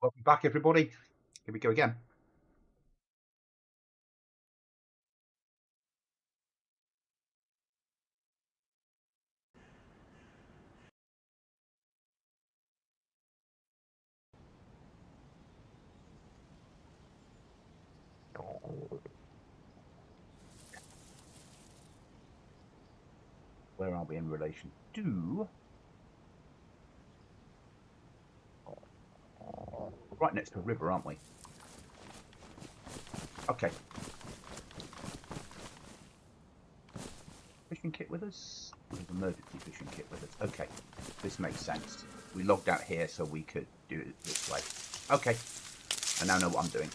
Welcome back, everybody. Here we go again. Where are we in relation to? Right next to a river, aren't we? Okay. Fishing kit with us? We have emergency fishing kit with us. Okay, this makes sense. We logged out here so we could do it this way. Okay, I now know what I'm doing.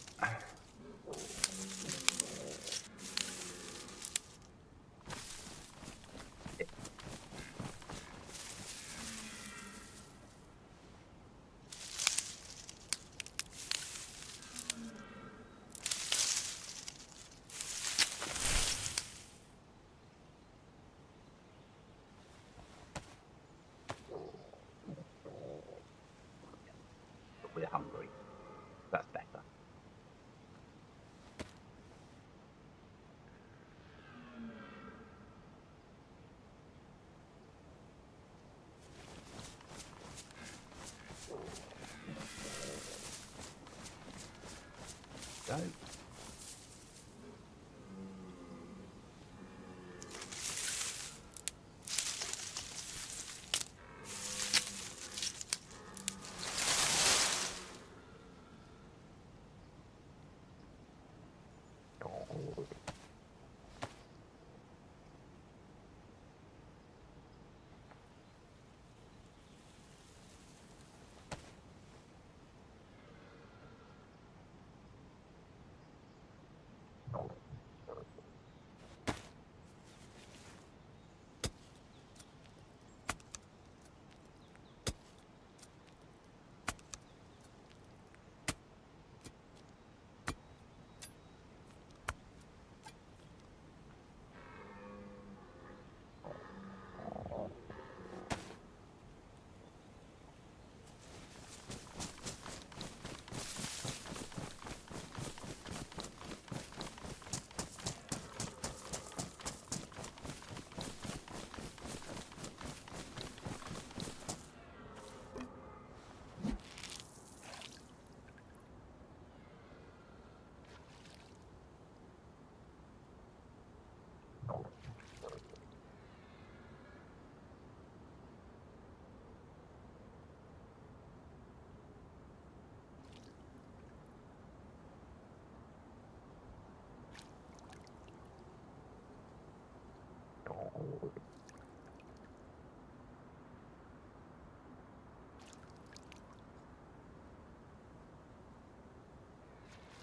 But we're hungry. That's better. Go.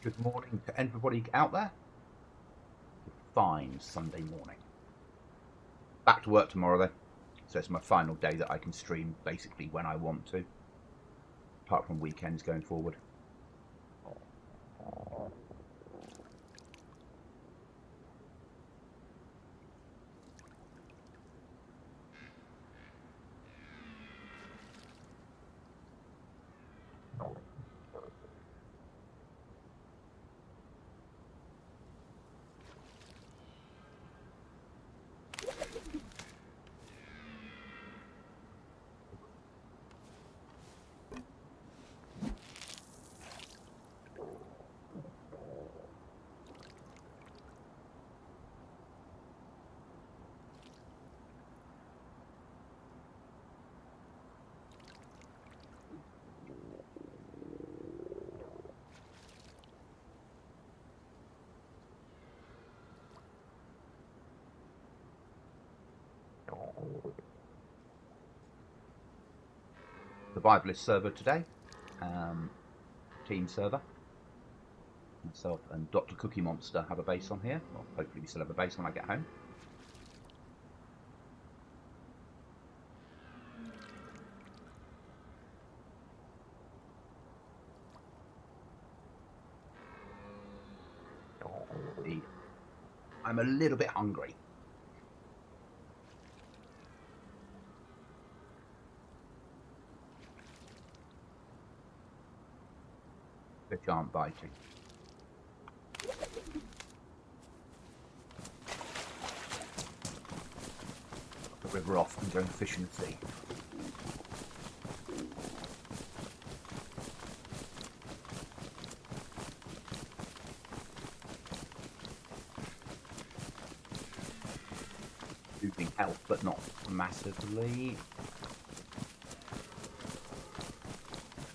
Good morning to everybody out there. Fine Sunday morning. Back to work tomorrow though, so it's my final day that I can stream basically when I want to, apart from weekends going forward. Survivalist server today, team server. Myself and Dr. Cookie Monster have a base on here. Well, hopefully we still have a base when I get home. I'm a little bit hungry. Fish aren't biting. The river off and go and fish in the sea. Losing health, but not massively.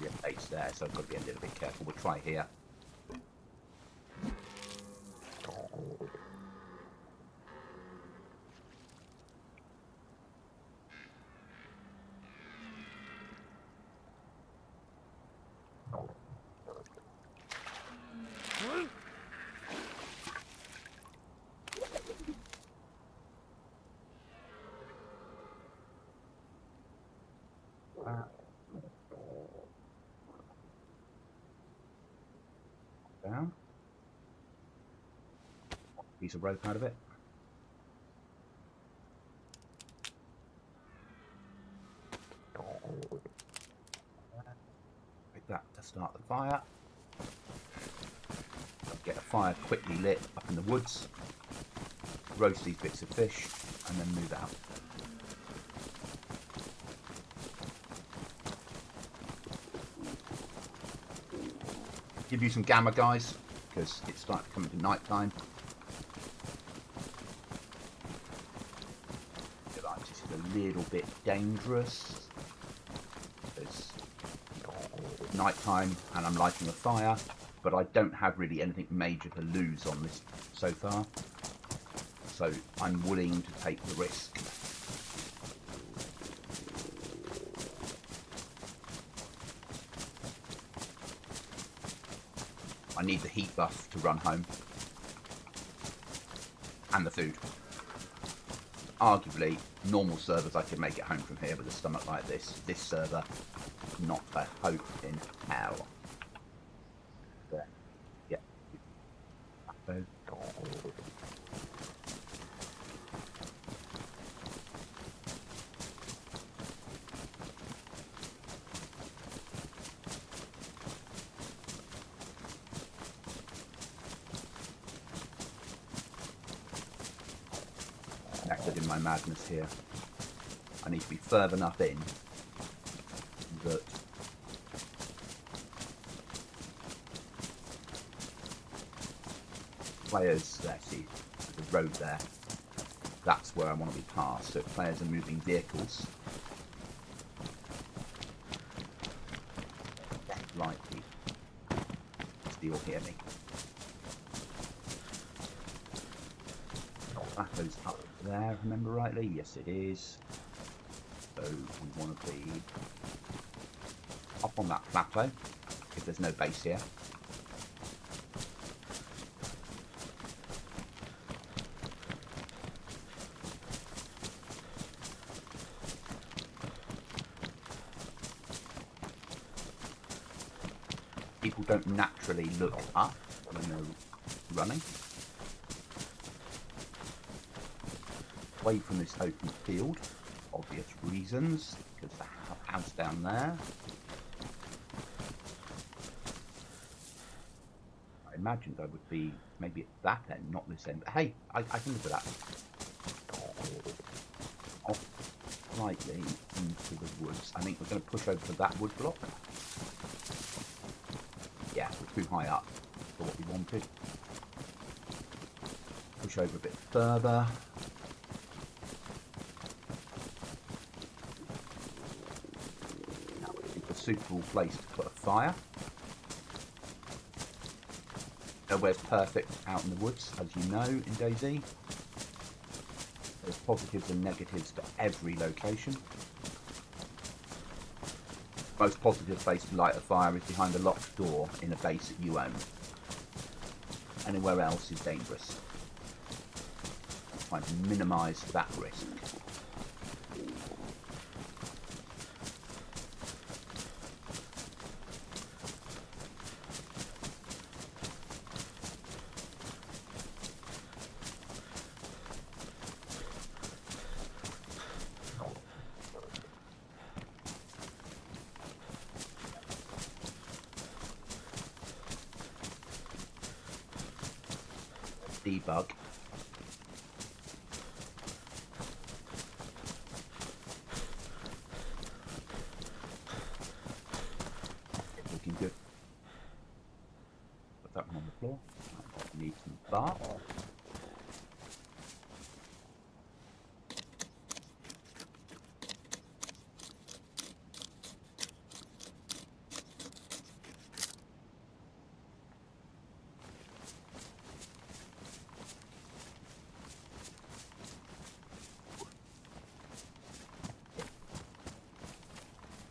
Yeah, base there, so I've got to be a little bit careful. We'll try here. Down. Piece of rope out of it. Pick that to start the fire. Get a fire quickly lit up in the woods. Roast these bits of fish and then move out. Give you some gamma, guys, because it's starting to come into night time. This is a little bit dangerous. It's night time and I'm lighting a fire, but I don't have really anything major to lose on this so far. So I'm willing to take the risk. I need the heat buff to run home. And the food. Arguably, normal servers I could make it home from here with a stomach like this. This server, not a hope in hell. There. Yeah. In my madness here, I need to be further enough in that players, there, see, there's a road there, that's where I want to be past. So if players are moving vehicles, less likely to hear me. That goes up there, if I remember rightly. Yes, it is. So we want to be up on that plateau if there's no base here. People don't naturally look up when they're running. Away from this open field, obvious reasons, because they have a house down there. I imagined I would be maybe at that end, not this end. But hey, I can live with that. Off slightly into the woods. I think we're going to push over to that wood block. Yeah, we're too high up for what we wanted. Push over a bit further. Suitable place to put a fire. Nowhere's perfect out in the woods, as you know in DayZ. There's positives and negatives to every location. Most positive place to light a fire is behind a locked door in a base that you own. Anywhere else is dangerous. Trying to minimise that risk. debug. It's looking good. Put that one on the floor. I need some bark.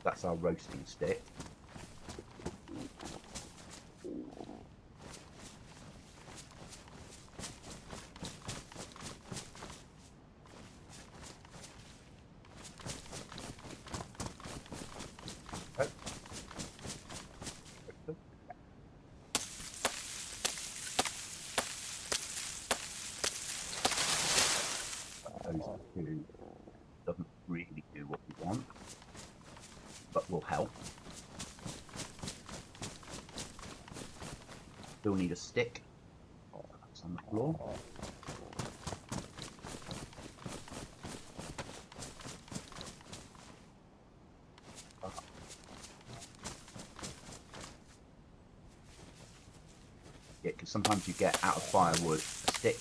That's our roasting stick. Those two doesn't really do what we want, but will help. Still need a stick. That's on the floor. Yeah, because sometimes you get out of firewood a stick.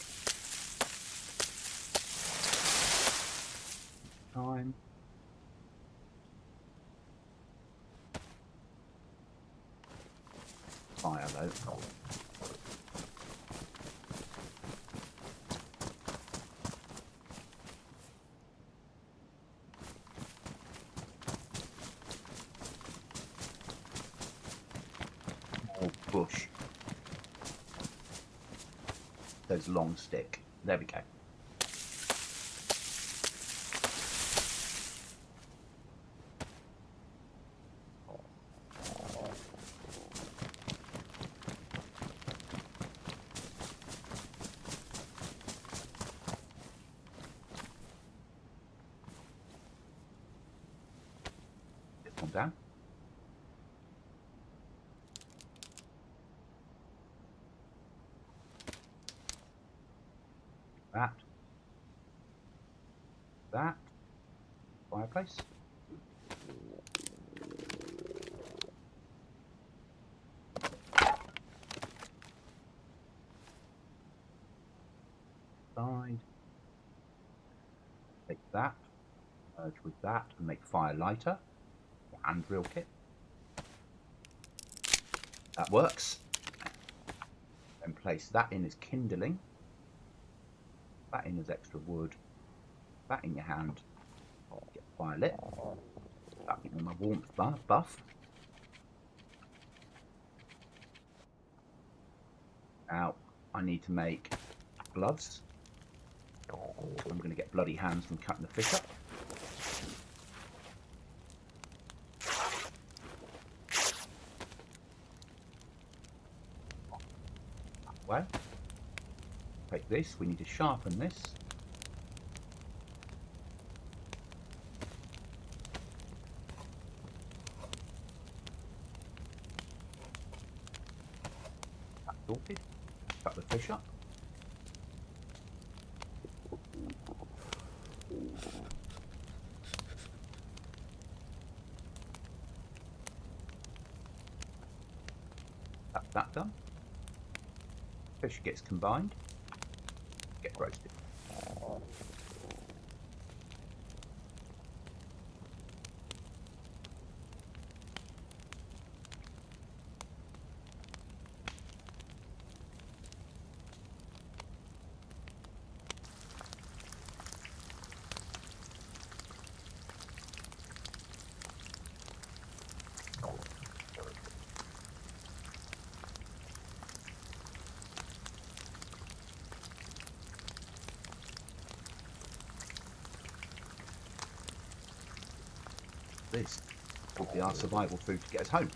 Time. Fire though. More bush. Those long stick. There we go. One down. That. Fireplace. Side. Take that. Merge with that and make fire lighter. And drill kit. That works. Then place that in as kindling. That in as extra wood. That in your hand. Get fire lit. That in my warmth buff. Now I need to make gloves. I'm going to get bloody hands from cutting the fish up. Way. Take this, we need to sharpen this. That's sorted. Cut the fish up. That's that done. Fish gets combined, get roasted. This will be our survival food to get us home.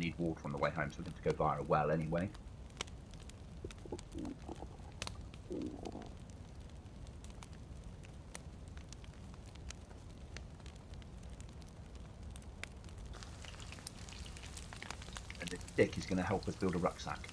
need water on the way home, so we're going to go via a well anyway. And this stick is going to help us build a rucksack.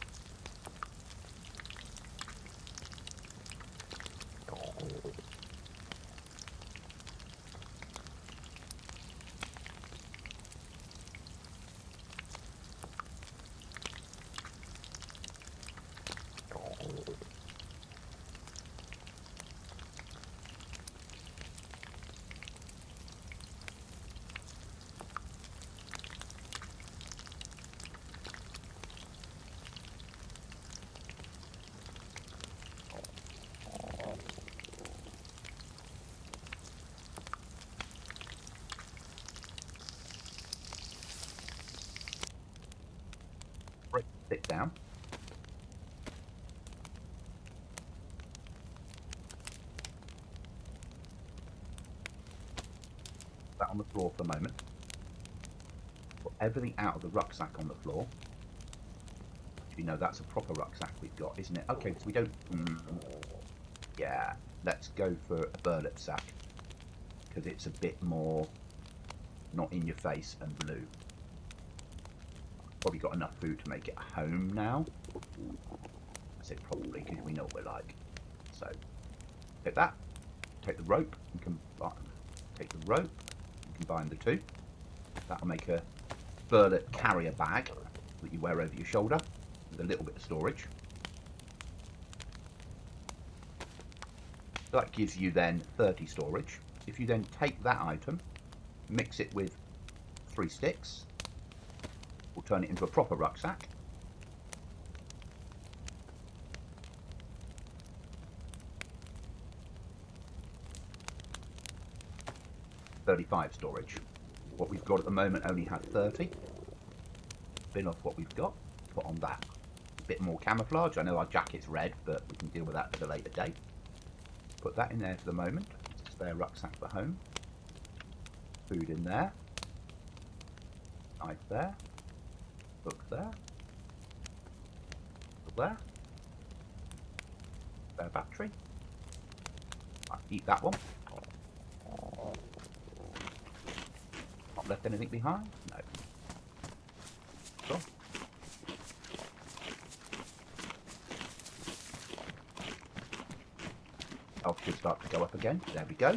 Break the stick down. That on the floor for a moment. Put everything out of the rucksack on the floor. You know, that's a proper rucksack we've got, isn't it? Okay, so we don't... yeah, let's go for a burlap sack, because it's a bit more not in your face and blue. Probably got enough food to make it a home now. I say probably, because we know what we're like. So, take that, take the rope, and combine, take the rope, and combine the two. That'll make a burlap carrier bag that you wear over your shoulder, with a little bit of storage. So that gives you then 30 storage. If you then take that item, mix it with 3 sticks, we'll turn it into a proper rucksack. $35 storage. What we've got at the moment only had 30. Bin off what we've got, put on that. A bit more camouflage. I know our jacket's red, but we can deal with that at a later date. Put that in there for the moment. Spare rucksack for home. Food in there. Knife there. Hook there. Hook there. Spare battery. I'll eat that one. Not left anything behind? No. Cool. Health should start to go up again. There we go.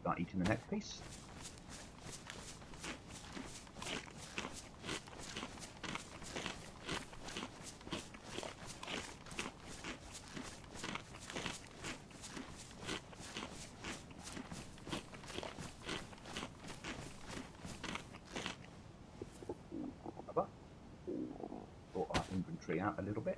Start eating the next piece. Sort our inventory out a little bit.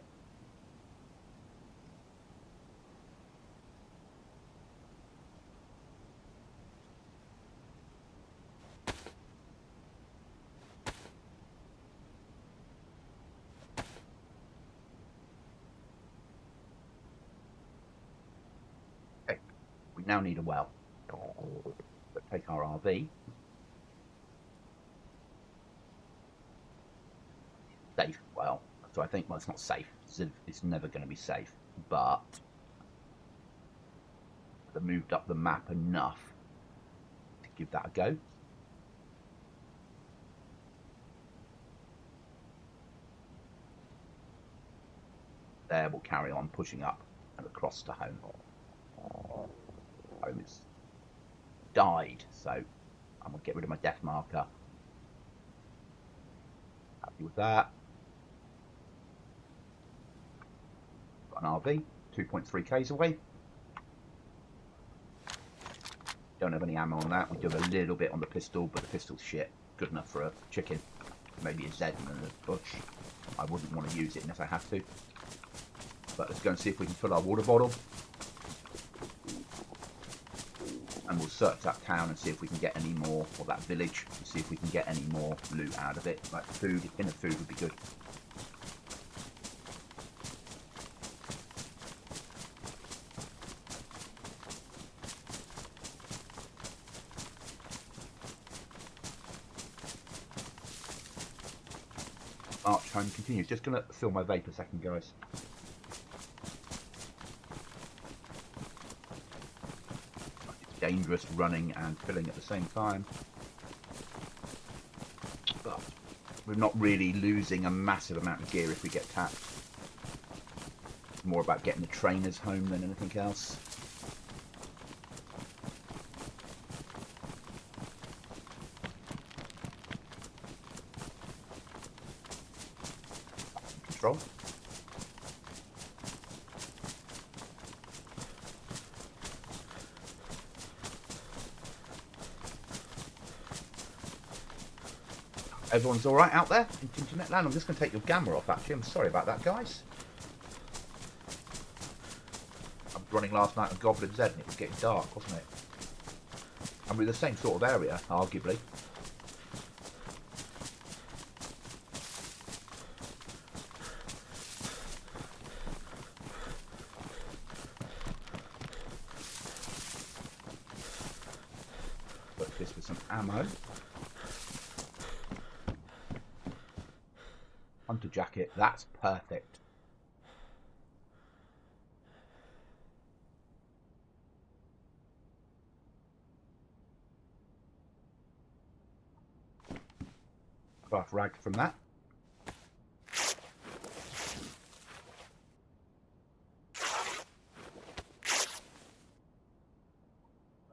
Okay, we now need a well. But take our RV. Safe. Well, so I think, well, it's not safe. It's never going to be safe. But they've moved up the map enough to give that a go. There, we'll carry on pushing up and across to home. Home is died, so I'm going to get rid of my death marker. Happy with that. Got an RV, 2.3 k's away. Don't have any ammo on that. We do have a little bit on the pistol, but the pistol's shit. Good enough for a chicken. Maybe a Z and a bush. I wouldn't want to use it unless I have to. But let's go and see if we can fill our water bottle. And we'll search that town and see if we can get any more, or that village, and see if we can get any more loot out of it. Like food, inner food would be good. March home continues. Just going to fill my vape a second, guys. It's dangerous running and filling at the same time. But we're not really losing a massive amount of gear if we get tapped. It's more about getting the trainers home than anything else. Control. Everyone's all right out there in internet land. I'm just going to take your gamma off, actually. I'm sorry about that, guys. I was running last night on GoblinZ and it was getting dark, wasn't it? And we're the same sort of area, arguably. Put this with some ammo. Hunter jacket, that's perfect. Craft rag from that.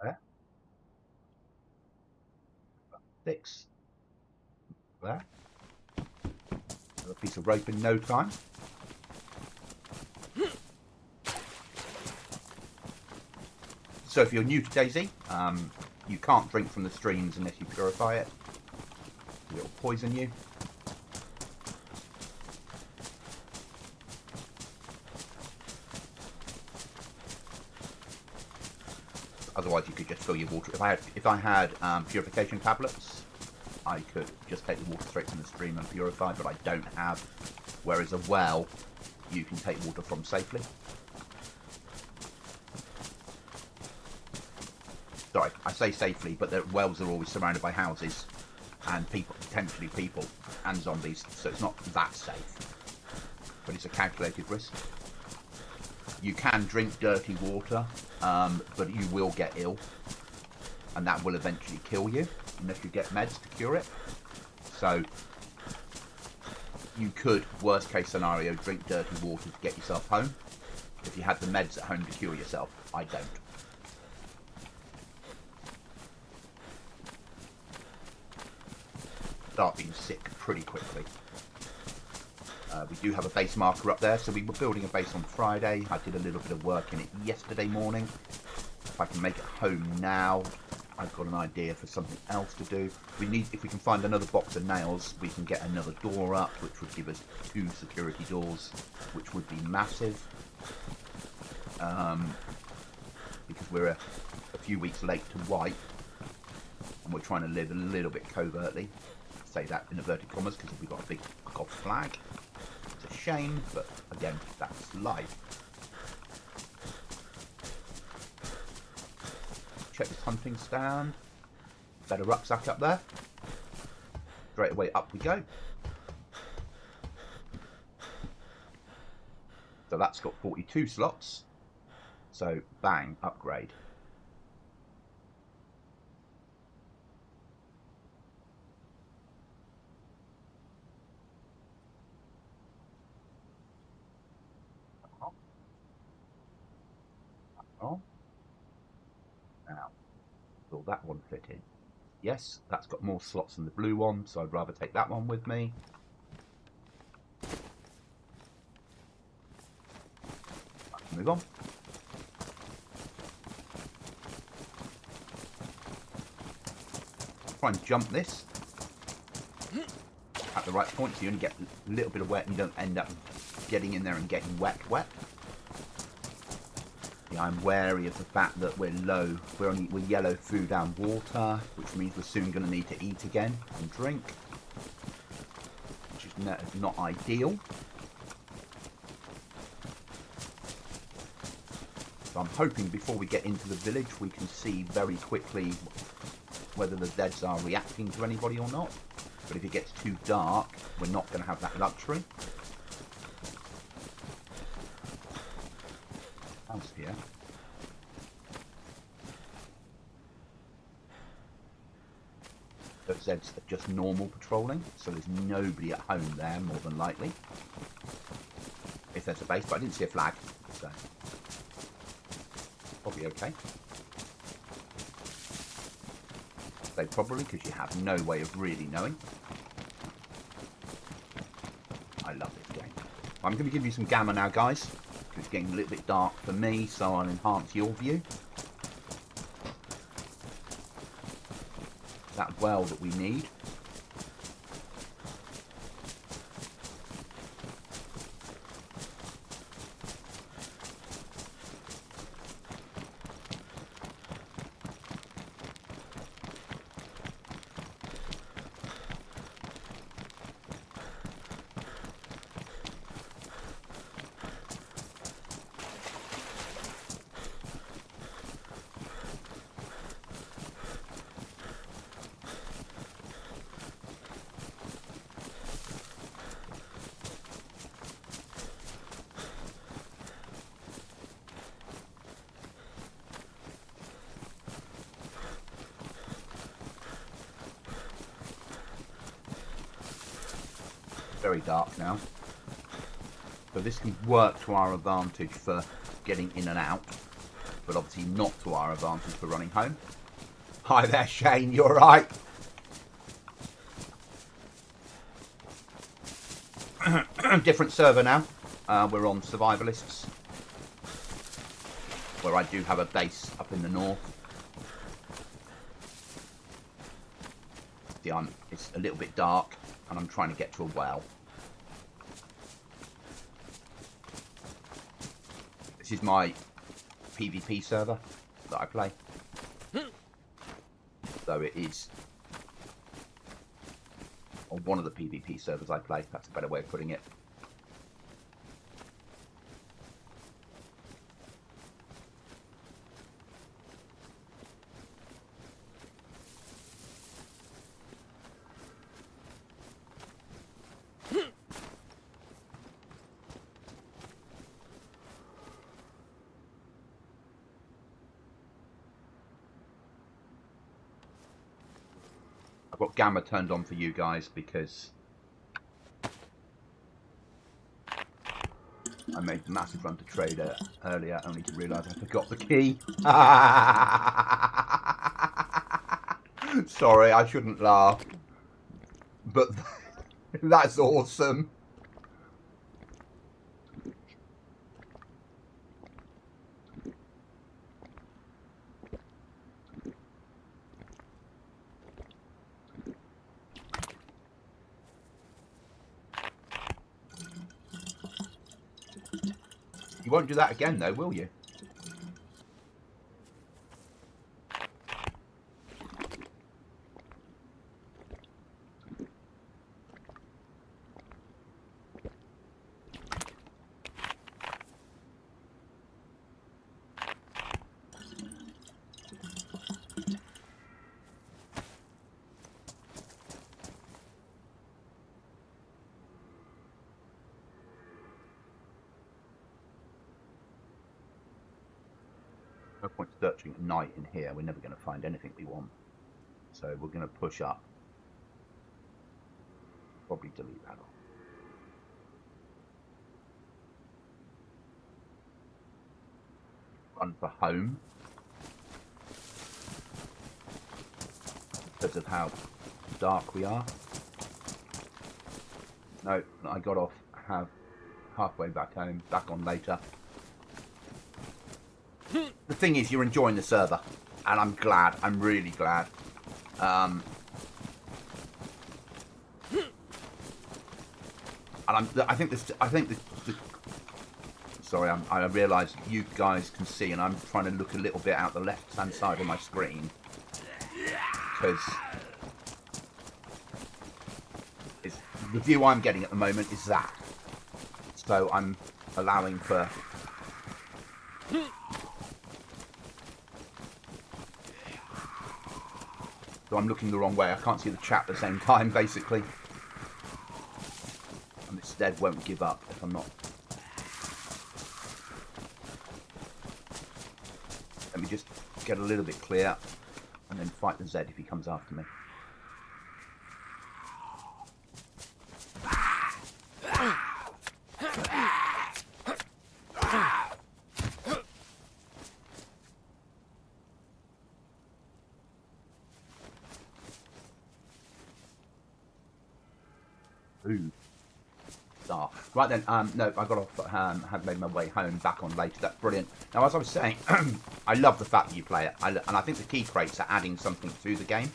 There. 6. There. A piece of rope in no time. So if you're new to DayZ, you can't drink from the streams unless you purify it. It'll poison you. Otherwise you could just fill your water. If I had purification tablets, I could just take the water straight from the stream and purify, but I don't have. Whereas a well, you can take water from safely. Sorry, I say safely, but the wells are always surrounded by houses and people, potentially people and zombies, so it's not that safe. But it's a calculated risk. You can drink dirty water, but you will get ill, and that will eventually kill you unless you get meds to cure it. So you could, worst case scenario, drink dirty water to get yourself home if you had the meds at home to cure yourself. I don't. Start being sick pretty quickly. We do have a base marker up there, so we were building a base on Friday. I did a little bit of work in it yesterday morning. If I can make it home now, I've got an idea for something else to do. If we can find another box of nails, we can get another door up, which would give us 2 security doors, which would be massive. Because we're a few weeks late to wipe, and we're trying to live a little bit covertly. Say that in inverted commas because we've got a big gob flag. It's a shame, but again, that's life. Check this hunting stand. Better rucksack up there. Straight away up we go. So that's got 42 slots. So bang, upgrade. Oh. Now, will that one fit in? Yes, that's got more slots than the blue one, so I'd rather take that one with me. Let's move on. Try and jump this at the right point so you only get a little bit of wet and you don't end up getting in there and getting wet. Yeah, I'm wary of the fact that we're low. We're yellow food and water, which means we're soon going to need to eat again and drink, which is not ideal. So I'm hoping before we get into the village we can see very quickly whether the Zeds are reacting to anybody or not. But if it gets too dark, we're not going to have that luxury. House here. Those Zeds are just normal patrolling, so there's nobody at home there, more than likely. If there's a base, but I didn't see a flag, so probably okay. So probably, because you have no way of really knowing. I love this game. I'm going to give you some gamma now, guys. It's getting a little bit dark for me, so I'll enhance your view. That well that we need. Very dark now, so this can work to our advantage for getting in and out, but obviously not to our advantage for running home. Hi there, Shane, you're right. Different server now. We're on Survivalists, where I do have a base up in the north. See, it's a little bit dark and I'm trying to get to a well. This is my PvP server that I play. So it is on one of the PvP servers I play. That's a better way of putting it. I've got gamma turned on for you guys because I made a massive run to trader earlier only to realise I forgot the key. Sorry, I shouldn't laugh. But that's awesome. You won't do that again though, will you? No point searching at night in here. We're never going to find anything we want. So we're going to push up. Probably delete that off. Run for home. Because of how dark we are. No, I got off halfway back home. Back on later. The thing is, you're enjoying the server, and I'm glad. I'm really glad. And I think this. Sorry, I realise you guys can see, and I'm trying to look a little bit out the left-hand side of my screen because the view I'm getting at the moment is that. So I'm allowing for. So I'm looking the wrong way. I can't see the chat at the same time, basically. And this stead won't give up if I'm not. Let me just get a little bit clear and then fight the Z if he comes after me. Ooh. Dark. Right then, no, I got off, have made my way home, back on later. That's brilliant. Now, as I was saying, I love the fact that you play it. And I think the key crates are adding something to the game.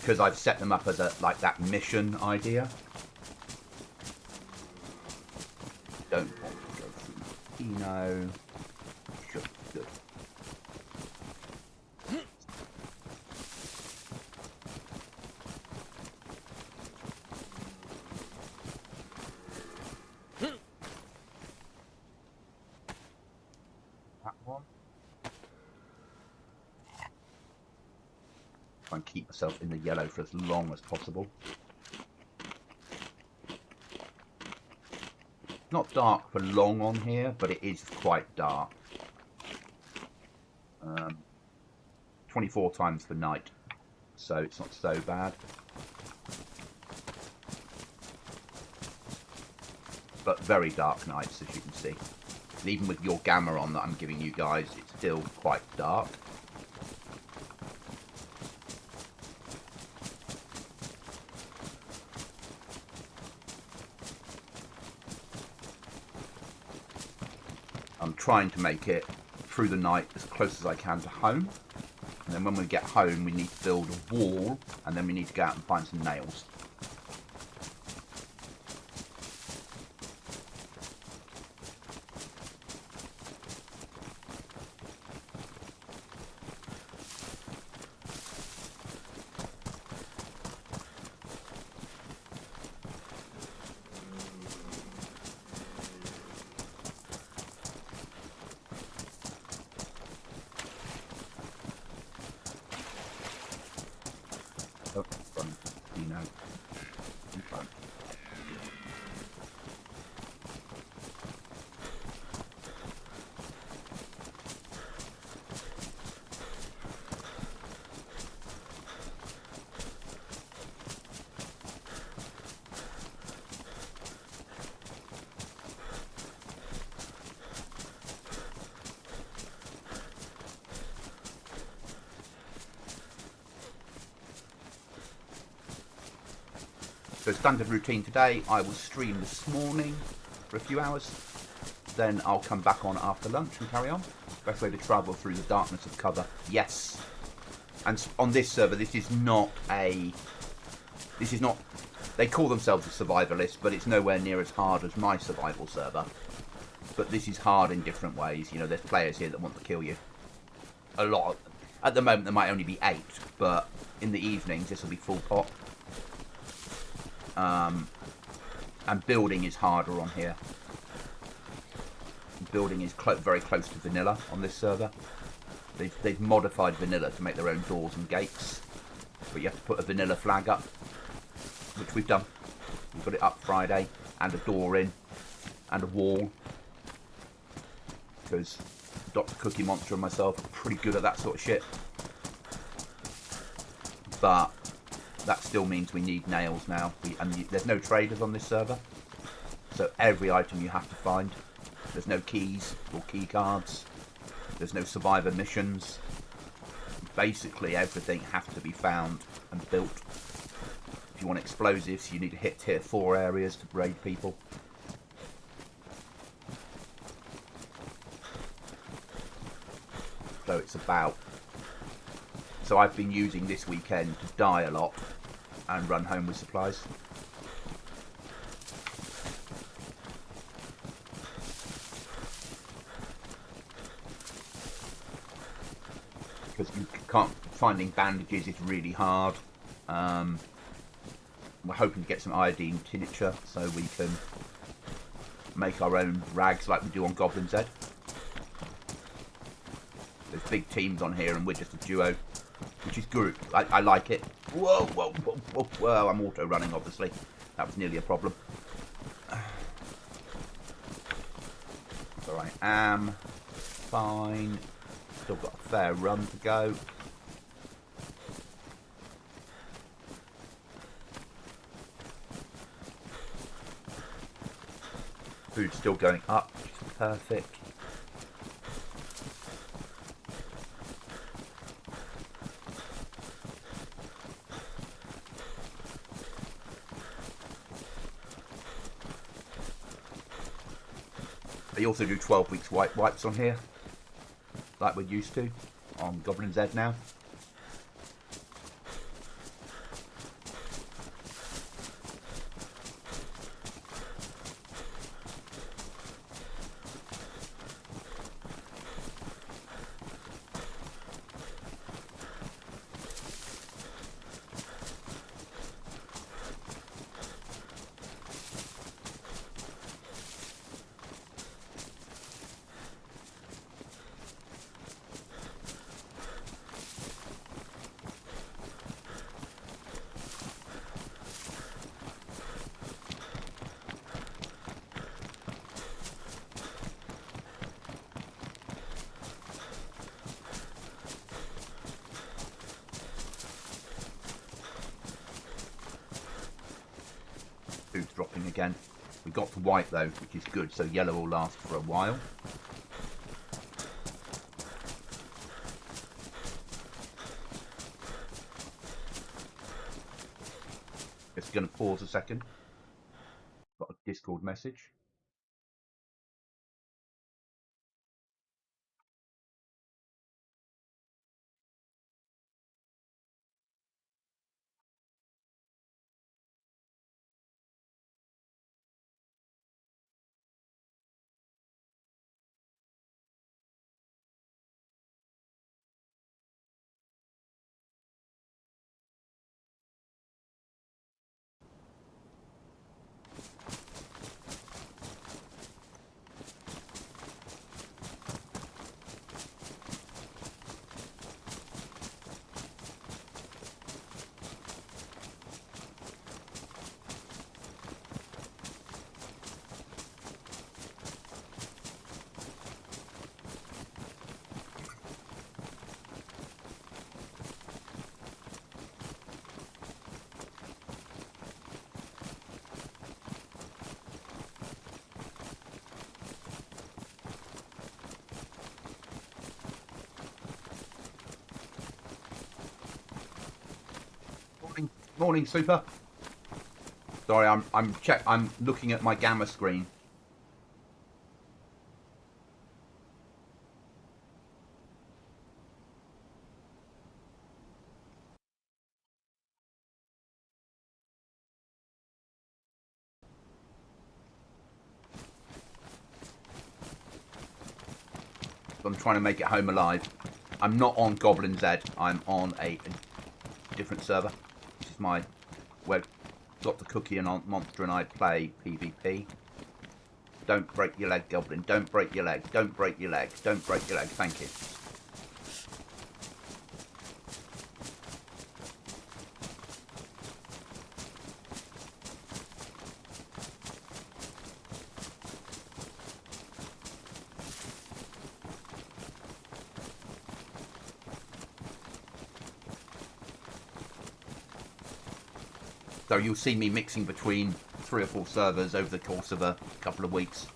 Because I've set them up as a, like, that mission idea. Don't want to go through Eno. Should be good. Try and keep myself in the yellow for as long as possible. Not dark for long on here, but it is quite dark. 24 times for night, so it's not so bad. But very dark nights, as you can see. And even with your gamma on that I'm giving you guys, it's still quite dark. I'm trying to make it through the night as close as I can to home. And then when we get home, we need to build a wall, and then we need to go out and find some nails. So standard routine today, I will stream this morning for a few hours, then I'll come back on after lunch and carry on. Best way to travel through the darkness of cover, yes. And on this server, this is not, they call themselves a survivalist, but it's nowhere near as hard as my survival server. But this is hard in different ways. You know, there's players here that want to kill you. A lot. At the moment, there might only be 8, but in the evenings, this will be full pot. And building is harder on here. Building is very close to vanilla on this server. They've modified vanilla to make their own doors and gates, but you have to put a vanilla flag up, which we've done. We've got it up Friday, and a door in, and a wall, because Dr. Cookie Monster and myself are pretty good at that sort of shit. But that still means we need nails now. There's no traders on this server, so every item you have to find. There's no keys or key cards. There's no survivor missions. Basically, everything has to be found and built. If you want explosives, you need to hit tier 4 areas to raid people. So it's about. So I've been using this weekend to die a lot and run home with supplies. Because you can't, finding bandages is really hard. We're hoping to get some iodine tincture so we can make our own rags like we do on GoblinZ. There's big teams on here and we're just a duo. which is good. I like it. Whoa, whoa, whoa, whoa, whoa. I'm auto-running, obviously. That was nearly a problem. So I am fine. Still got a fair run to go. Food's still going up, which is perfect. They also do 12 weeks wipes on here, like we're used to on GoblinZ now. Food's dropping again. We got to white though, which is good, so yellow will last for a while. Just going to pause a second. Got a Discord message. Morning, Super. Sorry, I'm looking at my gamma screen. I'm trying to make it home alive. I'm not on GoblinZ. I'm on a different server. This is my where Got the Cookie and Monster and I play PvP. Don't break your leg, Goblin. Don't break your leg. Don't break your leg. Don't break your leg. Thank you. So you'll see me mixing between 3 or 4 servers over the course of a couple of weeks.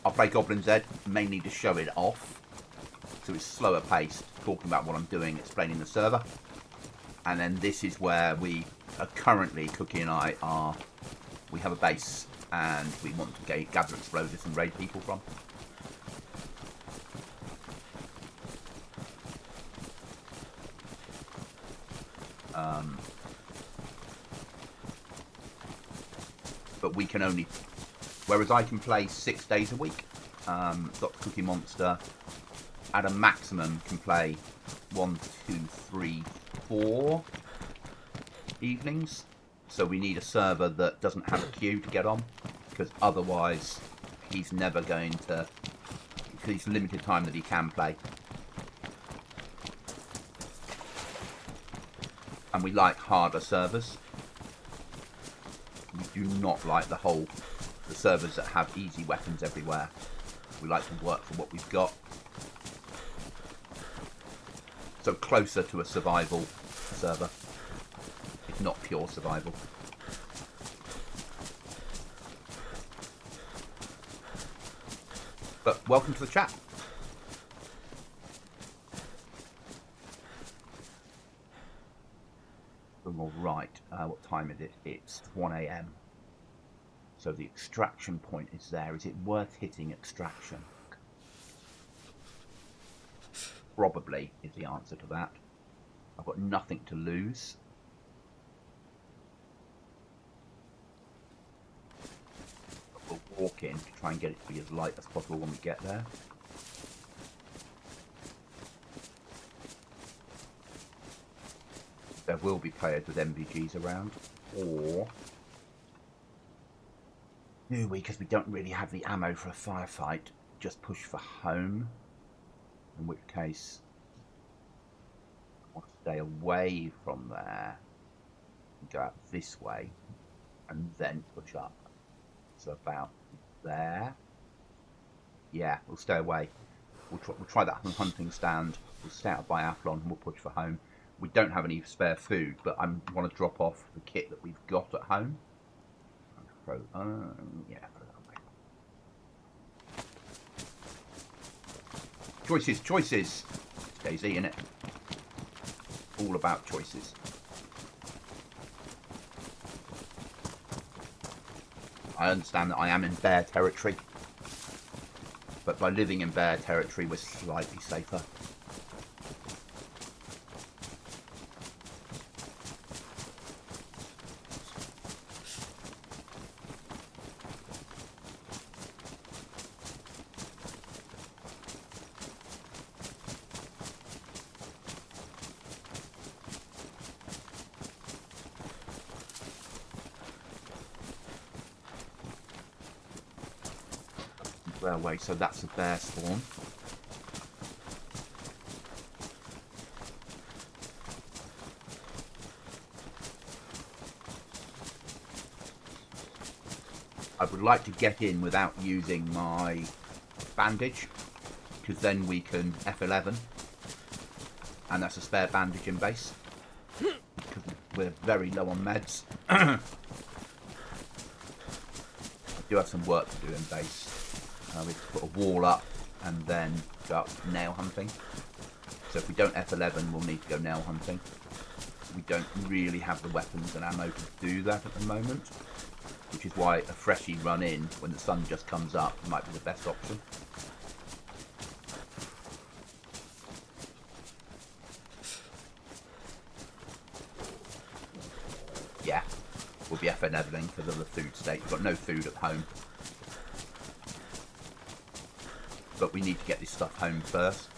I'll play GoblinZ, mainly to show it off. So it's slower paced, talking about what I'm doing, explaining the server. And then this is where we are currently, Cookie and I are, we have a base and we want to gather explosives and raid people from. But we can only, whereas I can play 6 days a week. Got the Cookie Monster at a maximum can play 1, 2, 3, 4 evenings. So we need a server that doesn't have a queue to get on, because otherwise he's never going to, because he's limited time that he can play. And we like harder servers. We do not like the servers that have easy weapons everywhere. We like to work for what we've got. So closer to a survival server, if not pure survival. But welcome to the chat. All right, what time is it? It's 1 AM. So the extraction point is there. Is it worth hitting extraction? Probably is the answer to that. I've got nothing to lose. We'll walk in to try and get it to be as light as possible when we get there. There will be players with MVGs around, or do we, because we don't really have the ammo for a firefight, just push for home? In which case, I'll stay away from there, go out this way, and then push up. So about there. Yeah, we'll stay away. We'll try that hunting stand. We'll stay out of biathlon and we'll push for home. We don't have any spare food, but I want to drop off the kit that we've got at home. Yeah, throw that away. Choices. DayZ, innit? All about choices. I understand that I am in bear territory, but by living in bear territory, we're slightly safer. Railway, so that's a bear spawn. I would like to get in without using my bandage, because then we can F11, and that's a spare bandage in base, because we're very low on meds. I do have some work to do in base. We put a wall up and then go up nail hunting. So if we don't F11, we'll need to go nail hunting. We don't really have the weapons and ammo to do that at the moment, which is why a freshie run in when the sun just comes up might be the best option. Yeah, we'll be F11 because of the food state. We've got no food at home. But we need to get this stuff home first.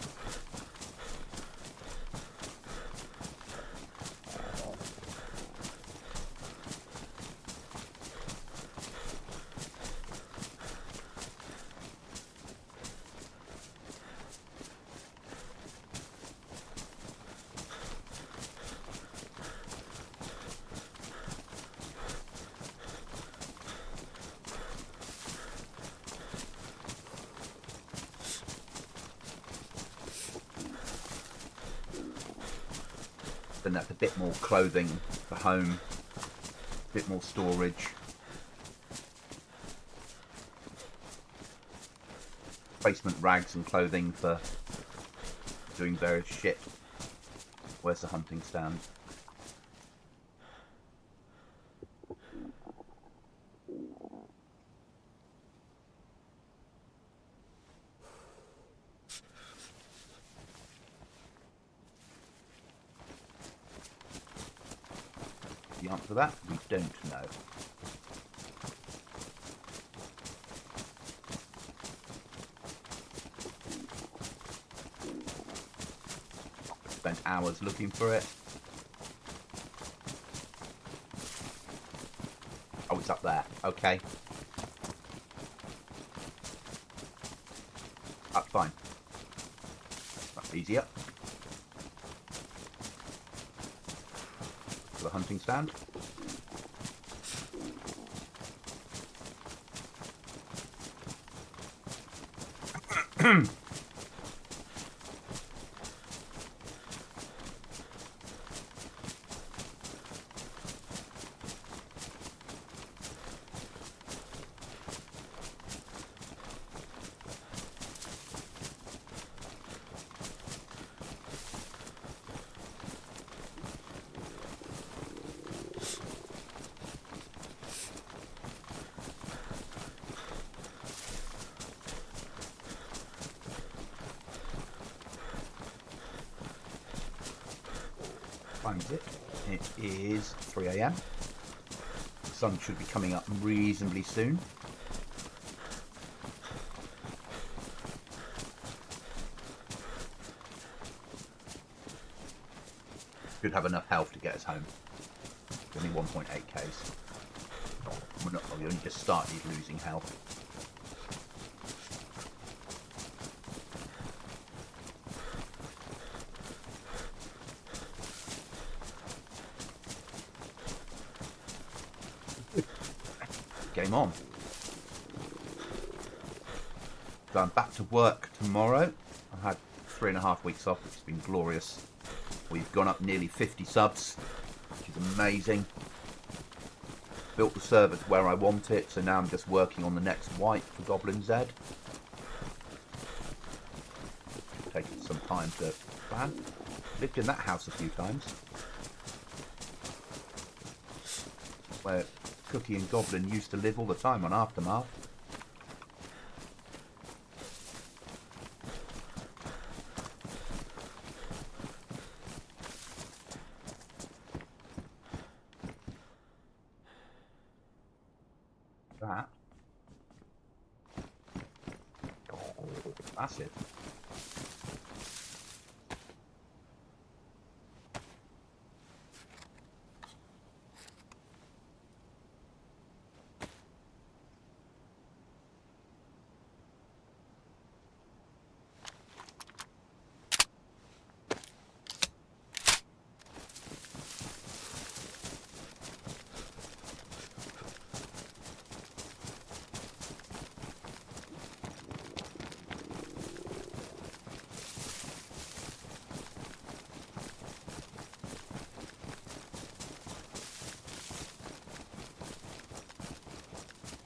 Then that's a bit more clothing for home, a bit more storage. Placement rags and clothing for doing various shit. Where's the hunting stand? The answer to that, we don't know. Spent hours looking for it. Oh, it's up there. Okay. That's fine. That's easier. the hunting stand. Is it? It is 3 AM. The sun should be coming up reasonably soon. Should have enough health to get us home. Only 1.8 Ks. We only just started losing health. Game on. So I'm back to work tomorrow. I've had 3.5 weeks off, which has been glorious. We've gone up nearly 50 subs, which is amazing. Built the server to where I want it, so now I'm just working on the next wipe for GoblinZ. Taking some time to plan. Lived in that house a few times. Where Cookie and Goblin used to live all the time on Aftermath. That. That's it.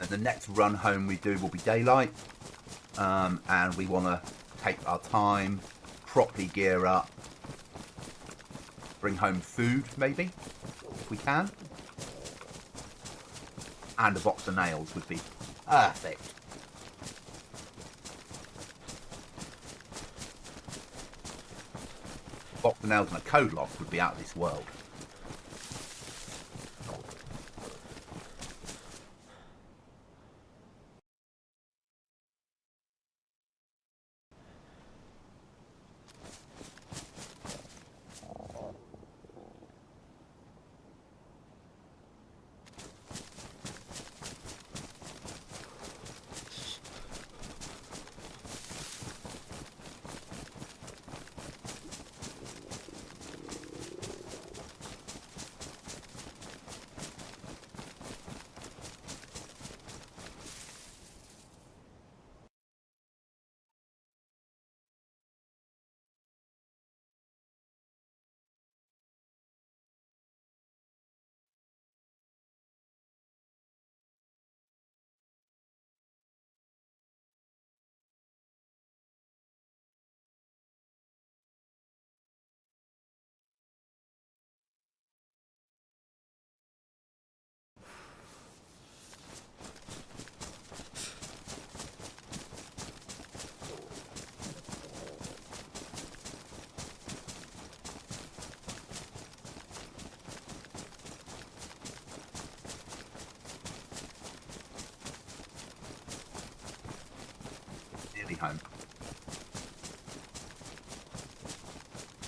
The next run home we do will be daylight, and we want to take our time, properly gear up, bring home food maybe, if we can, and a box of nails would be perfect. Box of nails and a code lock would be out of this world. Home.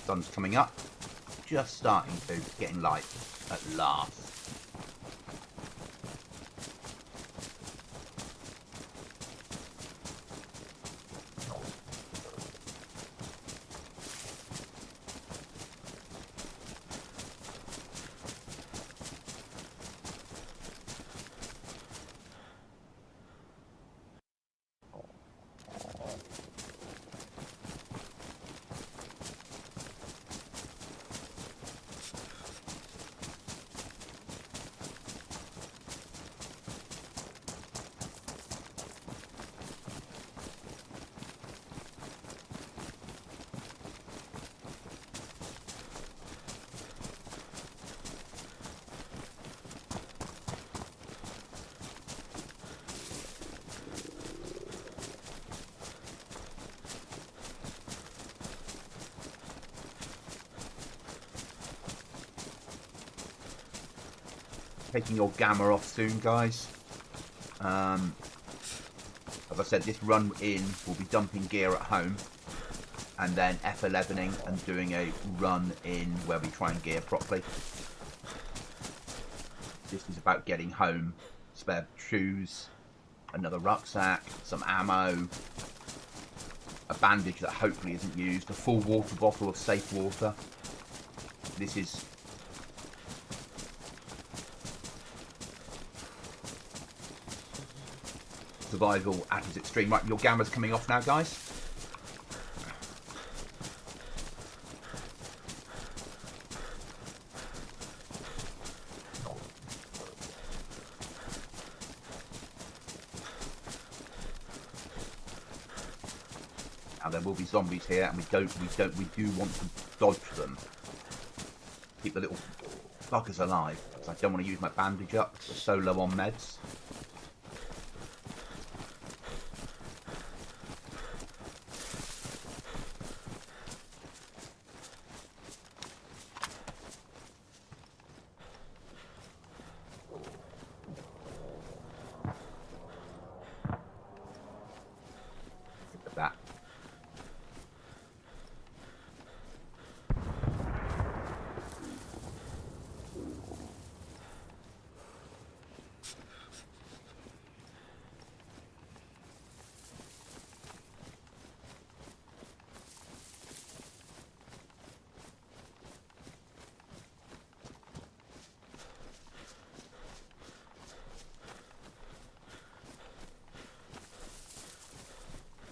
Sun's coming up, just starting to, getting light at last. taking your gamma off soon, guys. As I said, this run in will be dumping gear at home, and then F11ing and doing a run in where we try and gear properly. This is about getting home, spare shoes, another rucksack, some ammo, a bandage that hopefully isn't used, a full water bottle of safe water. This is survival at its extreme. Right, your gamma's coming off now, guys. Now there will be zombies here, and we do want to dodge them. Keep the little fuckers alive, because I don't want to use my bandage up. We're so low on meds. Look at that.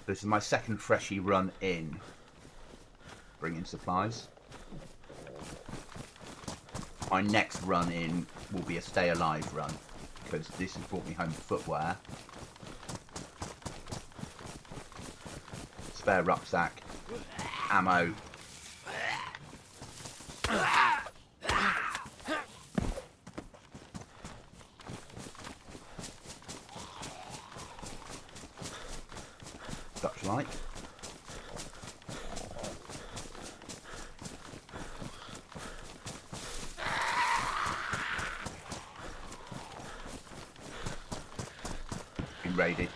This is my second freshie run in, bringing supplies. My next run in will be a stay alive run, because this has brought me home footwear, spare rucksack, ammo, such like. Been raided.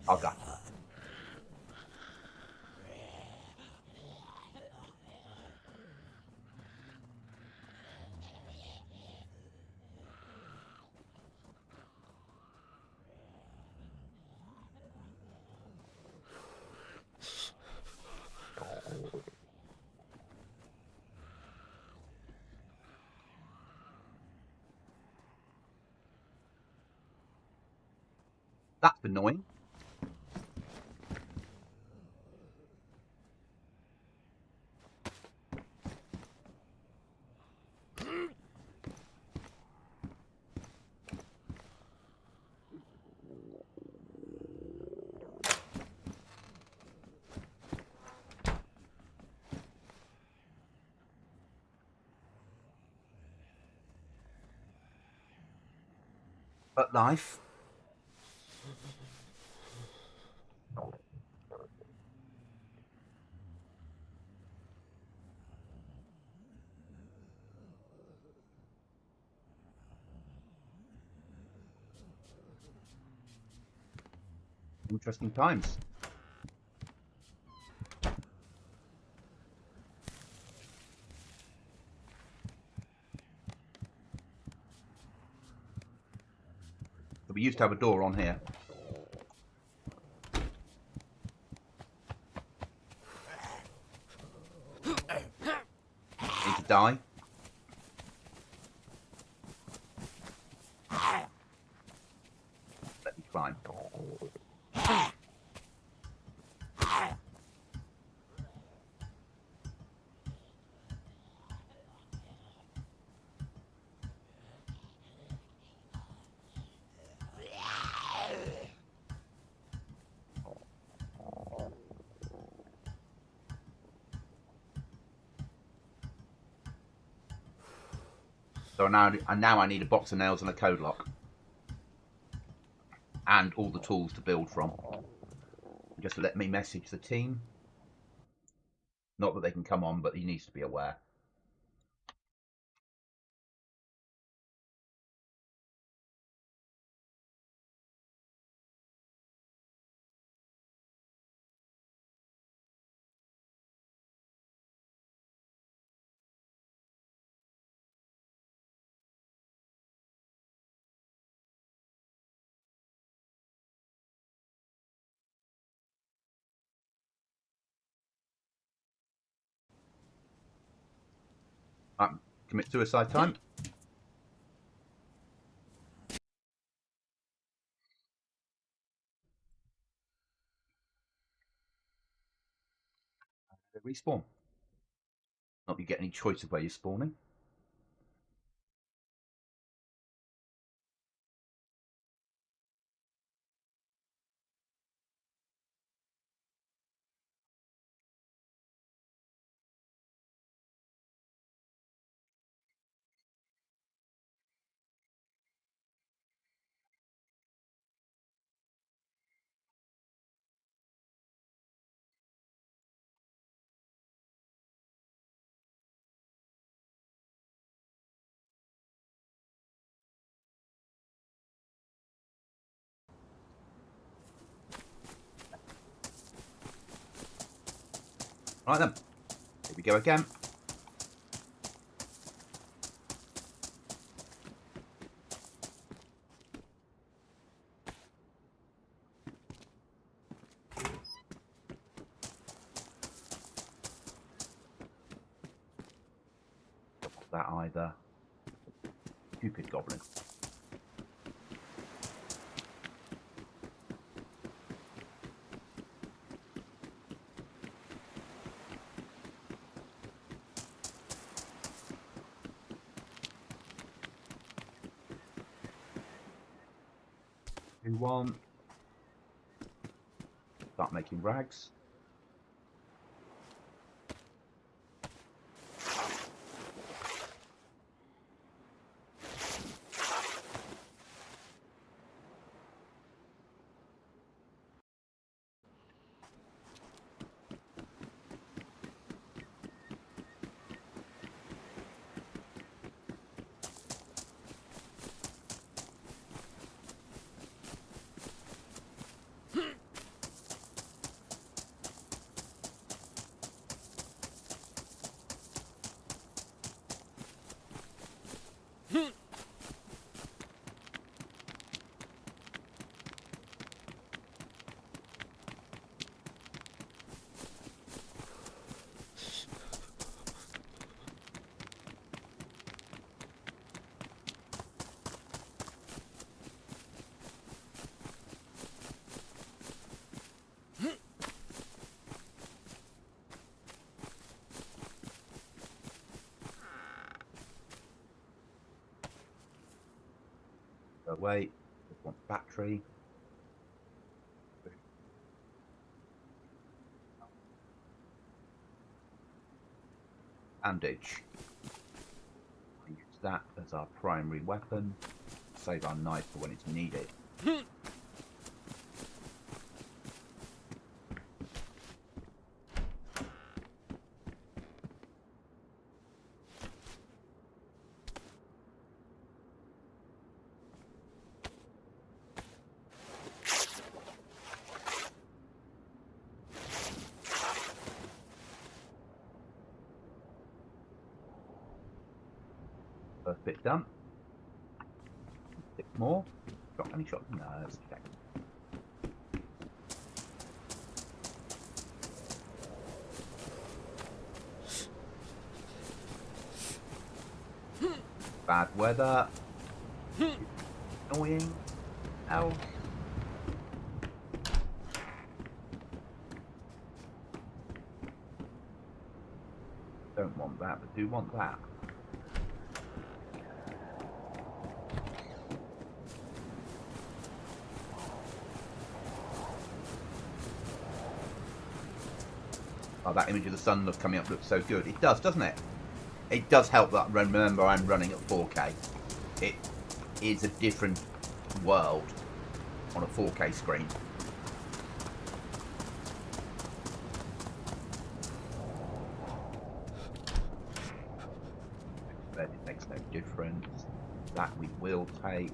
I'll go. That's annoying. But life. Interesting times. So we used to have a door on here. Need to die. Let me climb. So now I need a box of nails and a code lock. And all the tools to build from. Just let me message the team. Not that they can come on, but he needs to be aware. Commit suicide time. Respawn. Not that you get any choice of where you're spawning. Right then, here we go again. Not that either. Stupid goblin. One. Start making rags. Wait, just want battery. Bandage. Use that as our primary weapon. Save our knife for when it's needed. First bit done. 6 more. Got any shots? No, let's check. Bad weather. Annoying. Ow. Don't want that, but do want that. Oh, that image of the sun coming up looks so good. It does, doesn't it? It does help that remember I'm running at 4K. It is a different world on a 4K screen. But it makes no difference. That we will take.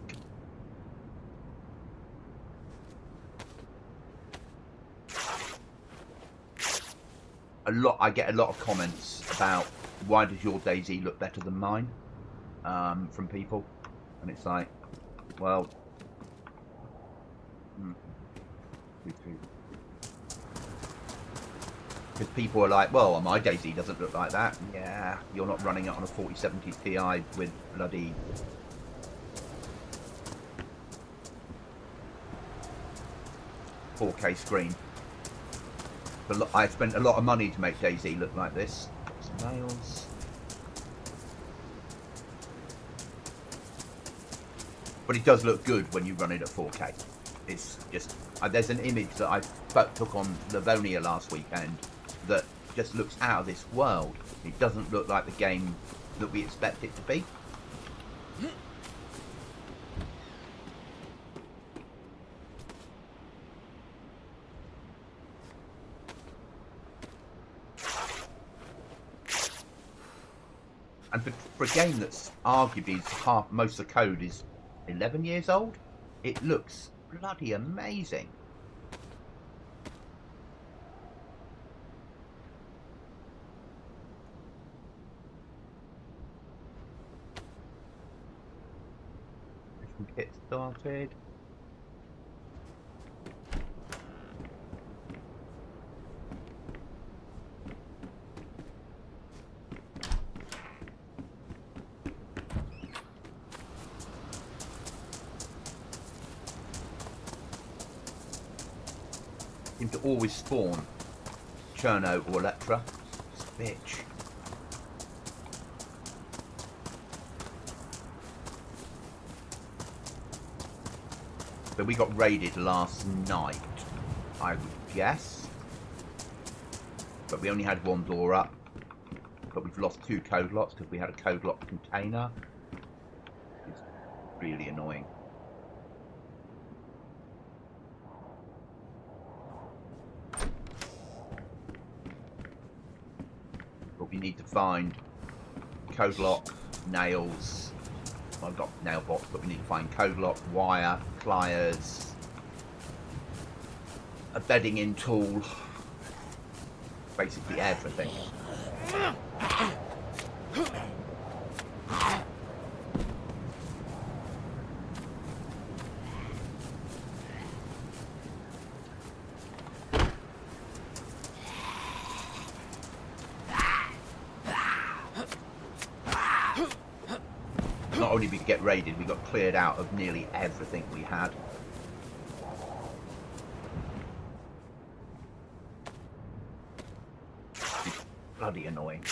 I get a lot of comments about why does your DayZ look better than mine from people, and it's like, well, because people are like, well, my DayZ doesn't look like that. Yeah, you're not running it on a 4070 Ti with bloody .4K screen. But I spent a lot of money to make DayZ look like this. Nails. But it does look good when you run it at 4K. It's just there's an image that I took on Livonia last weekend that just looks out of this world. It doesn't look like the game that we expect it to be. And for a game that's arguably most of the code is 11 years old, it looks bloody amazing. Let's get started. Seem to always spawn Cherno or Electra. Bitch. So we got raided last night, I would guess. But we only had one door up. But we've lost 2 code locks because we had a code lock container. It's really annoying. But we need to find code lock, nails. Well, I've got nail box, but we need to find code lock, wire, pliers, a bedding in tool, basically everything. Not only did we get raided, we got cleared out of nearly everything we had. It's bloody annoying.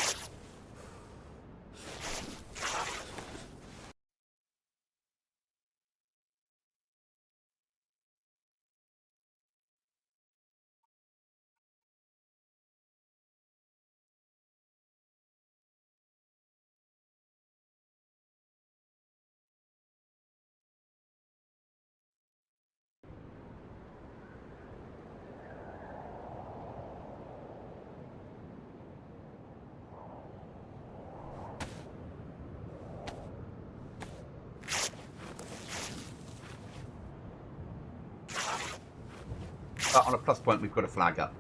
But on a plus point, we've got a flag up.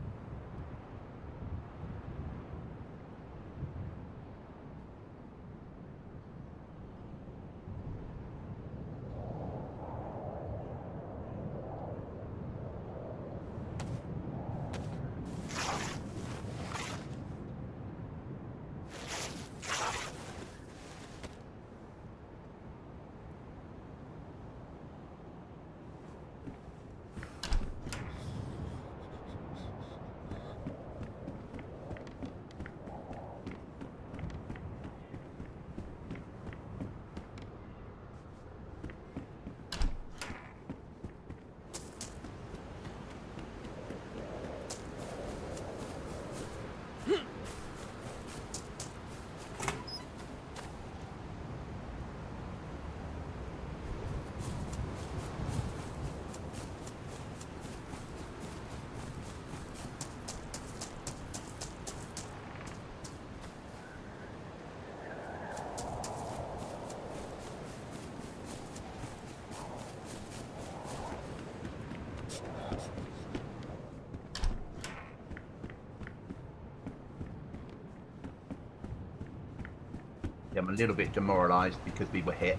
I'm a little bit demoralised because we were hit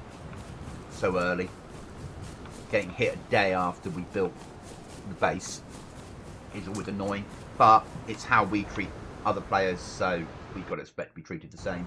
so early. Getting hit a day after we built the base is always annoying, but it's how we treat other players, so we've got to expect to be treated the same.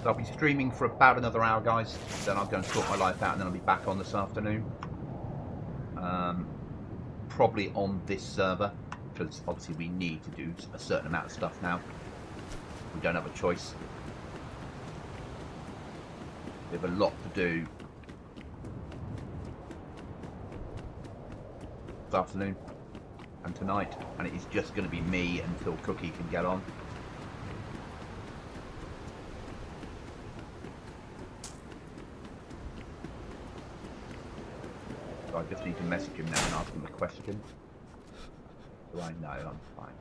So I'll be streaming for about another hour, guys. Then I'll go and sort my life out, and then I'll be back on this afternoon. Probably on this server, because obviously we need to do a certain amount of stuff now. We don't have a choice. We have a lot to do this afternoon and tonight, and it is just going to be me until Cookie can get on. So I just need to message him now and ask him a question. Do I know? I'm fine.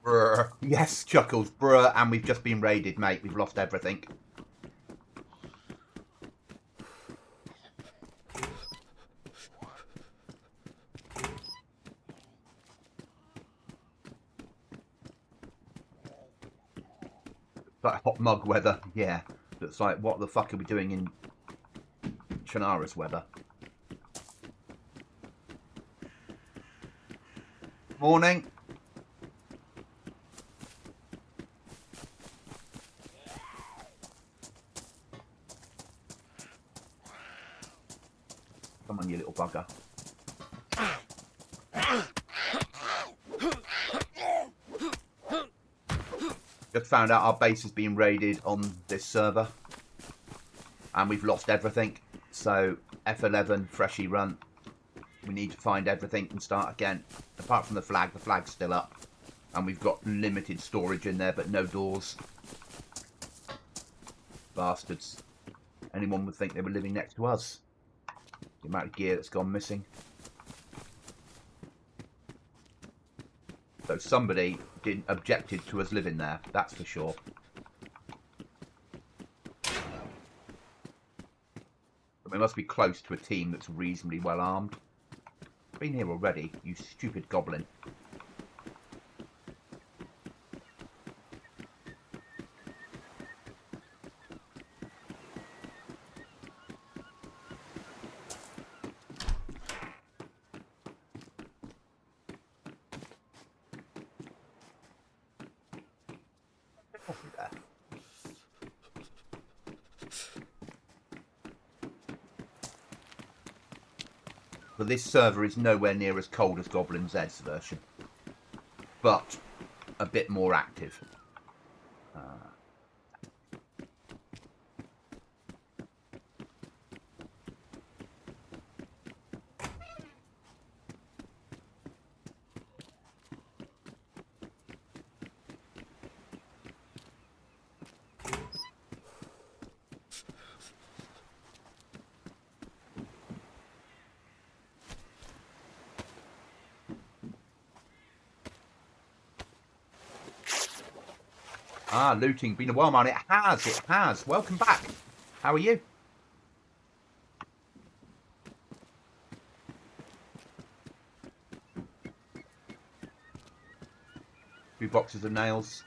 Bruh. Yes, Chuckles, bruh, and we've just been raided, mate. We've lost everything. Like hot mug weather, yeah. That's like, what the fuck are we doing in Shannara's weather? Morning. Come on, you little bugger. Just found out our base is being raided on this server. And we've lost everything. So, F11, freshy run. We need to find everything and start again. Apart from the flag's still up. And we've got limited storage in there, but no doors. Bastards. Anyone would think they were living next to us. The amount of gear that's gone missing. So somebody didn't objected to us living there, that's for sure. But we must be close to a team that's reasonably well armed. Been here already, you stupid goblin. But this server is nowhere near as cold as GoblinZ's version, but a bit more active. Ah, looting. Been a while, man. It has. Welcome back. How are you? Two boxes of nails.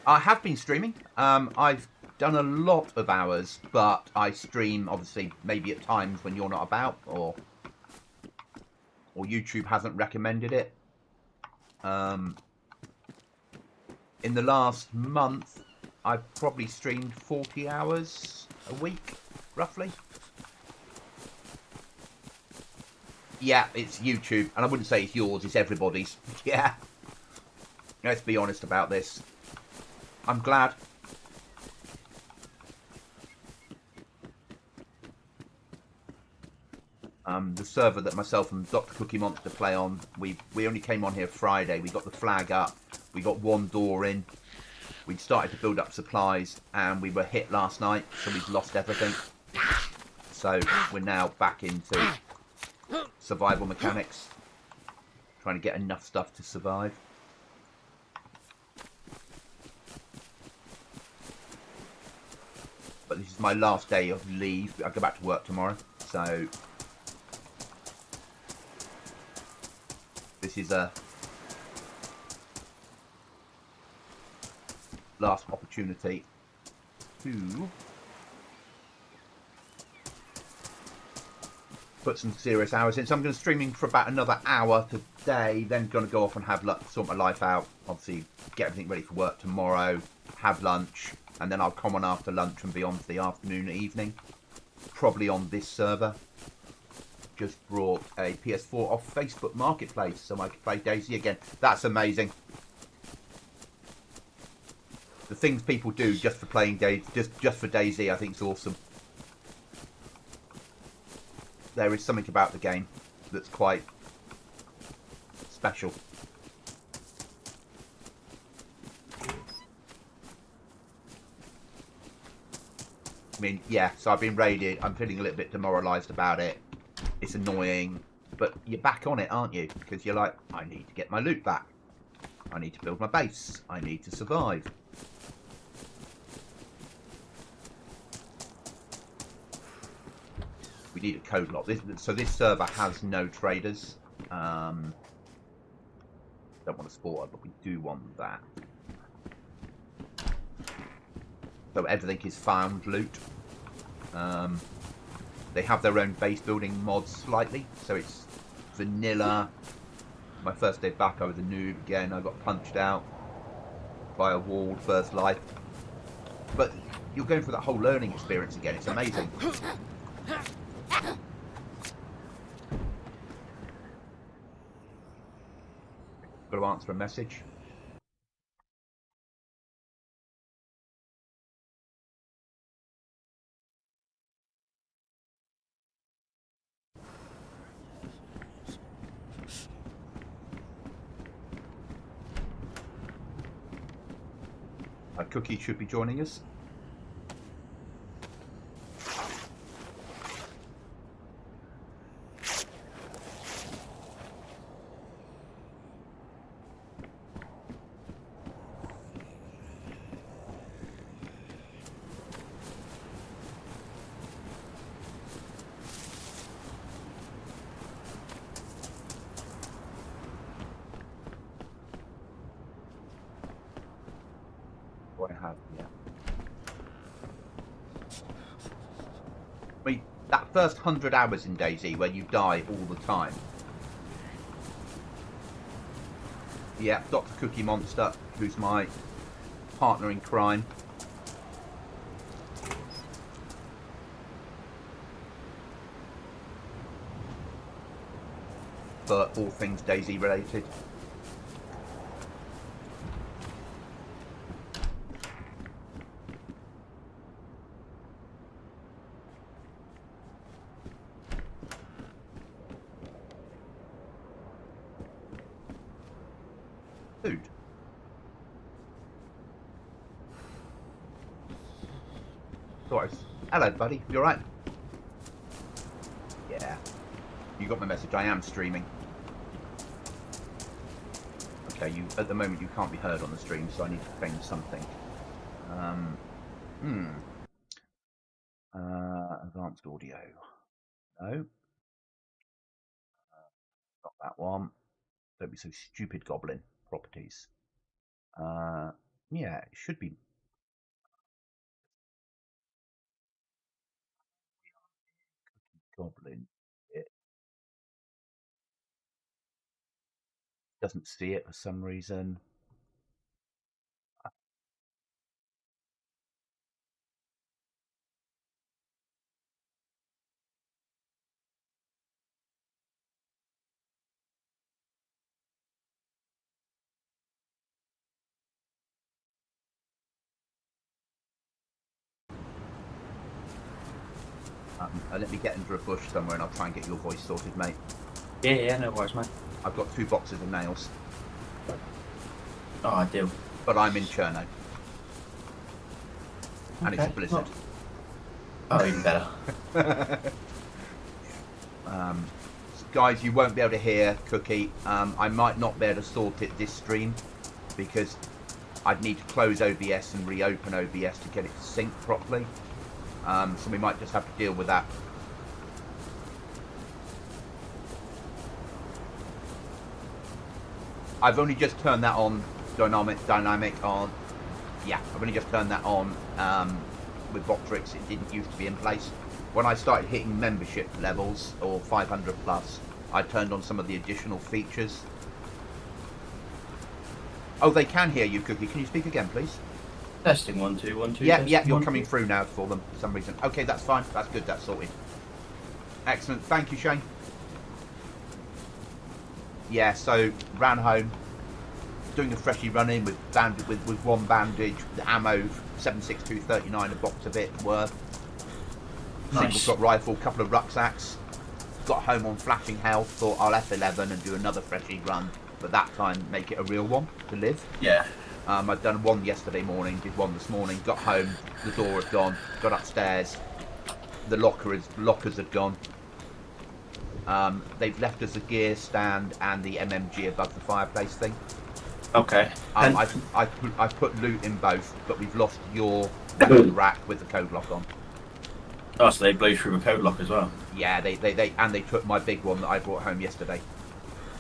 I have been streaming. I've done a lot of hours, but I stream, obviously, maybe at times when you're not about, or YouTube hasn't recommended it. In the last month, I've probably streamed 40 hours a week, roughly. Yeah, it's YouTube, and I wouldn't say it's yours, it's everybody's. Yeah. Let's be honest about this. I'm glad. The server that myself and Dr. Cookie Monster play on, we only came on here Friday. We got the flag up. We got one door in. We'd started to build up supplies, and we were hit last night, so we've lost everything. So we're now back into survival mechanics, trying to get enough stuff to survive. But this is my last day of leave. I go back to work tomorrow, so this is a last opportunity to put some serious hours in. So I'm going to streaming for about another hour today, then going to go off and have sort my life out, obviously get everything ready for work tomorrow, have lunch, and then I'll come on after lunch and be on for the afternoon and evening, probably on this server. Just brought a PS4 off Facebook Marketplace so I can play DayZ again. That's amazing. The things people do just for playing DayZ, just for DayZ, I think is awesome. There is something about the game that's quite special. I mean, yeah, so I've been raided. I'm feeling a little bit demoralised about it. It's annoying, but you're back on it, aren't you? Because you're like, I need to get my loot back. I need to build my base. I need to survive. We need a code lock. So this server has no traders. Don't want a spotter, but we do want that. So everything is found loot. They have their own base building mods slightly, so it's vanilla. My first day back, I was a noob again. I got punched out by a wall first life. But you're going through that whole learning experience again. It's amazing. Got to answer a message. Cookie should be joining us. What I have, yeah. I mean, that first 100 hours in DayZ where you die all the time. Yeah, Dr. Cookie Monster, who's my partner in crime. For all things DayZ related. Food. Sorry. Hello, buddy. You alright? Yeah. You got my message. I am streaming. Okay, you at the moment you can't be heard on the stream, so I need to change something. Advanced audio. No. Not that one. Don't be so stupid, Goblin. Properties. Yeah, it should be. Goblin. It doesn't see it for some reason. Let me get into a bush somewhere and I'll try and get your voice sorted, mate. Yeah, no worries, mate. I've got 2 boxes of nails. Oh, I do. But I'm in Cherno. And it's a blizzard. Oh, even better. Guys, you won't be able to hear Cookie. I might not be able to sort it this stream because I'd need to close OBS and reopen OBS to get it to sync properly. So we might just have to deal with that. I've only just turned that on, dynamic on. Yeah, I've only just turned that on with Botrix. It didn't used to be in place. When I started hitting membership levels, or 500 plus, I turned on some of the additional features. Oh, they can hear you, Cookie. Can you speak again, please? Testing 1 2 1 2. Yeah, yeah, you're coming through now for them for some reason. Okay, that's fine. That's good. That's sorted. Excellent. Thank you, Shane. Yeah, so ran home, doing a freshie run-in with one bandage, the ammo, 7.62 39, a box of it worth. Nice. Single shot rifle, couple of rucksacks. Got home on flashing health, thought I'll F11 and do another freshie run, but that time make it a real one to live. Yeah. I'd done one yesterday morning, did one this morning, got home, the door had gone, got upstairs, the lockers had gone. They've left us a gear stand and the MMG above the fireplace thing. Okay. I put loot in both, but we've lost your rack with the code lock on. Oh, so they blew through a code lock as well. Yeah, they took my big one that I brought home yesterday.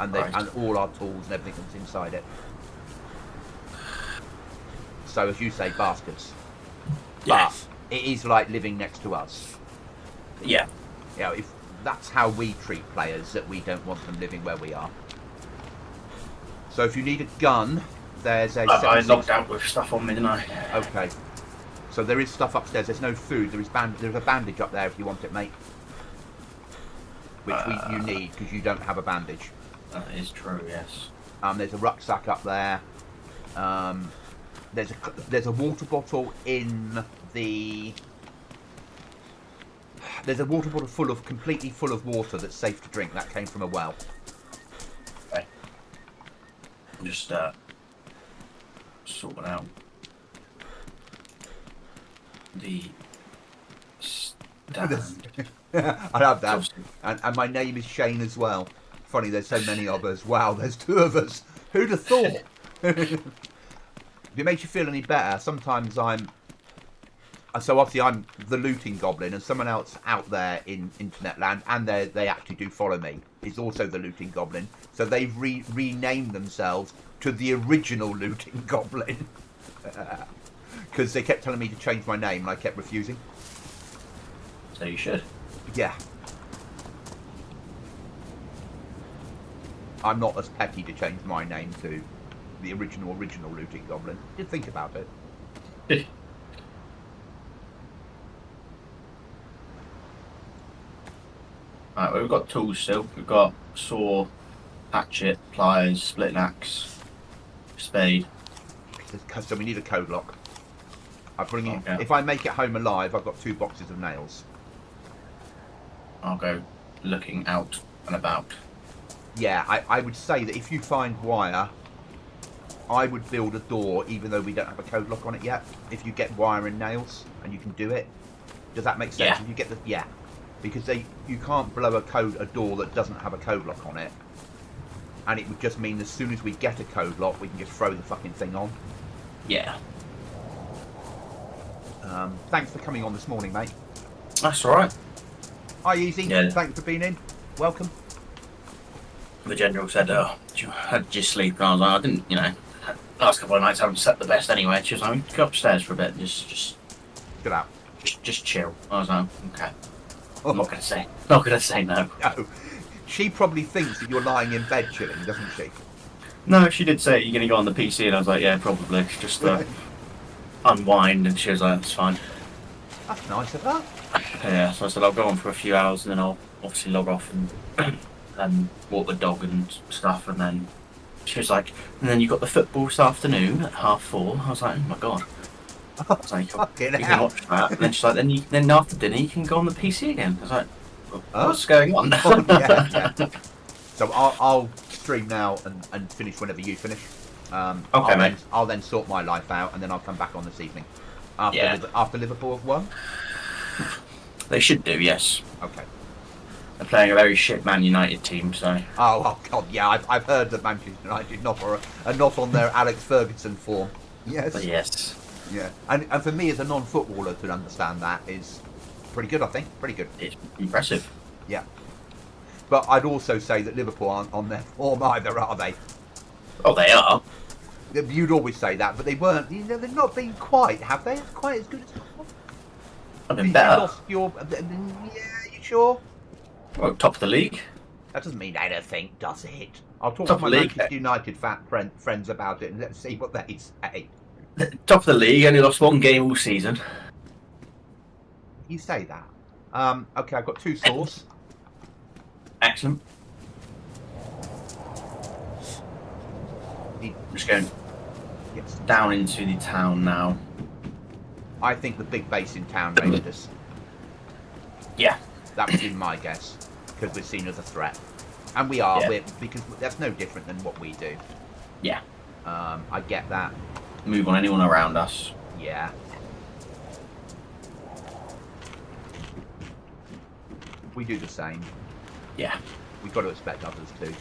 and and all our tools and everything that's inside it. So as you say, bastards. Yes. But it is like living next to us. Yeah. You know, if that's how we treat players, that we don't want them living where we are. So if you need a gun, there's a... I locked out with stuff on me, didn't I? Okay. So there is stuff upstairs. There's no food. There's a bandage up there if you want it, mate. Which you need because you don't have a bandage. That is true, yes. There's a rucksack up there. There's a water bottle in the... There's a water bottle completely full of water that's safe to drink. That came from a well. Okay. Just sorting out the stand. I love that. And my name is Shane as well. Funny, there's so many of us. Wow, there's 2 of us. Who'd have thought? If it makes you feel any better, sometimes so obviously I'm the looting goblin, and someone else out there in internet land, and they actually do follow me, is also the looting goblin. So they've renamed themselves to the original looting goblin. Because they kept telling me to change my name, and I kept refusing. So you should. Yeah. I'm not as petty to change my name to the original looting goblin. Did think about it. Right, well, we've got tools still. We've got saw, hatchet, pliers, splitting axe, spade. So we need a code lock. I'm putting in, Okay. if I make it home alive, I've got 2 boxes of nails. I'll go looking out and about. Yeah, I would say that if you find wire, I would build a door even though we don't have a code lock on it yet. If you get wire and nails and you can do it. Does that make sense? Yeah. If you get because you can't blow a door that doesn't have a code lock on it. And it would just mean as soon as we get a code lock, we can just throw the fucking thing on. Yeah. Thanks for coming on this morning, mate. That's alright. Hi, Easy. Yeah. Thanks for being in. Welcome. The general said, how did you sleep? And I was like, I didn't, last couple of nights I haven't slept the best anyway. She was like, go upstairs for a bit and just Get out. just chill. I was like, okay. I'm not gonna say no. No. She probably thinks that you're lying in bed chilling, doesn't she? No, she did say, you're gonna go on the PC, and I was like, yeah, probably. Just unwind, and she was like, that's fine. That's nice of her. Yeah, so I said I'll go on for a few hours, and then I'll obviously log off and walk the dog and stuff, and then she was like, and then you got the football this afternoon at 4:30. I was like, oh my god. I was like, you can watch that. And then she's like, then after dinner you can go on the PC again. I was like, what's going on? Yeah. So I'll stream now and finish whenever you finish. Okay, mate. I'll then sort my life out, and then I'll come back on this evening. After Liverpool have won? They should do, yes. Okay. They're playing a very shit Man United team, so... Oh God, yeah, I've heard that Manchester United are not on their Alex Ferguson form. Yes. But yes. Yeah. And for me as a non-footballer to understand that is pretty good, I think. Pretty good. It's impressive. Yeah. But I'd also say that Liverpool aren't on their form either, are they? Oh, they are. You'd always say that, but they weren't. They've not been quite, have they? Quite as good as possible. I've been better. You lost your... Yeah, you sure? Well, top of the league. That doesn't mean anything, does it? I'll talk Top to my of the league. Manchester United friends about it and let's see what they say. Top of the league, only lost 1 game all season. You say that. Okay, I've got 2 saws. Excellent. I'm just going Yes. down into the town now. I think the big base in town raided us. Yeah. That would be my guess, because we're seen as a threat. And we are, Yeah. because that's no different than what we do. Yeah. I get that. Move on anyone around us. Yeah. We do the same. Yeah. We've got to expect others too.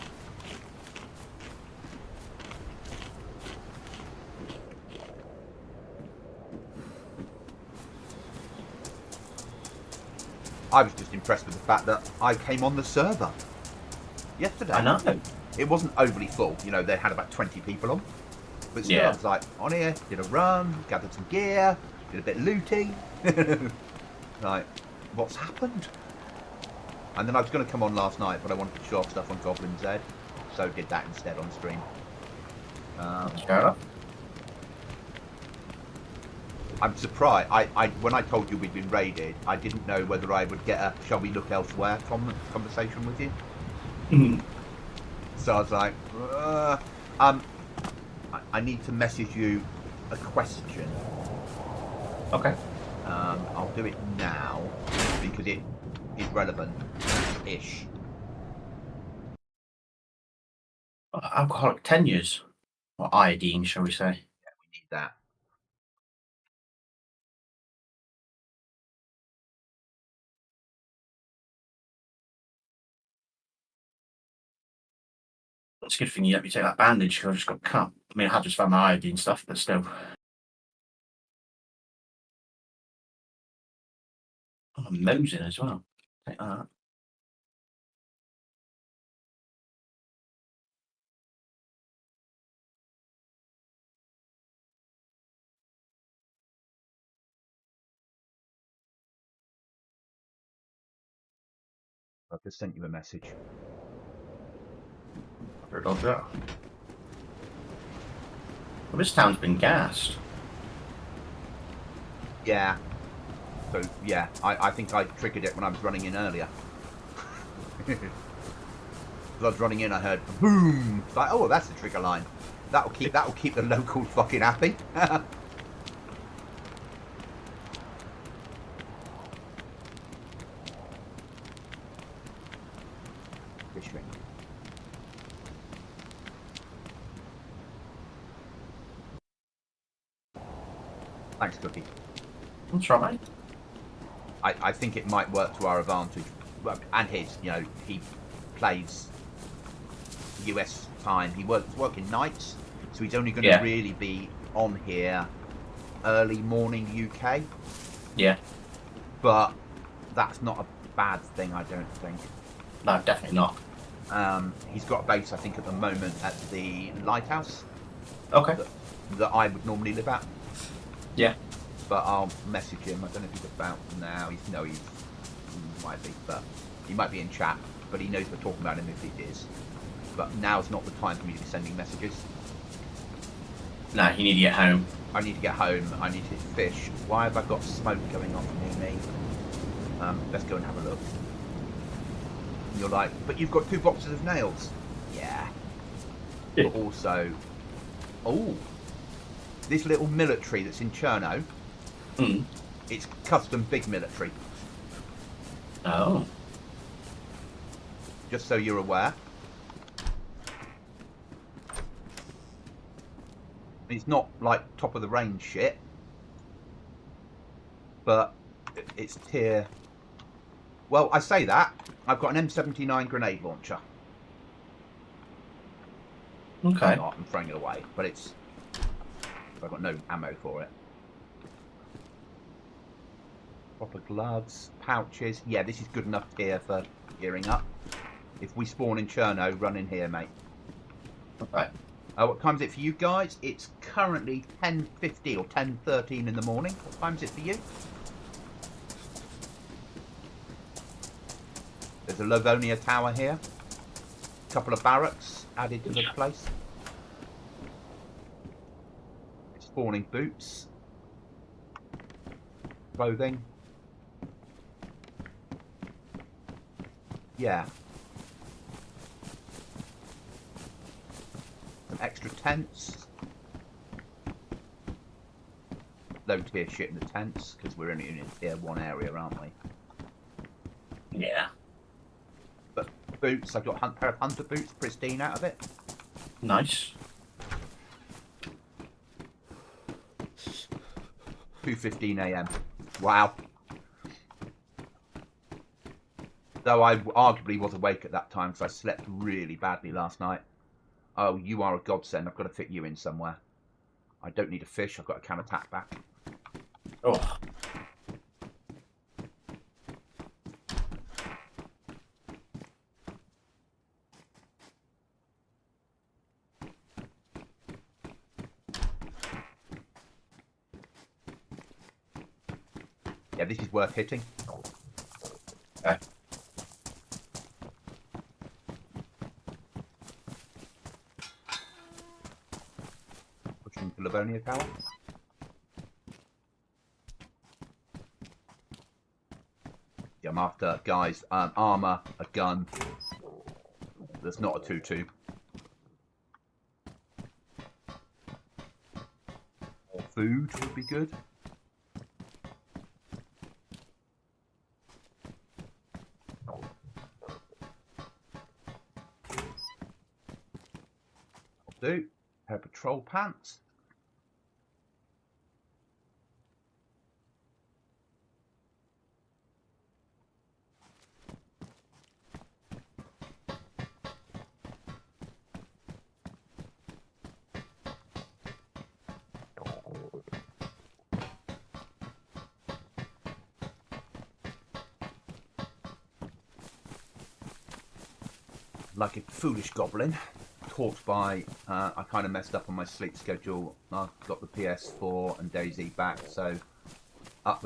I was just impressed with the fact that I came on the server yesterday. I know. It wasn't overly full. You know, they had about 20 people on. But still, I Yeah. was like, on here, did a run, gathered some gear, did a bit of looting. Like, what's happened? And then I was going to come on last night, but I wanted to show off stuff on GoblinZ. So did that instead on stream. Fair enough. I'm surprised. When I told you we'd been raided, I didn't know whether I would get a "shall we look elsewhere" conversation with you. Mhm. So I was like, I need to message you a question. Okay. I'll do it now because it is relevant-ish. Alcoholic tenures. Or iodine, shall we say. Yeah, we need that. It's a good thing you let me take that bandage because I just got cut. I mean, I have just found my iodine stuff, but still. Oh, I'm mosing as well. Take that. I've just sent you a message. I'll do that. Well, this town's been gassed. Yeah. So yeah, I think I triggered it when I was running in earlier. As I was running in, I heard boom. It's like, oh, that's the trigger line. That'll keep the locals fucking happy. Fish ring. Thanks, Cookie. That's right, mate. I think it might work to our advantage, and his. You know, he plays US time. He's working nights, so he's only going to really be on here early morning UK. Yeah. But that's not a bad thing, I don't think. No, definitely not. He's got a base, I think, at the moment at the lighthouse. Okay. That I would normally live at. Yeah. But I'll message him. I don't know if he's about now. He might be, but he might be in chat. But he knows we're talking about him if he is. But now's not the time for me to be sending messages. No, you need to get home. I need to get home. I need to fish. Why have I got smoke going off near me? Let's go and have a look. And you're like, but you've got 2 boxes of nails. Yeah. But also, oh, this little military that's in Cherno. It's custom big military. Oh. Just so you're aware. It's not like top of the range shit, but it's tier. Well, I say that I've got an M79 grenade launcher. Okay. I'm throwing it away, but I've got no ammo for it. Proper gloves, pouches. Yeah, this is good enough tier for gearing up. If we spawn in Cherno, run in here, mate. Okay. What time is it for you guys? It's currently 10:50 or 10:13 in the morning. What time is it for you? There's a Livonia tower here. A couple of barracks added to the place. Spawning boots. Clothing. Yeah. Some extra tents. Low tier shit in the tents, because we're only in a tier 1 area, aren't we? Yeah. But boots, I've got a pair of hunter boots, pristine out of it. Nice. 2:15 AM. Wow. Though I arguably was awake at that time because I slept really badly last night. Oh, you are a godsend. I've got to fit you in somewhere. I don't need a fish. I've got a can of tack back. Oh. Yeah, this is worth hitting. Okay. Pushing to Livonia Tower. Yeah, I'm after, guys, armour, a gun. That's not a 2-2. More food would be good. Do. Pair of patrol pants. Like a foolish goblin. Taught by, I kind of messed up on my sleep schedule. I got the PS4 and DayZ back, so I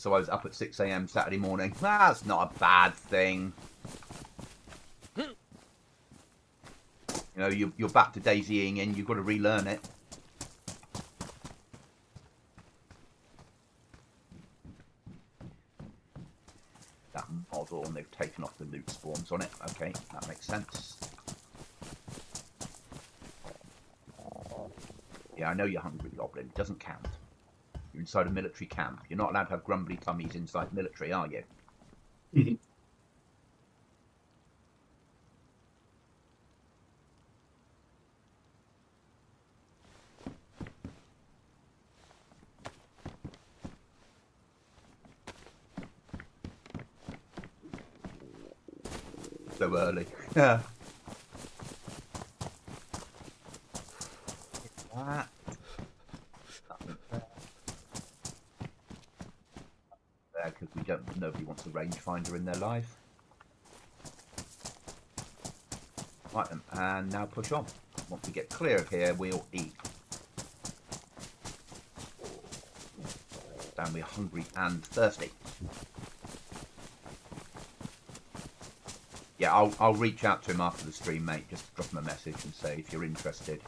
was up at 6 AM Saturday morning. That's not a bad thing. You know, you're back to DayZing and you've got to relearn it. That model, and they've taken off the loot spawns on it. Okay, that makes sense. Yeah, I know you're hungry, Goblin. It doesn't count. You're inside a military camp. You're not allowed to have grumbly tummies inside military, are you? So early. Yeah. That. There, because nobody wants a rangefinder in their life. Right then, and now push on. Once we get clear of here, we'll eat. And we're hungry and thirsty. Yeah, I'll reach out to him after the stream, mate. Just drop him a message and say if you're interested.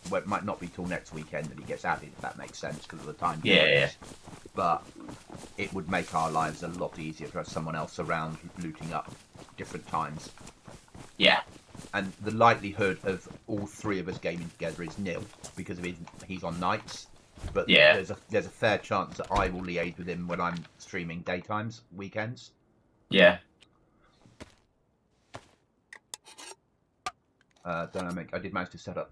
Well, it might not be till next weekend that he gets added, if that makes sense, because of the time. Yeah. But it would make our lives a lot easier to have someone else around looting up different times. Yeah. And the likelihood of all three of us gaming together is nil because of he's on nights. But yeah, there's a fair chance that I will liaise with him when I'm streaming daytimes, weekends. Yeah. Dynamic. I did manage to set up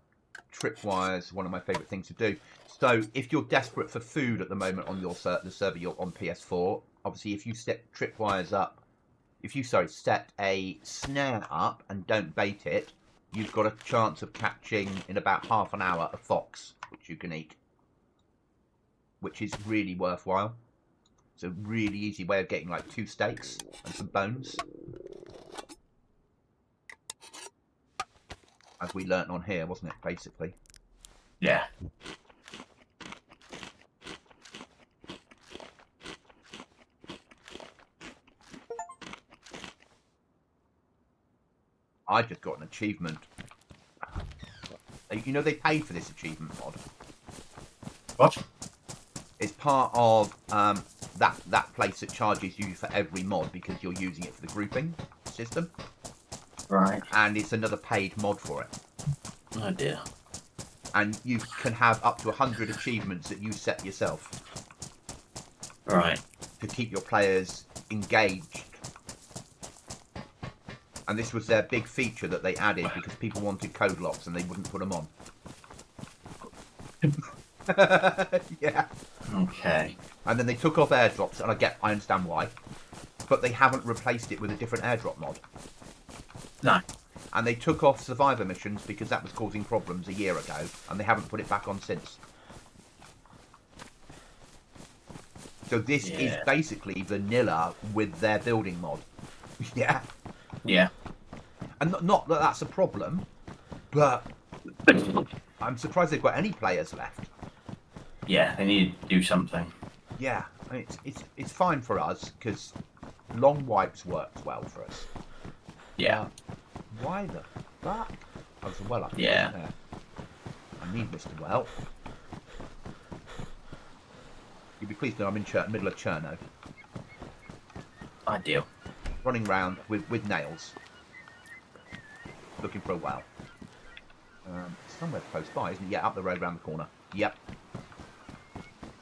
tripwires, one of my favourite things to do. So if you're desperate for food at the moment on your the server you're on PS4, obviously if you set tripwires up, set a snare up and don't bait it, you've got a chance of catching in about half an hour a fox, which you can eat, which is really worthwhile. It's a really easy way of getting like 2 steaks and some bones. As we learnt on here, wasn't it, basically? Yeah. I just got an achievement. You know they paid for this achievement mod. What? It's part of that place that charges you for every mod because you're using it for the grouping system. Right. And it's another paid mod for it. Oh dear. And you can have up to 100 achievements that you set yourself. Right. To keep your players engaged. And this was their big feature that they added because people wanted code locks and they wouldn't put them on. Yeah. Okay. And then they took off airdrops, and I understand why. But they haven't replaced it with a different airdrop mod. No. And they took off survivor missions because that was causing problems a year ago, and they haven't put it back on since. So this is basically vanilla with their building mod. Yeah. Yeah. And not that that's a problem, but I'm surprised they've got any players left. Yeah, they need to do something. Yeah, It's fine for us because long wipes works well for us. Yeah. Why the fuck? I was well up Yeah. there. I need Mr. Well. You'd be pleased to know I'm in middle of Cherno. Ideal. Running round with nails. Looking for a well. Somewhere close by, isn't it? Yeah, up the road, round the corner. Yep.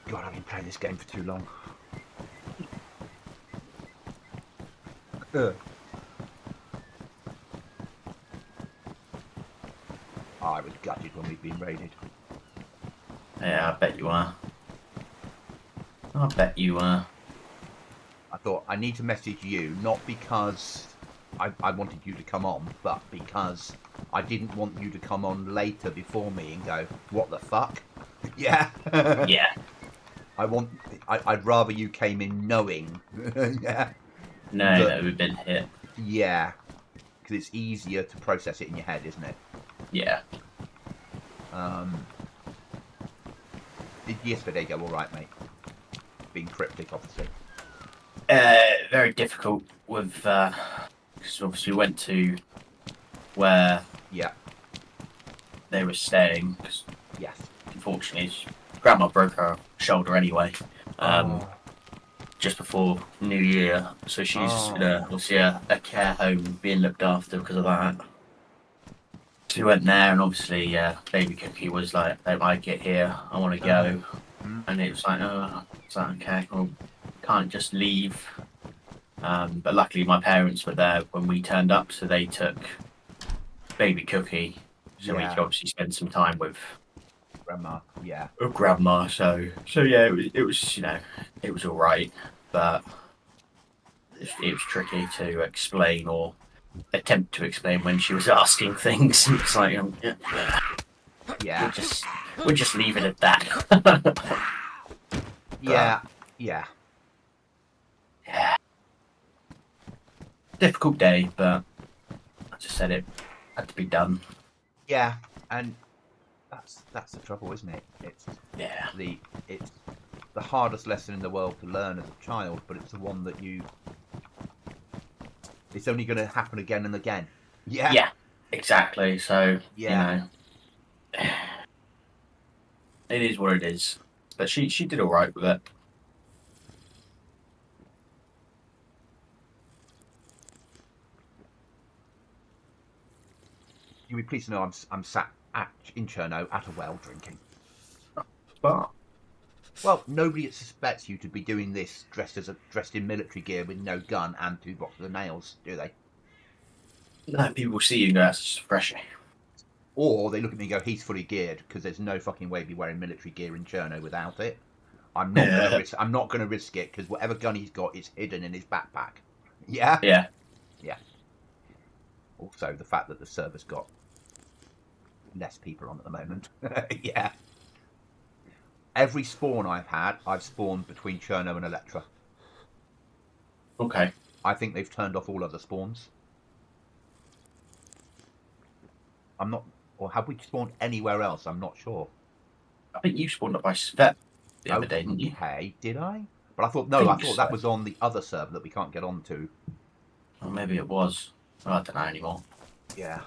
God, I've been playing this game for too long. I was gutted when we'd been raided. Yeah, I bet you are. I bet you are. I thought I need to message you, not because I wanted you to come on, but because I didn't want you to come on later before me and go, what the fuck? Yeah. Yeah. I'd rather you came in knowing. Yeah. No, we've been hit. Yeah. Because it's easier to process it in your head, isn't it? Yeah. Did yesterday go all right, mate? Being cryptic, obviously. Very difficult with because obviously we went to where they were staying. Cause yes. Unfortunately, Grandma broke her shoulder anyway. Just before New Year, so she's in obviously a care home being looked after because of that. So we went there, and obviously, Baby Cookie was like, "Don't like it here. I want to go." And it was like, "Oh, it's like, okay, well, can't just leave." But luckily, my parents were there when we turned up, so they took Baby Cookie, so we could obviously spend some time with Grandma. Yeah. Grandma. So yeah, it was it was all right, but it was tricky to explain or attempt to explain when she was asking things. It's like, yeah, we'll just leave it at that. Yeah. Difficult day, but I just said it had to be done. Yeah, and that's the trouble, isn't it? It's the hardest lesson in the world to learn as a child, but it's the one that it's only going to happen again and again. Yeah. Yeah, exactly. So it is what it is. But she did all right with it. You'll be pleased to know I'm sat in Cherno at a well drinking. But well, nobody suspects you to be doing this dressed in military gear with no gun and 2 boxes of nails, do they? No, people see you and go, "That's just fresh." Or they look at me and go, "He's fully geared," because there's no fucking way he'd be wearing military gear in Cherno without it. I'm not going to risk it because whatever gun he's got is hidden in his backpack. Yeah. Yeah. Also, the fact that the server's got less people on at the moment. Yeah. Every spawn I've had, I've spawned between Cherno and Electra. Okay. I think they've turned off all other spawns. I'm not, or have we spawned anywhere else? I'm not sure. I think you spawned up by Svet the other day, didn't you? Hey, did I? But I thought that was on the other server that we can't get onto. Or maybe it was. I don't know anymore. Yeah.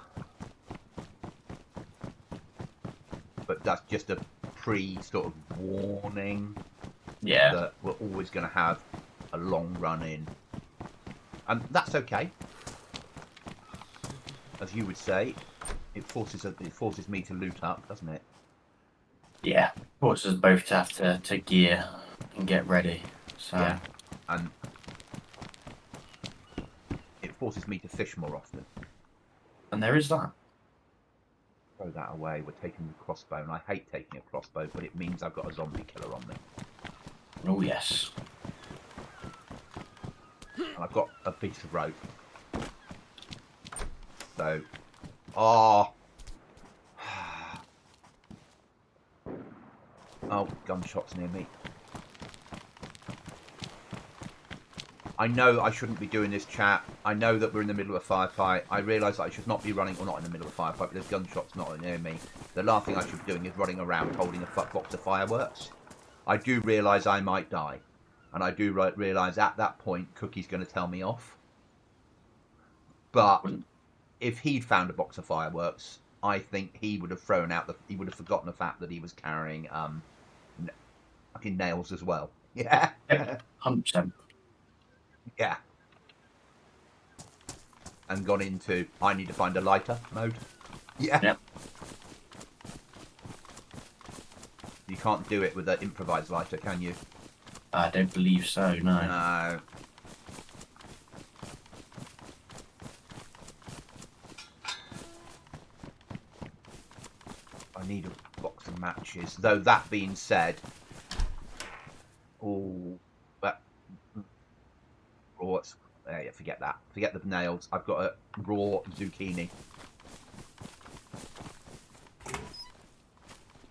But that's just a sort of warning. Yeah. That we're always going to have a long run in. And that's okay. As you would say, it forces me to loot up, doesn't it? Yeah. Forces us both to have to gear and get ready. So. Yeah. And it forces me to fish more often. And there is that. Throw that away. We're taking the crossbow, and I hate taking a crossbow, but it means I've got a zombie killer on me. Oh yes. And I've got a piece of rope. So, oh, gunshots near me. I know I shouldn't be doing this, chat. I know that we're in the middle of a firefight. I realise that I should not be running, or not in the middle of a firefight, but there's gunshots not near me. The last thing I should be doing is running around holding a box of fireworks. I do realise I might die. And I do realise at that point Cookie's going to tell me off. But if he'd found a box of fireworks, I think he would have he would have forgotten the fact that he was carrying fucking nails as well. Yeah. 100%. Yeah. And gone into I need to find a lighter mode. Yeah. Yep. You can't do it with an improvised lighter, can you? I don't believe so, no. No. I need a box of matches. Though that being said, yeah, forget that. Forget the nails. I've got a raw zucchini.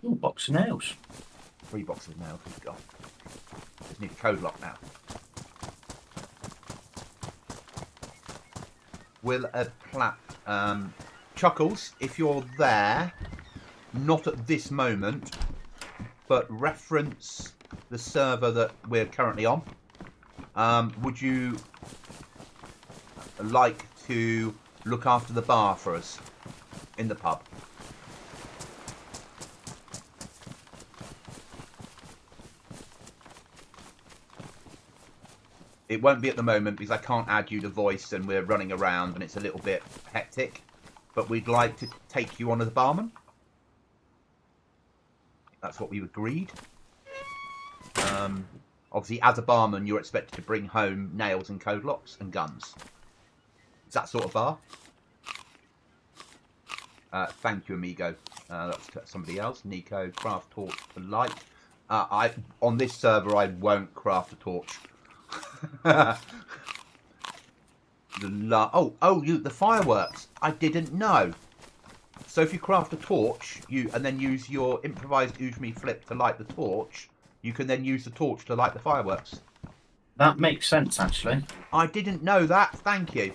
Ooh, box of nails. 3 boxes of nails we've got. Just need a code lock now. Will a Chuckles, if you're there, not at this moment, but reference the server that we're currently on. Would you like to look after the bar for us in the pub? It won't be at the moment because I can't add you to voice and we're running around and it's a little bit hectic. But we'd like to take you on as a barman. That's what we agreed. Obviously, as a barman, you're expected to bring home nails and code locks and guns. It's that sort of bar. Thank you, amigo. That's somebody else. Nico, craft torch for light. On this server, I won't craft a torch. The fireworks. I didn't know. So if you craft a torch, and then use your improvised Ujmi flip to light the torch, you can then use the torch to light the fireworks. That makes sense, actually. I didn't know that. Thank you.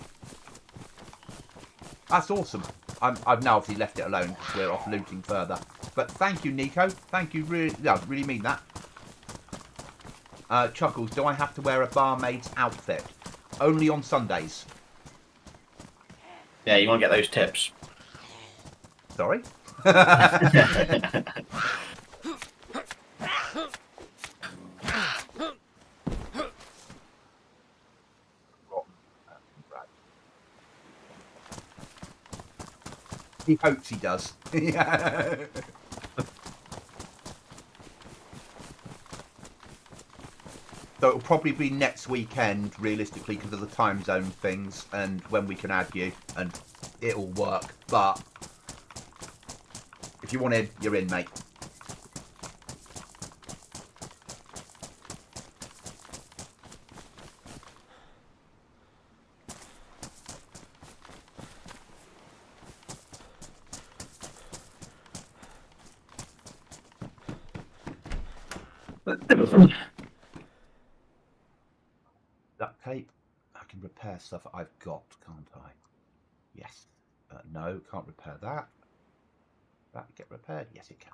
That's awesome. I've now obviously left it alone because we're off looting further. But thank you, Nico. Thank you. Really mean that. Chuckles, do I have to wear a barmaid's outfit? Only on Sundays. Yeah, you want to get those tips. Sorry? He hopes he does. Yeah. So it'll probably be next weekend, realistically, because of the time zone things and when we can add you, and it'll work. But if you want in, you're in, mate. Duct tape. I can repair stuff I've got, can't I? Yes. No, can't repair that. That get repaired? Yes, it can.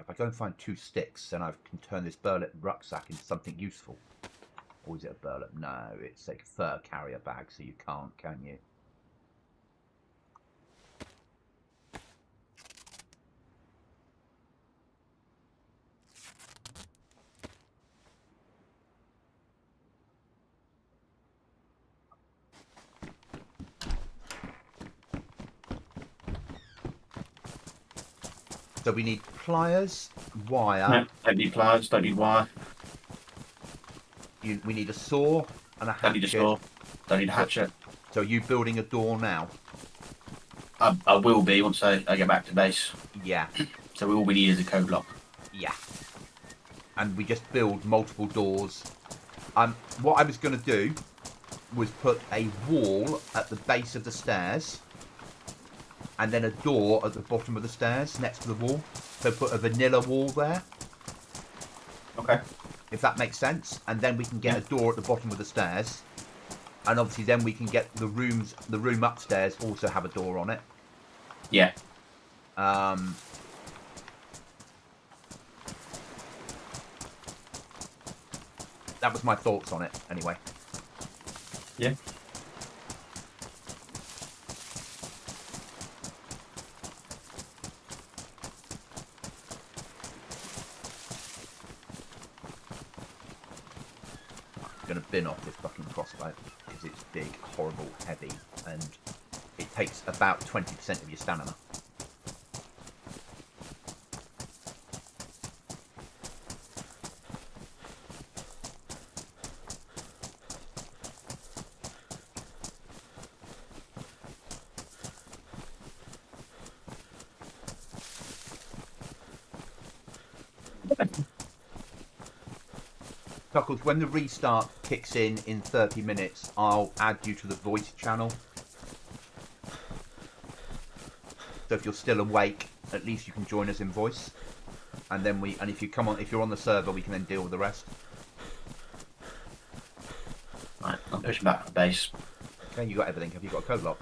If I go and find 2 sticks, then I can turn this burlap rucksack into something useful. Or is it a burlap? No, it's a fur carrier bag, so you can't, can you? So we need pliers, wire. No, don't need pliers, don't need wire. We need a saw and a hatchet. Don't need a saw, don't need a hatchet. So are you building a door now? I will be once I get back to base. Yeah. So all we need is a code lock. Yeah. And we just build multiple doors. What I was going to do was put a wall at the base of the stairs. And then a door at the bottom of the stairs next to the wall. So put a vanilla wall there. Okay. If that makes sense. And then we can get a door at the bottom of the stairs. And obviously then we can get the room upstairs also have a door on it. Yeah. that was my thoughts on it, anyway. Yeah. I'm going to bin off this fucking crossbow because it's big, horrible, heavy, and it takes about 20% of your stamina. Chuckles, when the restart kicks in 30 minutes, I'll add you to the voice channel. So if you're still awake, at least you can join us in voice. And then if you come on, if you're on the server, we can then deal with the rest. Right, I'm pushing back to the base. Okay, you got everything. Have you got a code lock?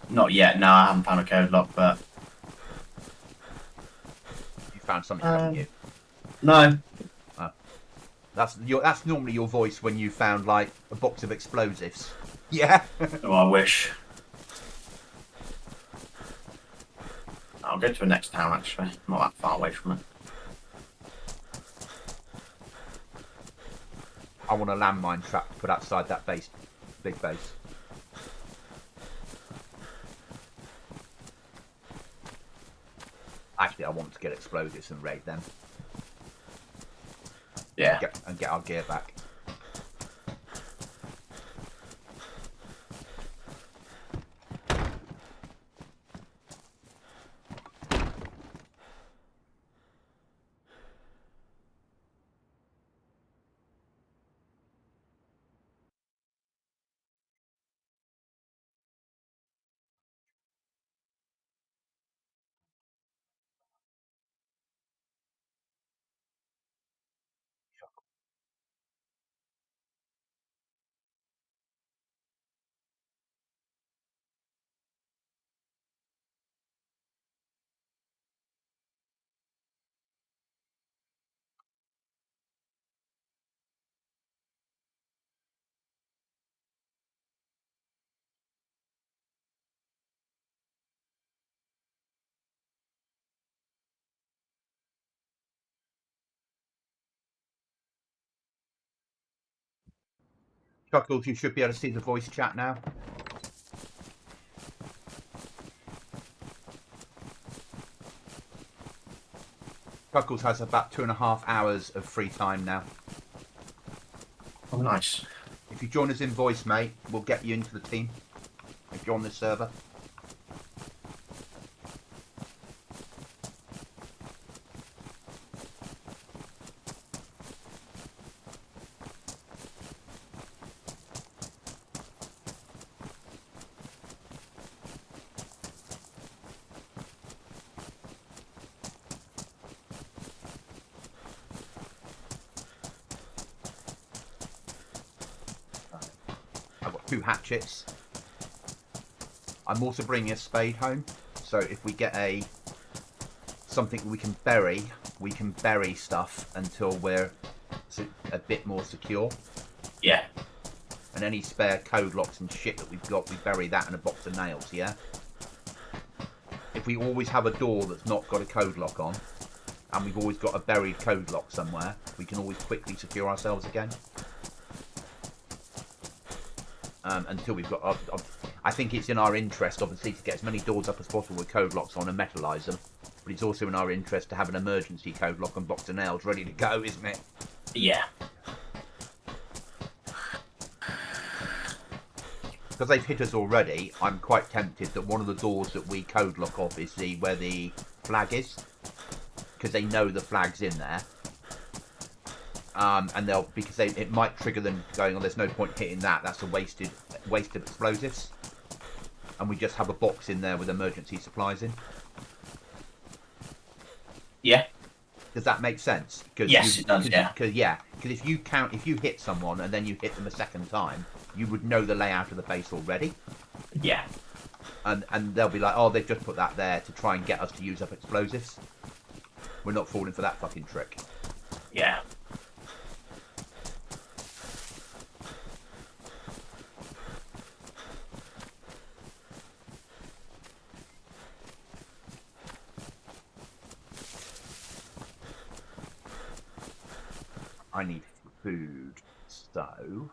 Not yet, no, I haven't found a code lock, but... You found something, haven't you? No. That's normally your voice when you found, like, a box of explosives. Yeah? Oh, I wish. I'll go to the next town, actually. I'm not that far away from it. I want a landmine trap to put outside that base. Big base. Actually, I want to get explosives and raid them. Yeah. And get our gear back. Chuckles, you should be able to see the voice chat now. Chuckles has about 2.5 hours of free time now. Oh, nice. If you join us in voice, mate, we'll get you into the team. If you're on this server. I've got 2 hatchets. I'm also bringing a spade home, so if we get something we can bury stuff until we're a bit more secure. Yeah. And any spare code locks and shit that we've got, we bury that in a box of nails, yeah? If we always have a door that's not got a code lock on, and we've always got a buried code lock somewhere, we can always quickly secure ourselves again. Until we've got... I think it's in our interest, obviously, to get as many doors up as possible with code locks on and metalise them. But it's also in our interest to have an emergency code lock and box of nails ready to go, isn't it? Yeah. Because they've hit us already, I'm quite tempted that one of the doors that we code lock off is where the flag is. Because they know the flag's in there. And it might trigger them going, oh, there's no point hitting that. That's a waste of explosives. And we just have a box in there with emergency supplies in. Yeah. Does that make sense? Yes, it does. Yeah. Because if you hit someone and then you hit them a second time, you would know the layout of the base already. Yeah. And they'll be like, oh, they've just put that there to try and get us to use up explosives. We're not falling for that fucking trick. Yeah. I need food, so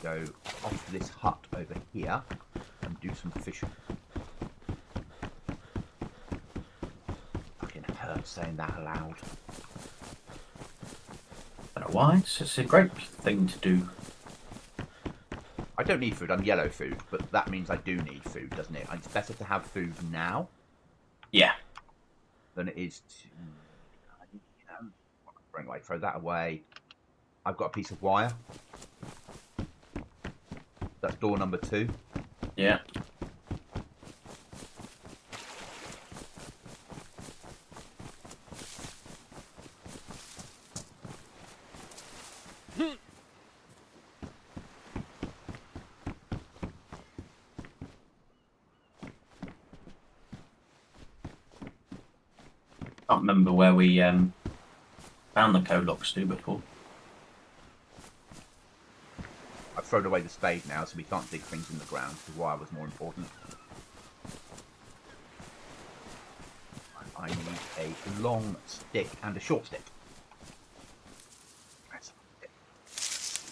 go off to this hut over here and do some fishing. Fucking hurt saying that aloud. I don't know why. It's a great thing to do. I don't need food, I'm yellow food, but that means I do need food, doesn't it? It's better to have food now Yeah. than it is to... Anyway, throw that away. I've got a piece of wire. That's door number 2. Yeah. Can't remember where we found the Kolok's do before. I've thrown away the spade now, so we can't dig things in the ground, because wire was more important. I need a long stick and a short stick.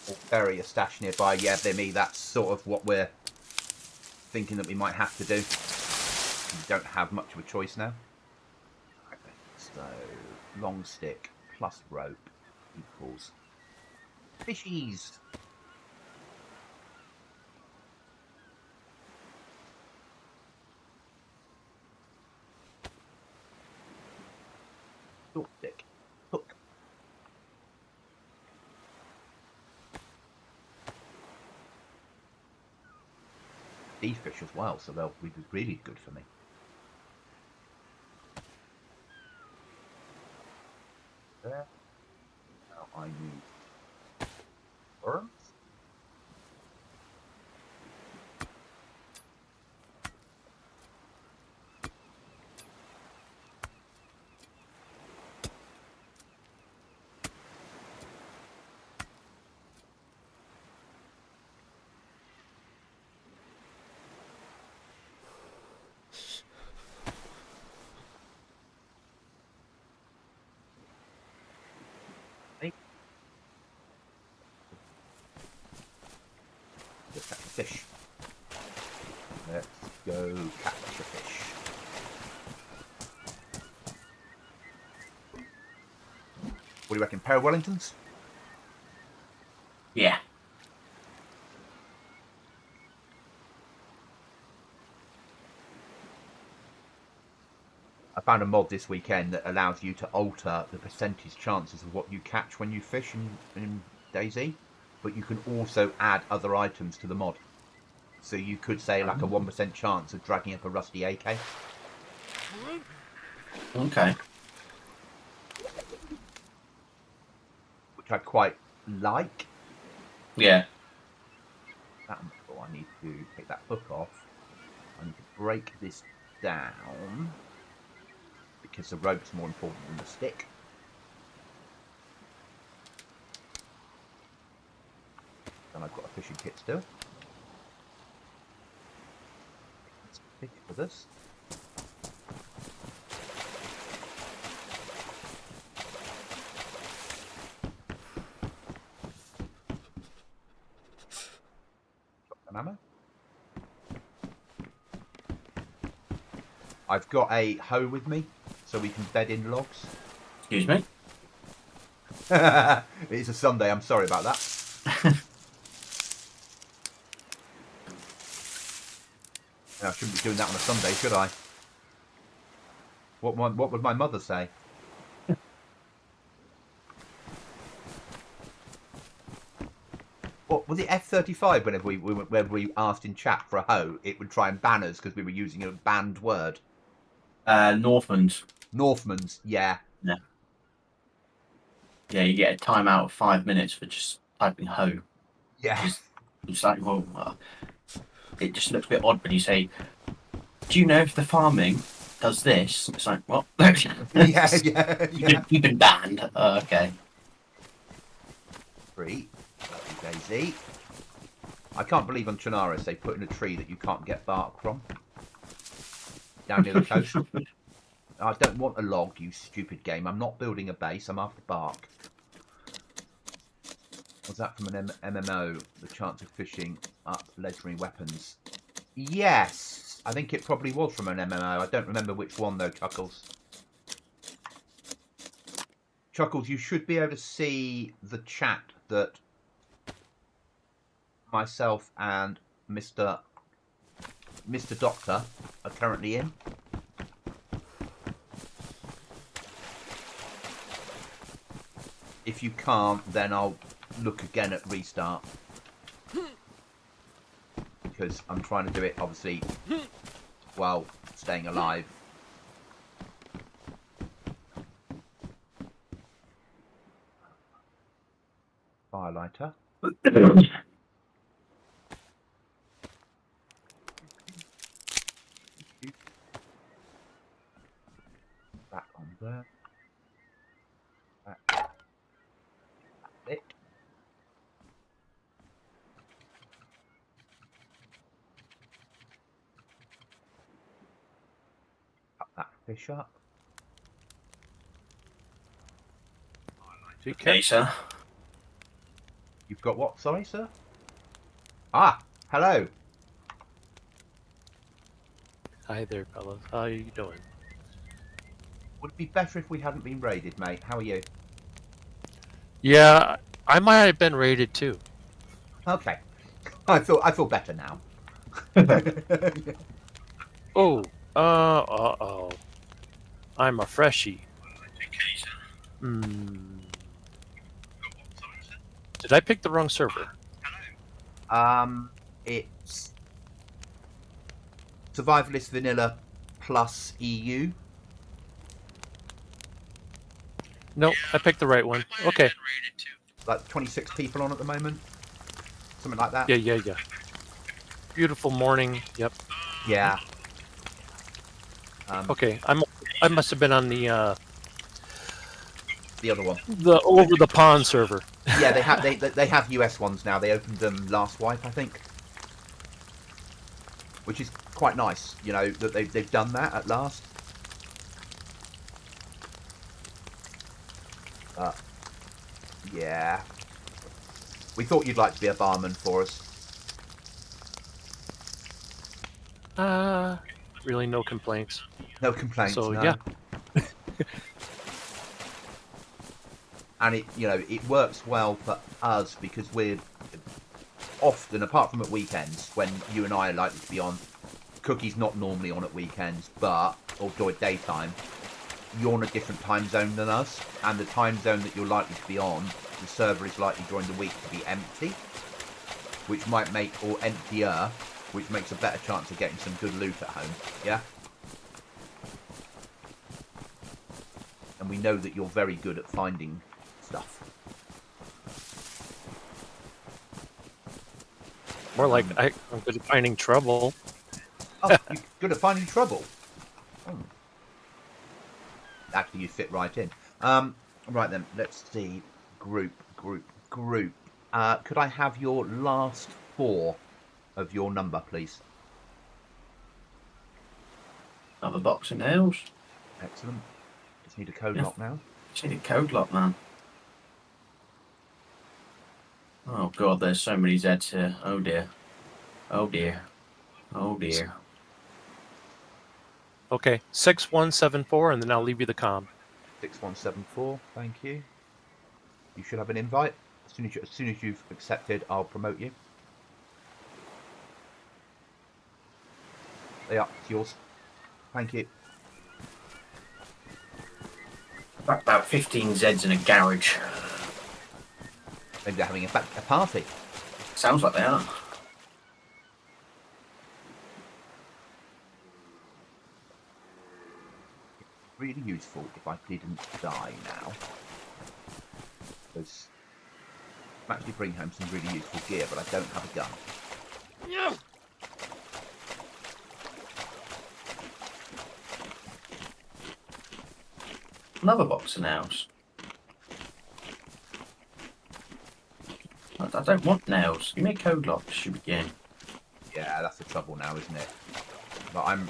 Or bury a stash nearby. Yeah, me. That's sort of what we're thinking that we might have to do. We don't have much of a choice now. So, long stick plus rope equals fishies. Short stick. Hook. These fish as well, so they'll be really good for me. There. Now I need worms. Let's catch a fish. Let's go catch a fish. What do you reckon? Pair of Wellingtons? Yeah. I found a mod this weekend that allows you to alter the percentage chances of what you catch when you fish in DayZ, but you can also add other items to the mod. So you could say like a 1% chance of dragging up a rusty AK. Okay. Which I quite like. Yeah. I need to take that hook off. I need to break this down because the rope's more important than the stick. And I've got a fishing kit still. Let's pick for this. Shotgun ammo. I've got a hoe with me, so we can bed in logs. Excuse me? It's a Sunday, I'm sorry about that. I shouldn't be doing that on a Sunday, should I? What would my mother say? What was it? F-35. Whenever we asked in chat for a hoe, it would try and ban us because we were using a banned word. Northman's. Northman's, yeah. Yeah. Yeah, you get a timeout of 5 minutes for just typing hoe. Yeah. It's like, well, it just looks a bit odd when you say, do you know if the farming does this? It's like, what? yeah. You've been banned. Oh, okay. 3. DayZ. I can't believe on Chinaris they put in a tree that you can't get bark from. Down near the coast. I don't want a log, you stupid game. I'm not building a base. I'm after bark. Was that from an MMO? The chance of fishing up legendary weapons. Yes, I think it probably was from an MMO. I don't remember which one though, Chuckles. Chuckles, you should be able to see the chat that myself and Mr. Doctor are currently in. If you can't, then I'll look again at restart. Because I'm trying to do it, obviously, while staying alive. Firelighter. Back on there. That's it. Up that fish up. Okay, sir. You've got what? Sorry, sir? Ah, hello. Hi there, fellas. How are you doing? Would it be better if we hadn't been raided, mate? How are you? Yeah, I might have been raided too. Okay. I feel better now. Oh, uh-oh. I'm a freshie. Did I pick the wrong server? It's Survivalist Vanilla plus EU. No, I picked the right one. Okay. Like 26 people on at the moment. Something like that. Yeah. Beautiful morning. Yep. Yeah. Okay, I must have been on the other one. the over the pond server. Yeah, they have US ones now. They opened them last wipe, I think, which is quite nice. You know that they've done that at last. Yeah, we thought you'd like to be a barman for us. Really no complaints. No complaints. So no. yeah. And it works well for us because we're often, apart from at weekends when you and I are likely to be on. Cookie's not normally on at weekends, or during daytime. You're on a different time zone than us, and the time zone that you're likely to be on, the server is likely during the week to be empty, which might make, or emptier, which makes a better chance of getting some good loot at home. Yeah. And we know that you're very good at finding stuff. More like I'm good at finding trouble. Oh, you're good at finding trouble. Oh. Actually, you fit right in. Right then, let's see. Group. Could I have your last 4 of your number, please? Another box of nails. Excellent. Just need a code lock now. Just need a code lock, man. Oh god, there's so many Zs here. Oh dear. Oh dear. Oh dear. Okay, 6174, and then I'll leave you the comm. 6174. Thank you. You should have an invite. As soon as you've accepted, I'll promote you. Yeah, it's yours. Thank you. About 15 Zs in a garage. Maybe they're having a party. Sounds like they are. Really useful if I didn't die now. Because I'm actually bringing home some really useful gear, but I don't have a gun. Another box of nails. I don't want nails. Give me a code lock, stupid game. Yeah, that's the trouble now, isn't it? But I'm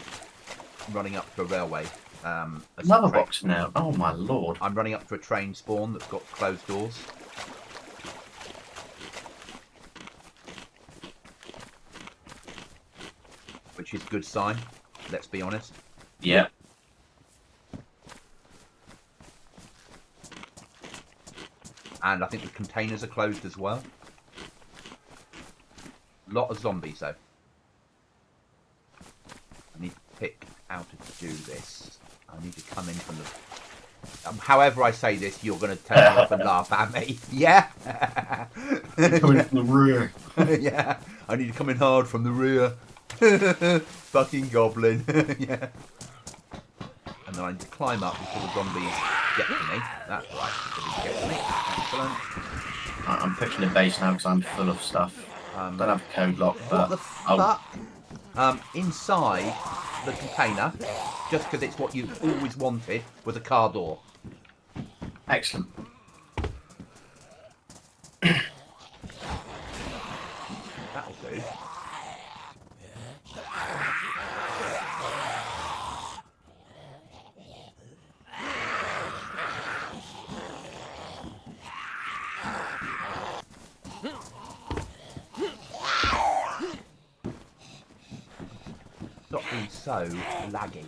running up to a railway Another box now. Oh my lord. I'm running up to a train spawn that's got closed doors. Which is a good sign, let's be honest. Yeah. And I think the containers are closed as well. A lot of zombies though. I need to pick how to do this. I need to come in from the... however I say this, you're going to turn me off and laugh at me. Yeah? Coming from the rear. Yeah. I need to come in hard from the rear. Fucking goblin. Yeah. And then I need to climb up before the zombies get to me. That's right. Get to me. Excellent. I'm picking the base now because I'm full of stuff. Don't have a code lock, but... What the fuck? Inside the container, just because it's what you've always wanted, was a car door. Excellent. That'll do. Stop being so laggy.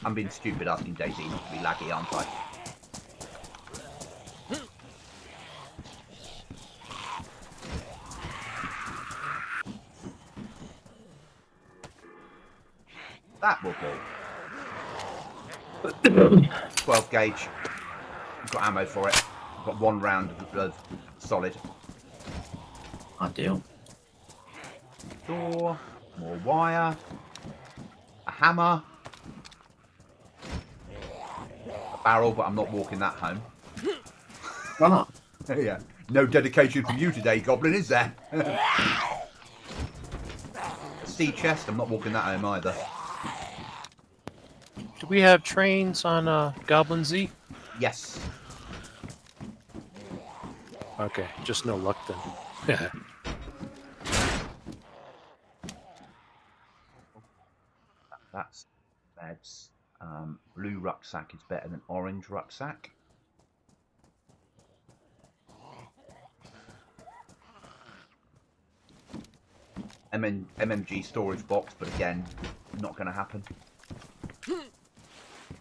I'm being stupid asking DayZ not to be laggy, aren't I? That will do. 12 gauge. I've got ammo for it. I've got 1 round of solid. Ideal. Door, more wire, a hammer, a barrel, but I'm not walking that home. Why not? Yeah. No dedication from you today, Goblin, is there? A sea chest, I'm not walking that home either. Do we have trains on GoblinZ? Yes. Okay, just no luck then. That's beds. Blue rucksack is better than orange rucksack. MMG storage box, but again, not going to happen.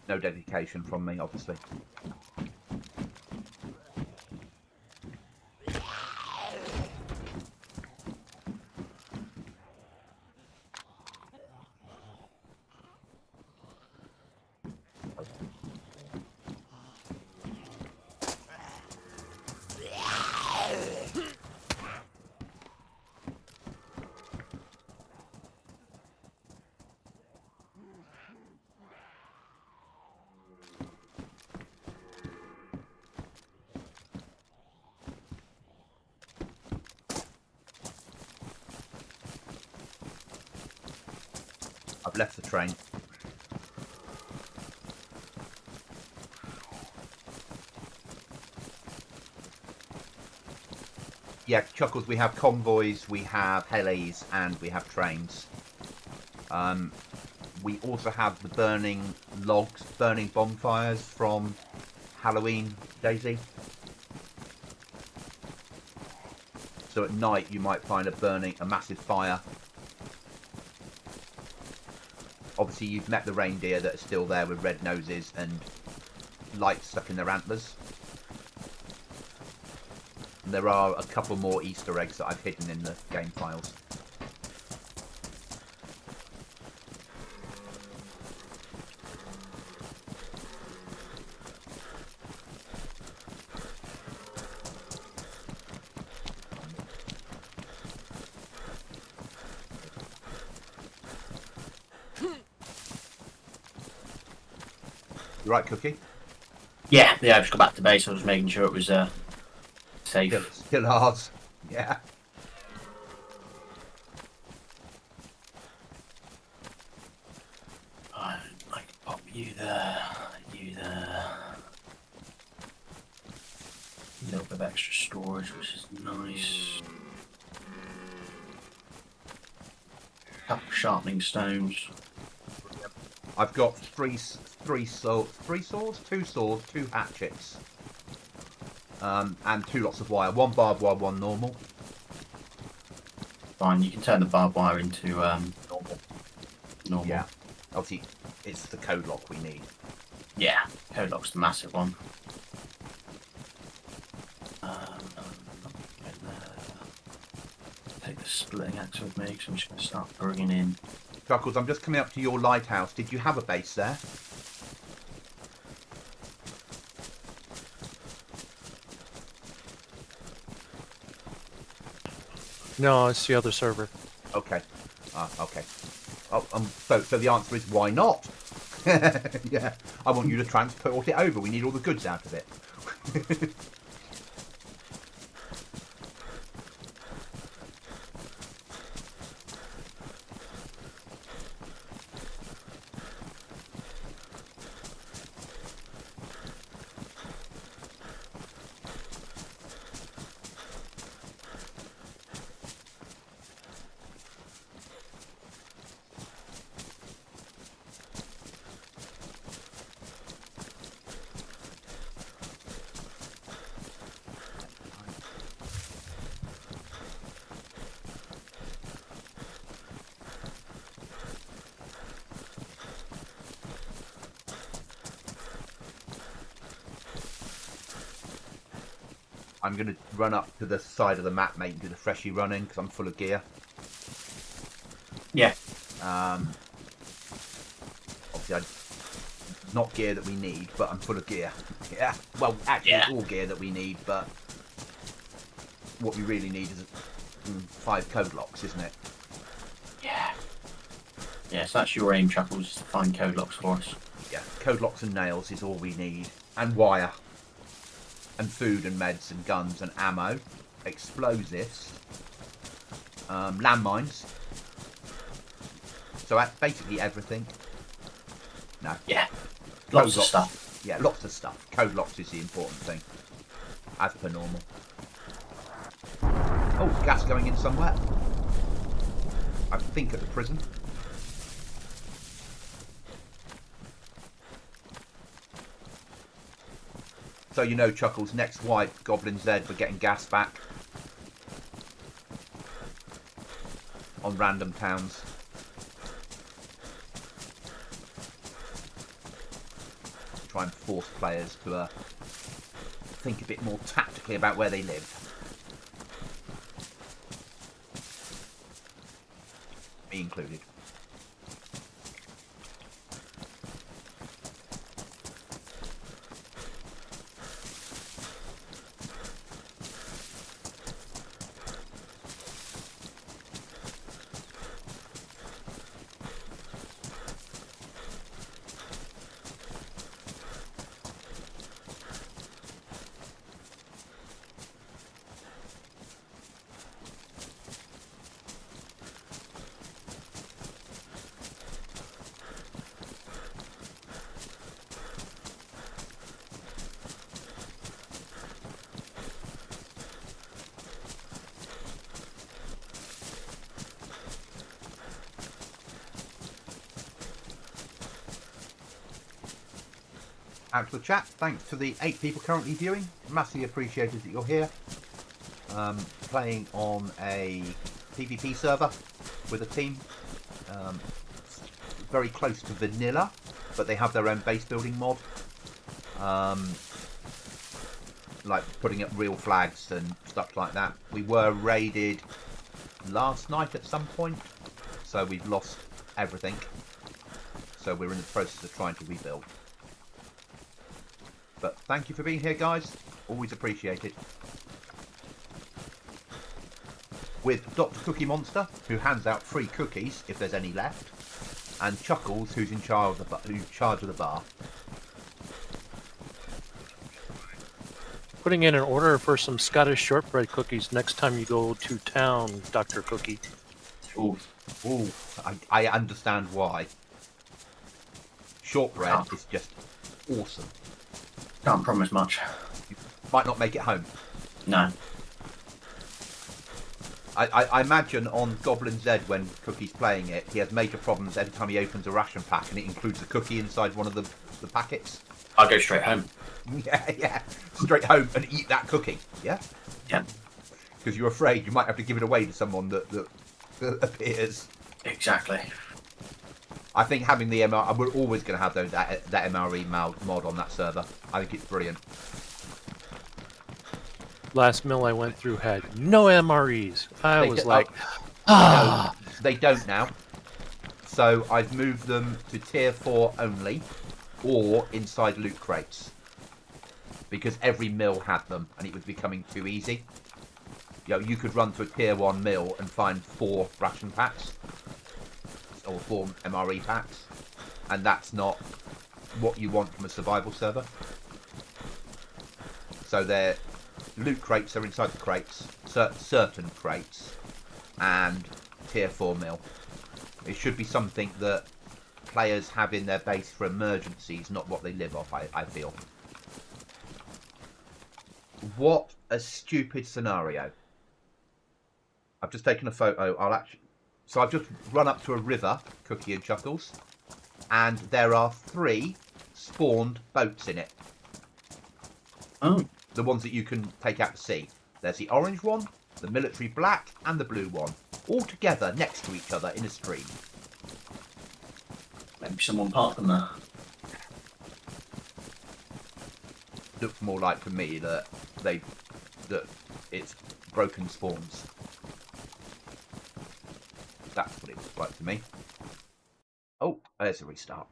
No dedication from me, obviously. I've left the train. Yeah, Chuckles, we have convoys, we have helis, and we have trains. We also have the burning logs, burning bonfires from Halloween DayZ. So at night you might find a massive fire. Obviously you've met the reindeer that are still there with red noses and lights stuck in their antlers. And there are a couple more Easter eggs that I've hidden in the game files. You right, Cookie? Yeah, I just got back to base. I was making sure it was safe. Still ours. Yeah. I can pop you there, you there. A little bit of extra storage. storage, which is nice. Couple sharpening stones. I've got two saws, 2 hatchets, and 2 lots of wire. 1 barbed wire, 1 normal. Fine, you can turn the barbed wire into normal. Yeah, obviously it's the code lock we need. Yeah, code lock's the massive one. Take the splitting axe with me, because I'm just going to start bringing in. Chuckles, I'm just coming up to your lighthouse. Did you have a base there? No, it's the other server. Okay. Okay. Oh, so the answer is why not? Yeah, I want you to transport it over. We need all the goods out of it. I'm going to run up to the side of the map, mate, and do the freshy running, because I'm full of gear. Yeah. Obviously, not gear that we need, but I'm full of gear. Yeah. Well, actually, it's all gear that we need, but what we really need is 5 code locks, isn't it? Yeah. Yeah, so that's your aim, Chuckles, is to find code locks for us. Yeah, code locks and nails is all we need. And wire. And food and meds and guns and ammo. Explosives. Landmines. So that's basically everything. No. Yeah. Lots of locks. stuff. Yeah, lots of stuff. Code locks is the important thing. As per normal. Oh, gas going in somewhere. I think at the prison. So you know, Chuckles, next wipe, GoblinZ, we're getting gas back. On random towns. Try and force players to think a bit more tactically about where they live. Me included. Out to the chat, thanks to the 8 people currently viewing, massively appreciated that you're here. Playing on a PvP server with a team, very close to vanilla, but they have their own base building mod, like putting up real flags and stuff like that. We were raided last night at some point, so we've lost everything, so we're in the process of trying to rebuild. But thank you for being here, guys. Always appreciated. With Dr. Cookie Monster, who hands out free cookies if there's any left, and Chuckles, who's in charge of the bar. Putting in an order for some Scottish shortbread cookies next time you go to town, Dr. Cookie. Ooh. Ooh, I understand why. Shortbread is just awesome. Can't promise much. You might not make it home. No. I imagine on GoblinZ when Cookie's playing it, he has major problems every time he opens a ration pack and it includes a cookie inside one of the packets. I'll go straight home. Yeah. Straight home and eat that cookie. Yeah? Yeah. Because you're afraid you might have to give it away to someone that appears. Exactly. I think having the MR, we're always going to have that MRE mod on that server. I think it's brilliant. Last mill I went through had no MREs. I They was do- like, No, they don't now. So I've moved them to tier 4 only, or inside loot crates. Because every mill had them, and it was becoming too easy. You know, you could run to a tier 1 mill and find 4 ration packs. Or 4 MRE packs. And that's not what you want from a survival server. So their loot crates are inside the crates, certain crates, and tier 4 mill. It should be something that players have in their base for emergencies, not what they live off, I feel. What a stupid scenario. I've just taken a photo. So I've just run up to a river, Cookie and Chuckles, and there are 3 spawned boats in it. Oh. The ones that you can take out to sea. There's the orange one, the military black, and the blue one. All together next to each other in a stream. Maybe someone parked them there. Looks more like to me that it's broken spawns. That's what it looks like to me. Oh, there's a restart.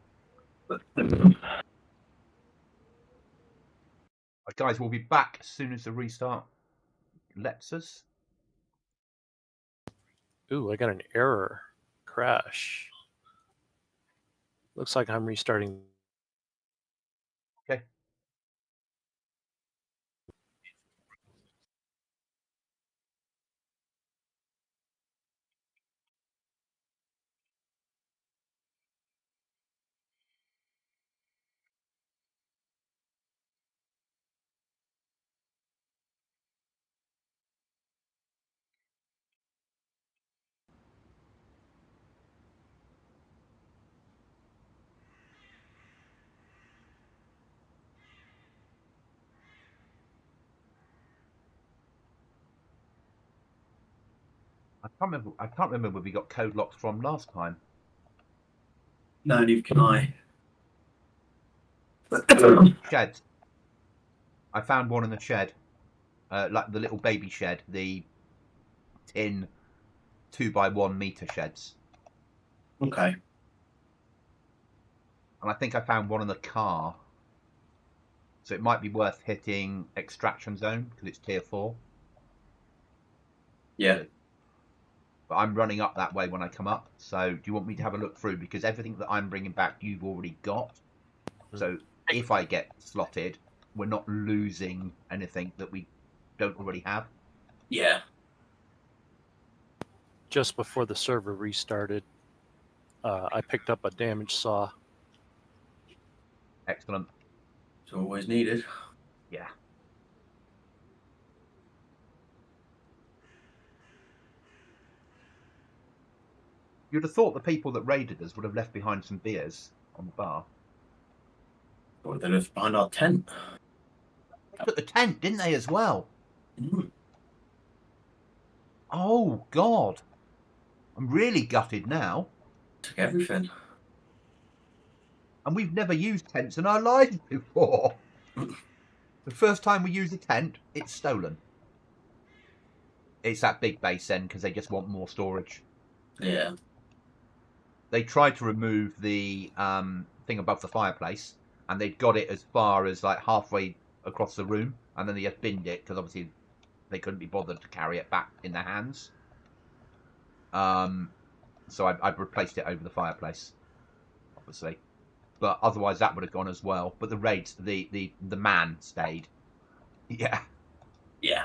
Guys, we'll be back as soon as the restart lets us. ooh, I got an error. Crash. Looks like I'm restarting. Okay. I can't remember where we got code locks from last time. No, neither can I. Shed. I found one in the shed. Like the little baby shed, the tin 2x1 meter sheds. Okay. And I think I found one in the car. So it might be worth hitting extraction zone because it's tier 4. Yeah. But I'm running up that way when I come up. So do you want me to have a look through? Because everything that I'm bringing back, you've already got. So if I get slotted, we're not losing anything that we don't already have. Yeah. Just before the server restarted, I picked up a damage saw. Excellent. It's always needed. Yeah. You'd have thought the people that raided us would have left behind some beers on the bar. Or they left behind our tent. They took the tent, didn't they, as well? Mm. Oh, God. I'm really gutted now. Took everything. And we've never used tents in our lives before. The first time we use a tent, it's stolen. It's that big base then, because they just want more storage. Yeah. They tried to remove the thing above the fireplace, and they'd got it as far as like halfway across the room, and then they just binned it, because obviously they couldn't be bothered to carry it back in their hands. So I've replaced it over the fireplace, obviously. But otherwise that would have gone as well. But the raids, the man stayed. Yeah. Yeah.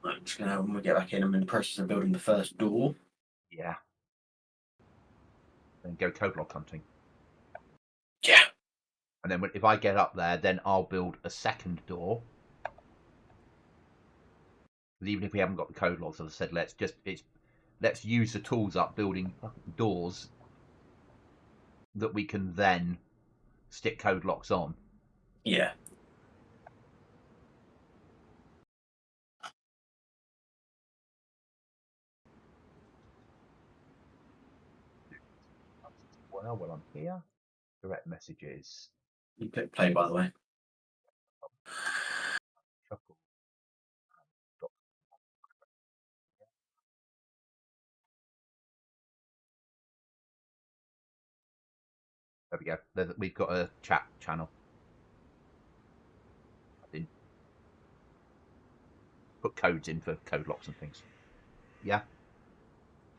I'm just gonna, when we get back in, I'm in the process of building the first door. Yeah. Then go code lock hunting. Yeah. And then if I get up there, then I'll build a second door. Because even if we haven't got the code logs, as I said, let's use the tools up building doors that we can then stick code locks on. Yeah. Well, I'm here. Direct messages. You click play, by the way. Shuffle. There we go. We've got a chat channel. I didn't put codes in for code locks and things. Yeah.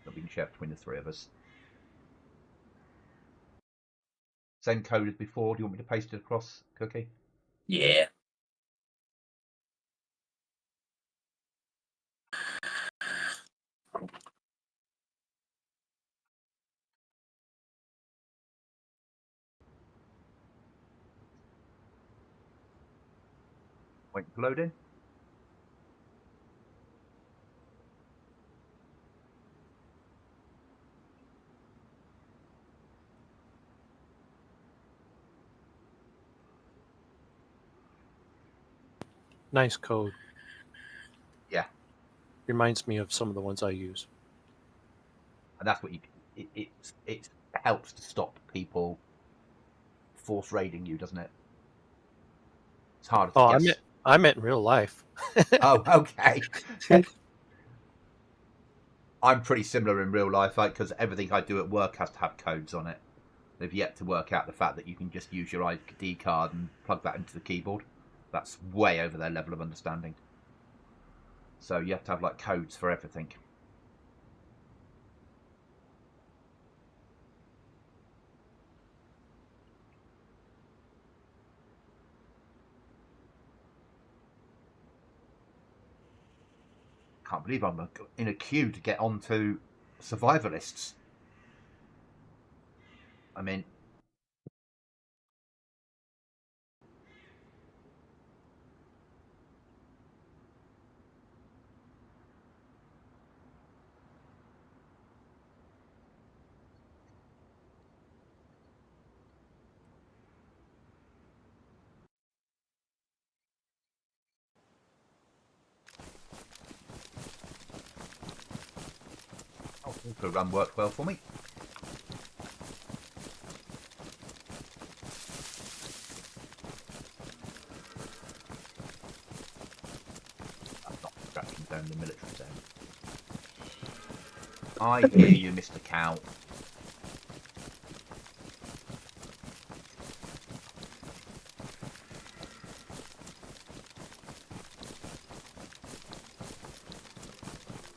That we can share between the three of us. Same code as before. Do you want me to paste it across, Cookie? Yeah. Wait for loading. Nice code. Yeah. Reminds me of some of the ones I use. And that's what it helps to stop people force raiding you, doesn't it? It's harder to Oh, guess. I meant in real life. Oh, okay. I'm pretty similar in real life, because everything I do at work has to have codes on it. They've yet to work out the fact that you can just use your ID card and plug that into the keyboard. That's way over their level of understanding. So you have to have like codes for everything. Can't believe I'm in a queue to get onto survivalists. I mean, the run worked well for me. I'm not scratching down the military zone. I hear you, Mr. Cow.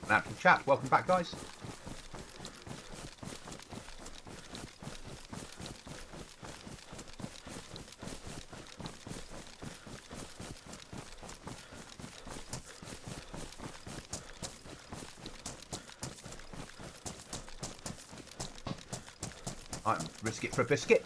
Natural chat. Welcome back, guys. I'm risk it for a biscuit.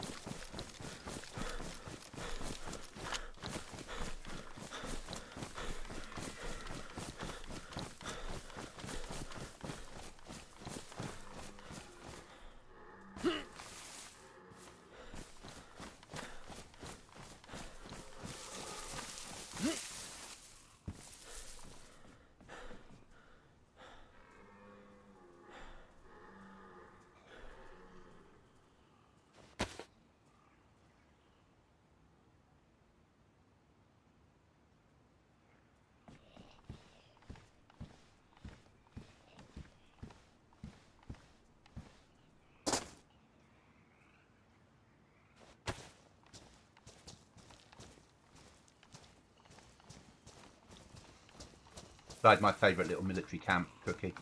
That's my favourite little military camp, Cookie.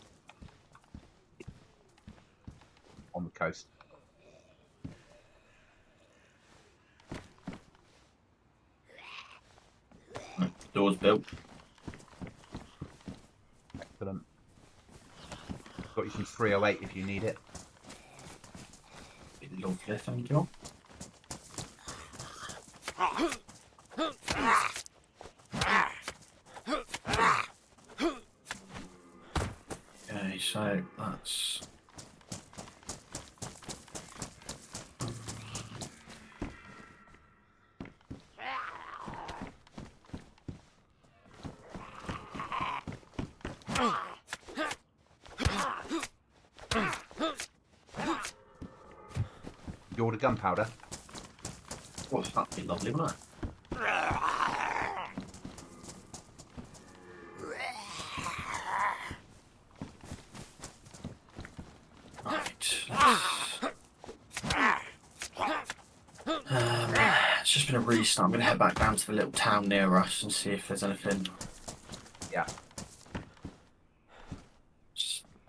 On the coast. Doors built. Excellent. Got you some 308 if you need it. Lovely, thank you. Okay, so that's. You order gunpowder? Oh, that'd be lovely, wouldn't it? Right. It's just been a restart. I'm going to head back down to the little town near us and see if there's anything Yeah.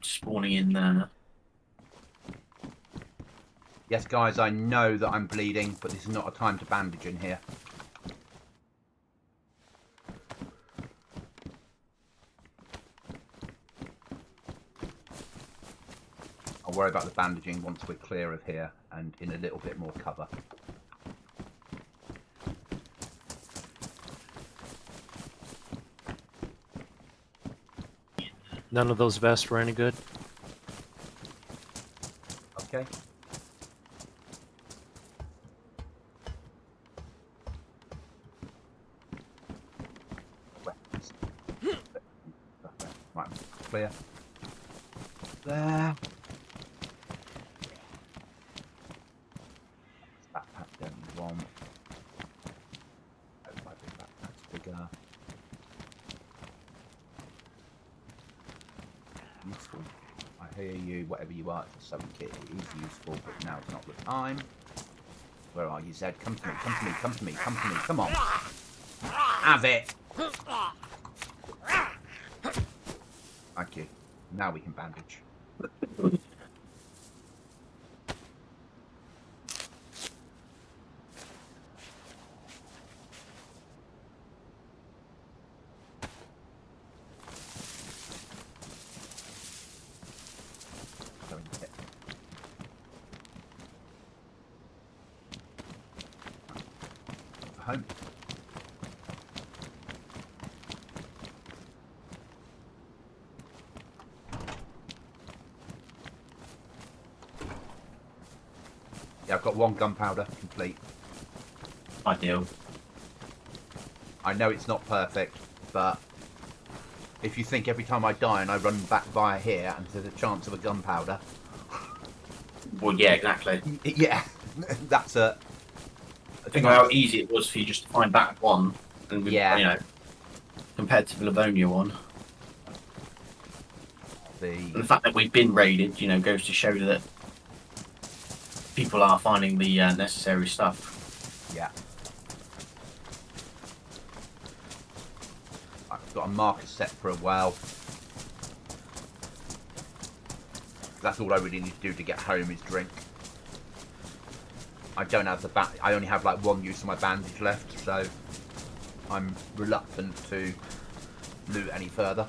spawning in there. Yes, guys, I know that I'm bleeding, but this is not a time to bandage in here. I'll worry about the bandaging once we're clear of here and in a little bit more cover. None of those vests were any good. Okay. Weapons. Right, clear. There. Backpack don't want. Oh, my big backpack's bigger. Useful. I hear you, whatever you are, it's a sewing kit. It is useful, but now it's not the time. Where are you, Zed? Come to me, come to me, come to me, come to me, come on. Have it! Thank you. Now we can bandage. Sewing kit. For home. Yeah, I've got one gunpowder complete. Ideal. I know it's not perfect, but if you think every time I die and I run back via here and there's a chance of a gunpowder, Well, yeah, exactly. yeah, that's a Think of how easy it was for you just to find that one, and Yeah. you know, compared to the Livonia one. And the the fact that we've been raided, you know, goes to show that people are finding the necessary stuff. yeah. I've got a marker set for a well. That's all I really need to do to get home is drink. I don't have the I only have like one use of my bandage left, so I'm reluctant to loot any further.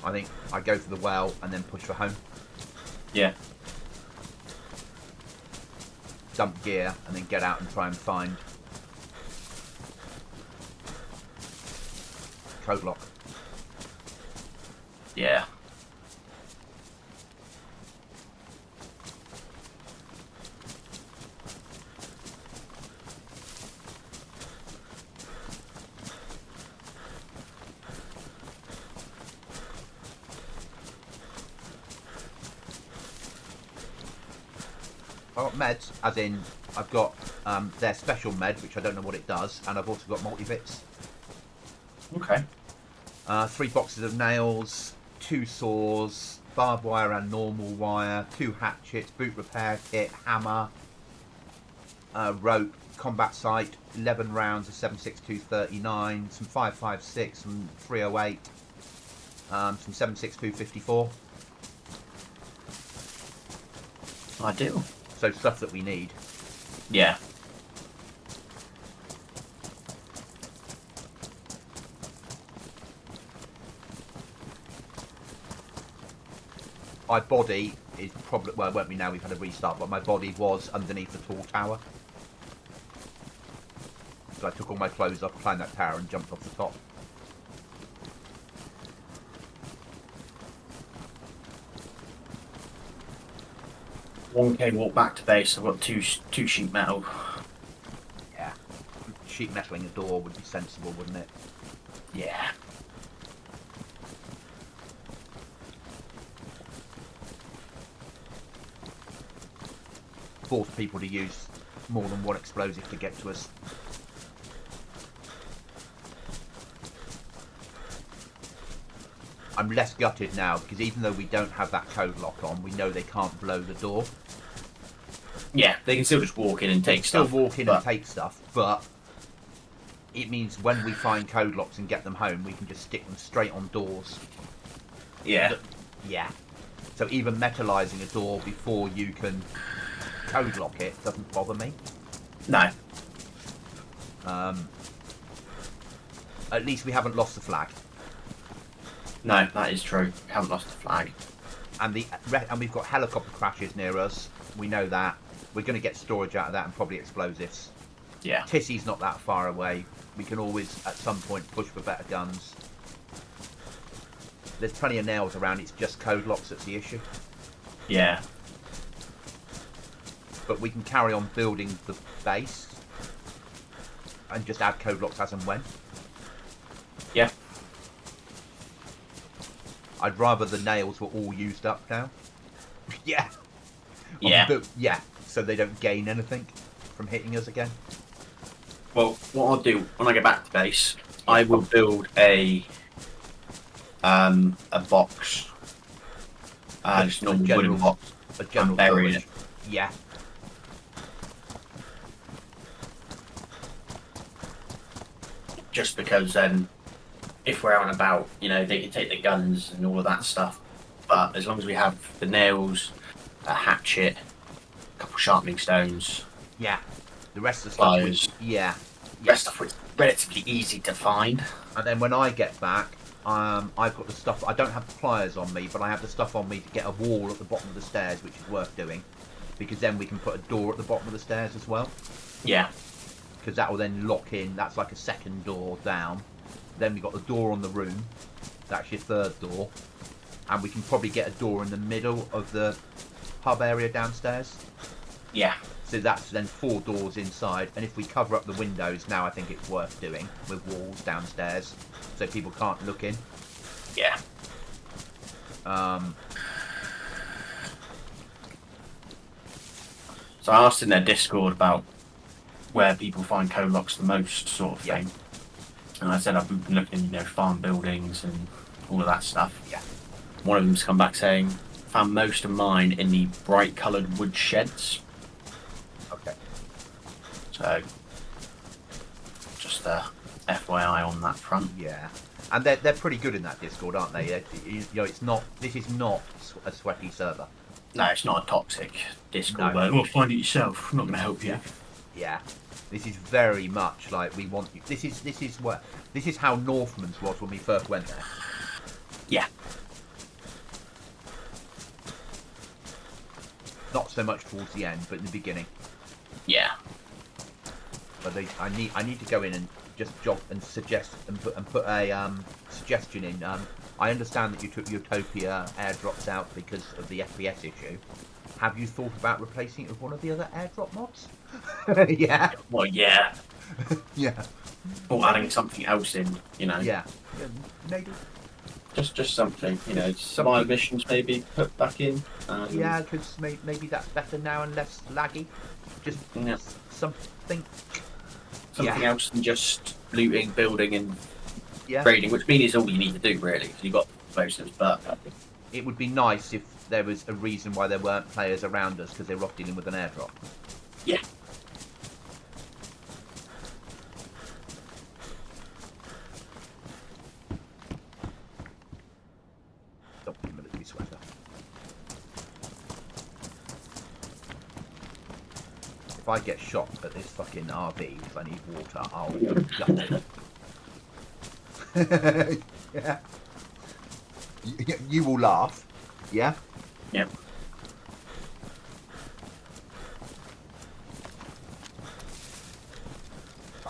I think I go for the well and then push for home. Yeah. Dump gear and then get out and try and find code lock. Yeah. I've got meds, as in I've got their special med, which I don't know what it does, and I've also got multivits. Okay. 3 boxes of nails, 2 saws, barbed wire and normal wire, 2 hatchets, boot repair kit, hammer, rope, combat sight, 11 rounds of 7.62 some 5.56, some 308, some 7.62 54. Ideal. So stuff that we need. Yeah. My body is probably, well, it won't be now, we've had a restart, but my body was underneath the tall tower. So I took all my clothes off, climbed that tower and jumped off the top. 1K walk back to base. I've got two sheet metal. Yeah. Sheet metaling a door would be sensible, wouldn't it? Yeah. Force people to use more than one explosive to get to us. I'm less gutted now because even though we don't have that code lock on, we know they can't blow the door. Yeah, they can still just walk in and take Still stuff. walk in and take stuff, but it means when we find code locks and get them home, we can just stick them straight on doors. Yeah. Yeah. So even metalizing a door before you can code lock it doesn't bother me. No. At least we haven't lost the flag. No, that is true. We haven't lost the flag. And we've got helicopter crashes near us. We know that. We're going to get storage out of that and probably explosives. Yeah. Tissy's not that far away. We can always, at some point, push for better guns. There's plenty of nails around. It's just code locks that's the issue. Yeah. But we can carry on building the base and just add code locks as and when. Yeah. I'd rather the nails were all used up now. Yeah. Yeah. Yeah. So they don't gain anything from hitting us again. Well, what I'll do when I get back to base, I will build a box, just a normal wooden box, A general and bury storage. it. Yeah. Just because then, if we're out and about, you know, they can take the guns and all of that stuff. But as long as we have the nails, a hatchet, a couple sharpening stones, Yeah. The rest of the stuff. pliers, Yeah. the rest of it's relatively easy to find. And then when I get back, I've got the stuff. I don't have the pliers on me, but I have the stuff on me to get a wall at the bottom of the stairs, which is worth doing, because then we can put a door at the bottom of the stairs as well. Yeah. Because that will then lock in. That's like a second door down. Then we've got the door on the room. That's your third door. And we can probably get a door in the middle of the pub area downstairs. Yeah. So that's then 4 doors inside. And if we cover up the windows, now I think it's worth doing with walls downstairs, so people can't look in. Yeah. So I asked in their Discord about where people find code locks the most, sort of thing. And I said I've been looking, you know, farm buildings and all of that stuff. Yeah. One of them's come back saying, found most of mine in the bright coloured wood sheds. Okay. So, just FYI on that front. Yeah. And they're pretty good in that Discord, aren't they? You know, it's not. This is not a sweaty server. No, it's not a toxic Discord. No. But, well, find it yourself. I'm not going to help you. Yeah. This is very much like we want you. This is how Northman's was when we first went there. Yeah. Not so much towards the end, but in the beginning. Yeah. But I need to go in and just jog and suggest and put a suggestion in. I understand that you took Utopia airdrops out because of the FPS issue. Have you thought about replacing it with one of the other airdrop mods? Yeah. Well, yeah. Yeah. Or adding something else in, you know. Yeah. Maybe. Just something, you know. Survival missions maybe put back in. Yeah, because maybe that's better now and less laggy. Just something. Something else than just looting, building, and Yeah. raiding, which means is all you need to do really, because you've got explosives. But It would be nice if there was a reason why there weren't players around us because they were off dealing with an airdrop. yeah, Stop the military sweater. If I get shot at this fucking RV because I need water, I'll gut it. Yeah. You will laugh. Yeah? yep.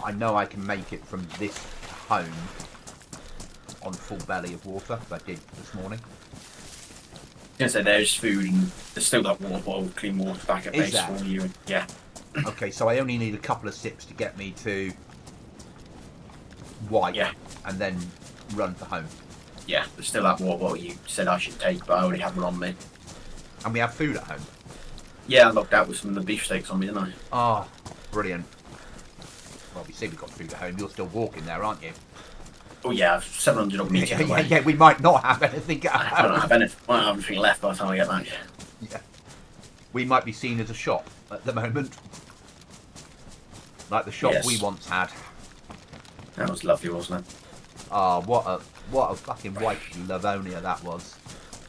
I know I can make it from this home on full belly of water, as I did this morning. gonna say there's food and there's still that water bottle, clean water back at Is base there? for you. And, yeah. Okay, so I only need a couple of sips to get me to white, Yeah. and then run for home. Yeah, there's still that water bottle you said I should take, but I already have one on me. And we have food at home. Yeah, I locked out with some of the beefsteaks on me, didn't I? Ah, brilliant. Well, we see we've got food at home. You're still walking there, aren't you? Oh yeah, I've 700 of meat in the way. Yeah, we might not have anything at I home. don't have anything, I don't have anything left by the time I get back. Yeah. We might be seen as a shop at the moment. Like the shop Yes. we once had. That was lovely, wasn't it? Ah, what a fucking white Livonia that was.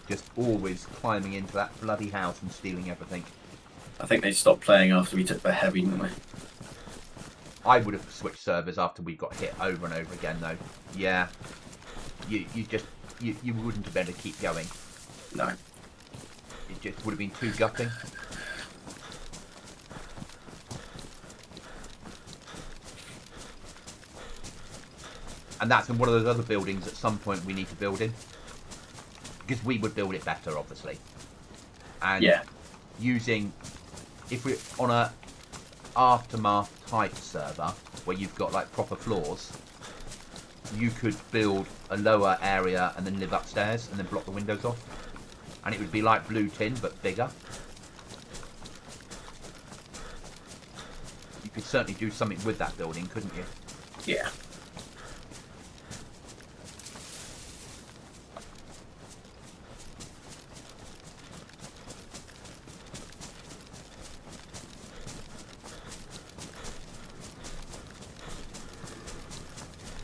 Just always climbing into that bloody house and stealing everything. I think they stopped playing after we took the heavy, didn't they? I would have switched servers after we got hit over and over again, though. Yeah. You wouldn't have been able to keep going. No. It just would have been too gutting. And that's in one of those other buildings at some point we need to build in. Because we would build it better, obviously. And Yeah. using, if we're on a aftermath type server where you've got like proper floors, you could build a lower area and then live upstairs and then block the windows off. And it would be like Blue Tin, but bigger. You could certainly do something with that building, couldn't you? Yeah.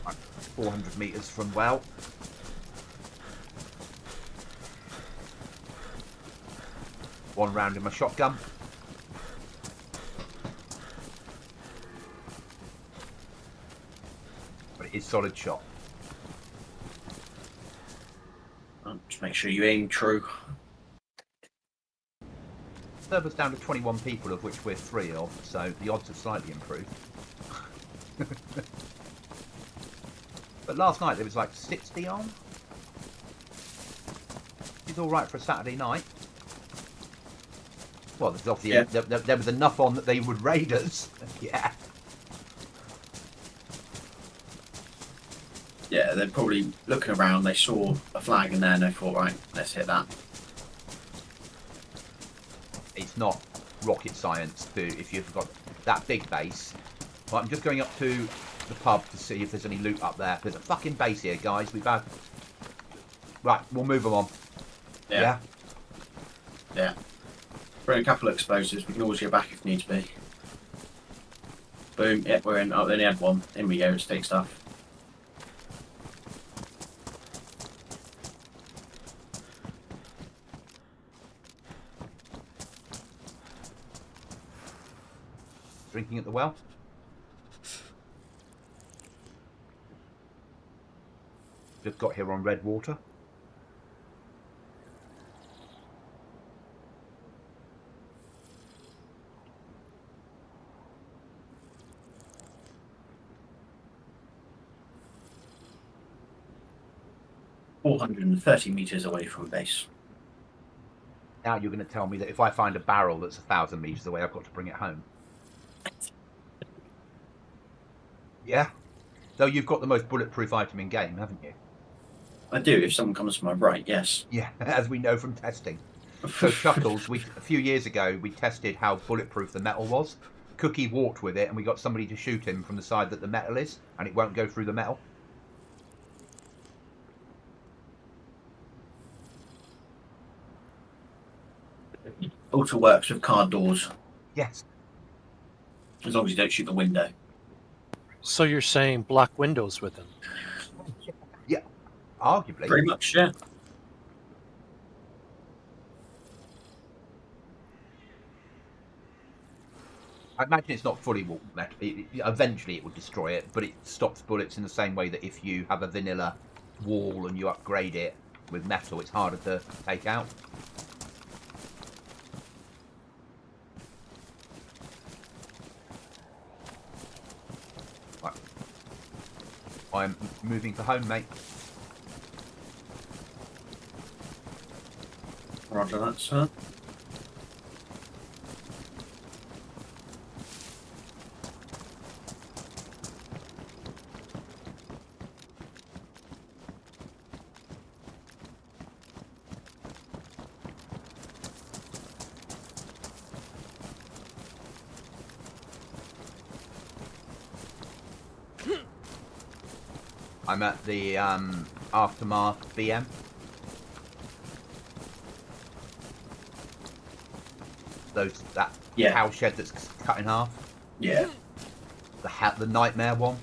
Like 400 metres from well. One round in my shotgun. But it is solid shot. Just make sure you aim true. Server's down to 21 people, of which we're 3 of, so the odds have slightly improved. But last night there was like 60 on. It's alright for a Saturday night. Well, there's obviously there was enough on that they would raid us. Yeah. Yeah, they're probably looking around, they saw a flag in there and they thought, right, let's hit that. It's not rocket science to, if you've got that big base. Well, I'm just going up to the pub to see if there's any loot up there. There's a fucking base here, guys. We've had... Right, we'll move them on. Yeah. Yeah. Bring a couple of explosives, we can always go back if needs be. Boom, yeah, we're in. Oh, they only had one. In we go, let's take stuff. Drinking at the well. Just got here on red water. $430 meters away from base. Now you're going to tell me that if I find a barrel that's 1,000 meters away, I've got to bring it home. Yeah? Though you've got the most bulletproof item in game, haven't you? I do, if someone comes to my right, yes. Yeah, as we know from testing. So Chuckles, a few years ago, we tested how bulletproof the metal was. Cookie walked with it, and we got somebody to shoot him from the side that the metal is, and it won't go through the metal. Also works with car doors, Yes. as long as you don't shoot the window. So you're saying block windows with them? Yeah, arguably. Pretty much, yeah. I imagine it's not fully metal. Eventually it will destroy it, but it stops bullets in the same way that if you have a vanilla wall and you upgrade it with metal, it's harder to take out. Right. I'm moving for home, mate. Roger that, sir. I'm at the Aftermath BM. That Yeah. cow shed that's cut in half. Yeah. The nightmare one.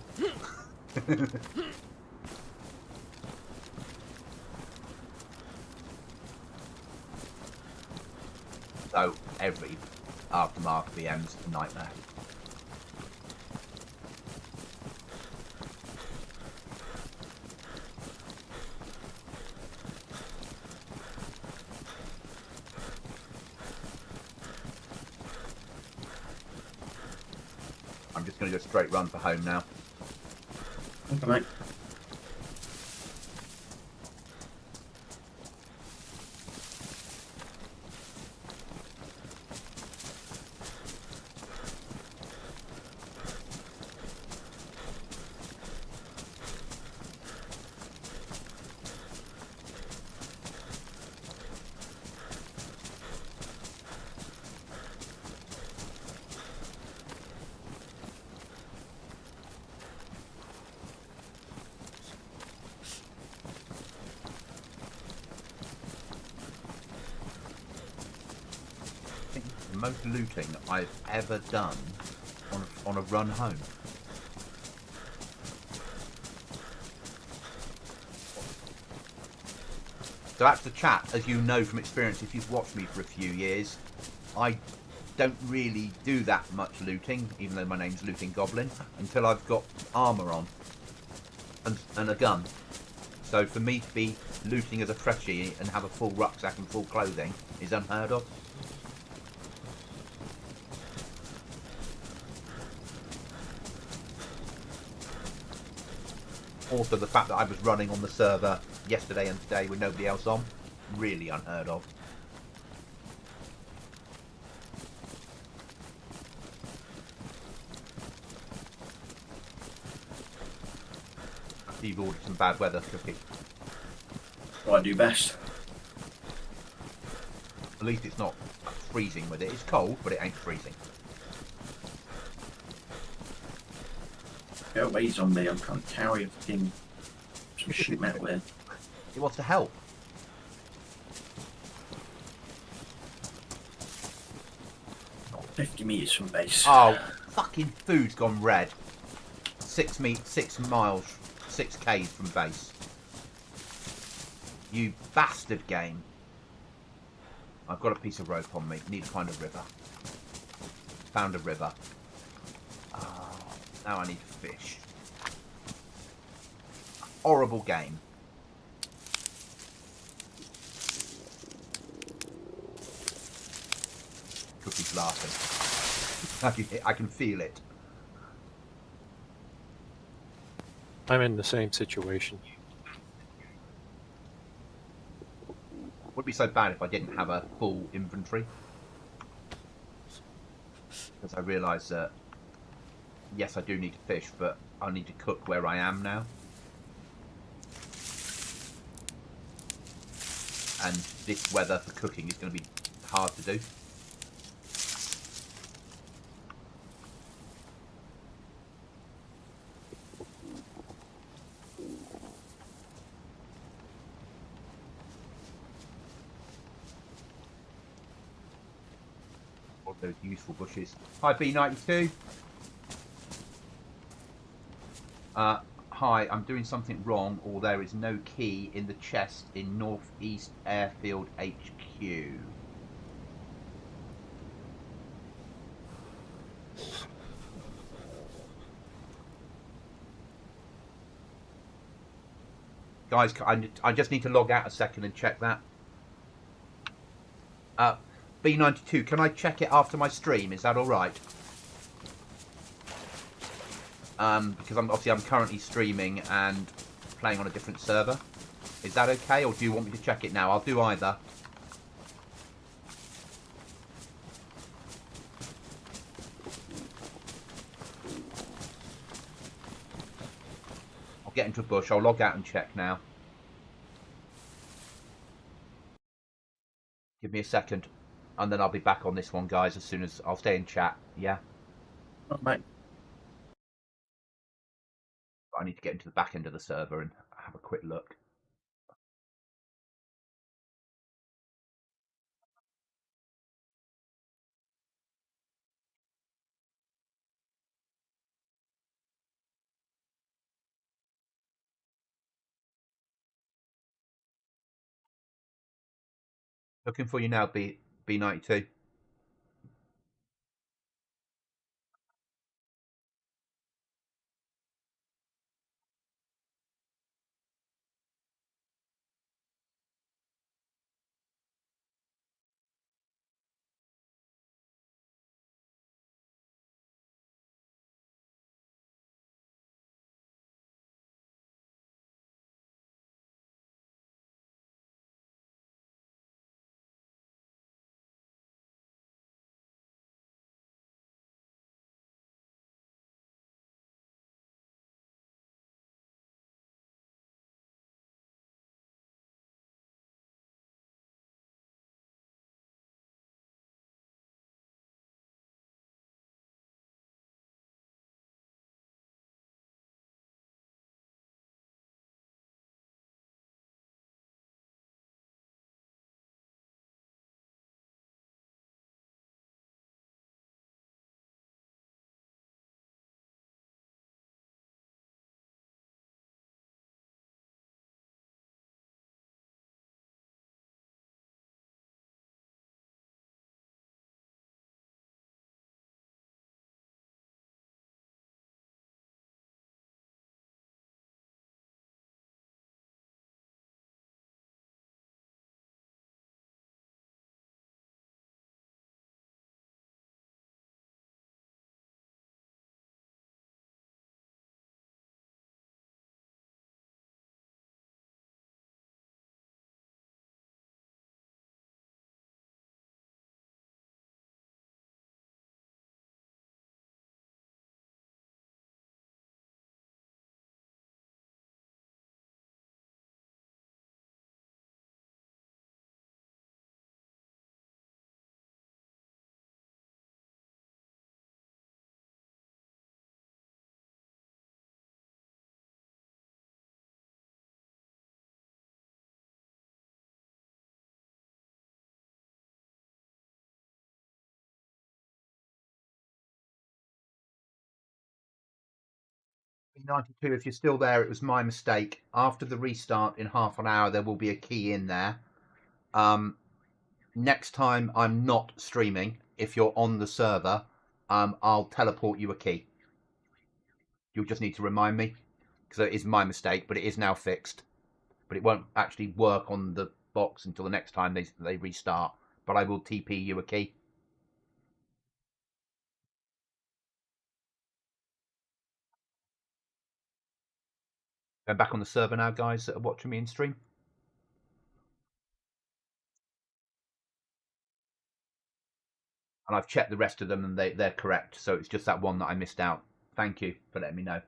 So every Aftermath BM's a nightmare. I'm just going to go straight run for home now. Okay, mate. The most looting I've ever done on a run home. So that's the chat, as you know from experience, if you've watched me for a few years, I don't really do that much looting, even though my name's Looting Goblin, until I've got armour on and a gun. So for me to be looting as a freshie and have a full rucksack and full clothing is unheard of. Also, the fact that I was running on the server yesterday and today with nobody else on, really unheard of. You've ordered some bad weather, Cookie. What I do best. At least it's not freezing with it. It's cold, but it ain't freezing. Go away, zombie. I'm trying to carry a fucking some sheet metal in. It wants to help. Not 50 metres from base. Oh, fucking food's gone red. 6 miles, 6 k's from base. You bastard game. I've got a piece of rope on me. Need to find a river. Found a river. Oh, now I need to fish. Horrible game. Cookie's laughing. I can feel it. I'm in the same situation. Would be so bad if I didn't have a full inventory. Because I realise that, yes, I do need to fish, but I need to cook where I am now. And this weather for cooking is going to be hard to do. All those useful bushes. Hi, B92. Hi, I'm doing something wrong, or there is no key in the chest in Northeast Airfield HQ. Guys, I just need to log out a second and check that. B92, can I check it after my stream? Is that all right? Because I'm currently streaming and playing on a different server. Is that okay, or do you want me to check it now? I'll do either. Get into a bush. I'll log out and check now. Give me a second, and then I'll be back on this one, guys. As soon as I'll stay in chat. Yeah. Oh, mate. I need to get into the back end of the server and have a quick look. Looking for you now, B92. B92, if you're still there, it was my mistake. After the restart in half an hour, there will be a key in there. Next time I'm not streaming, if you're on the server, I'll teleport you a key. You'll just need to remind me, because it is my mistake, but it is now fixed. But it won't actually work on the box until the next time they restart. But I will TP you a key. Going back on the server now, guys that are watching me in stream. And I've checked the rest of them and they're correct. So it's just that one that I missed out. Thank you for letting me know.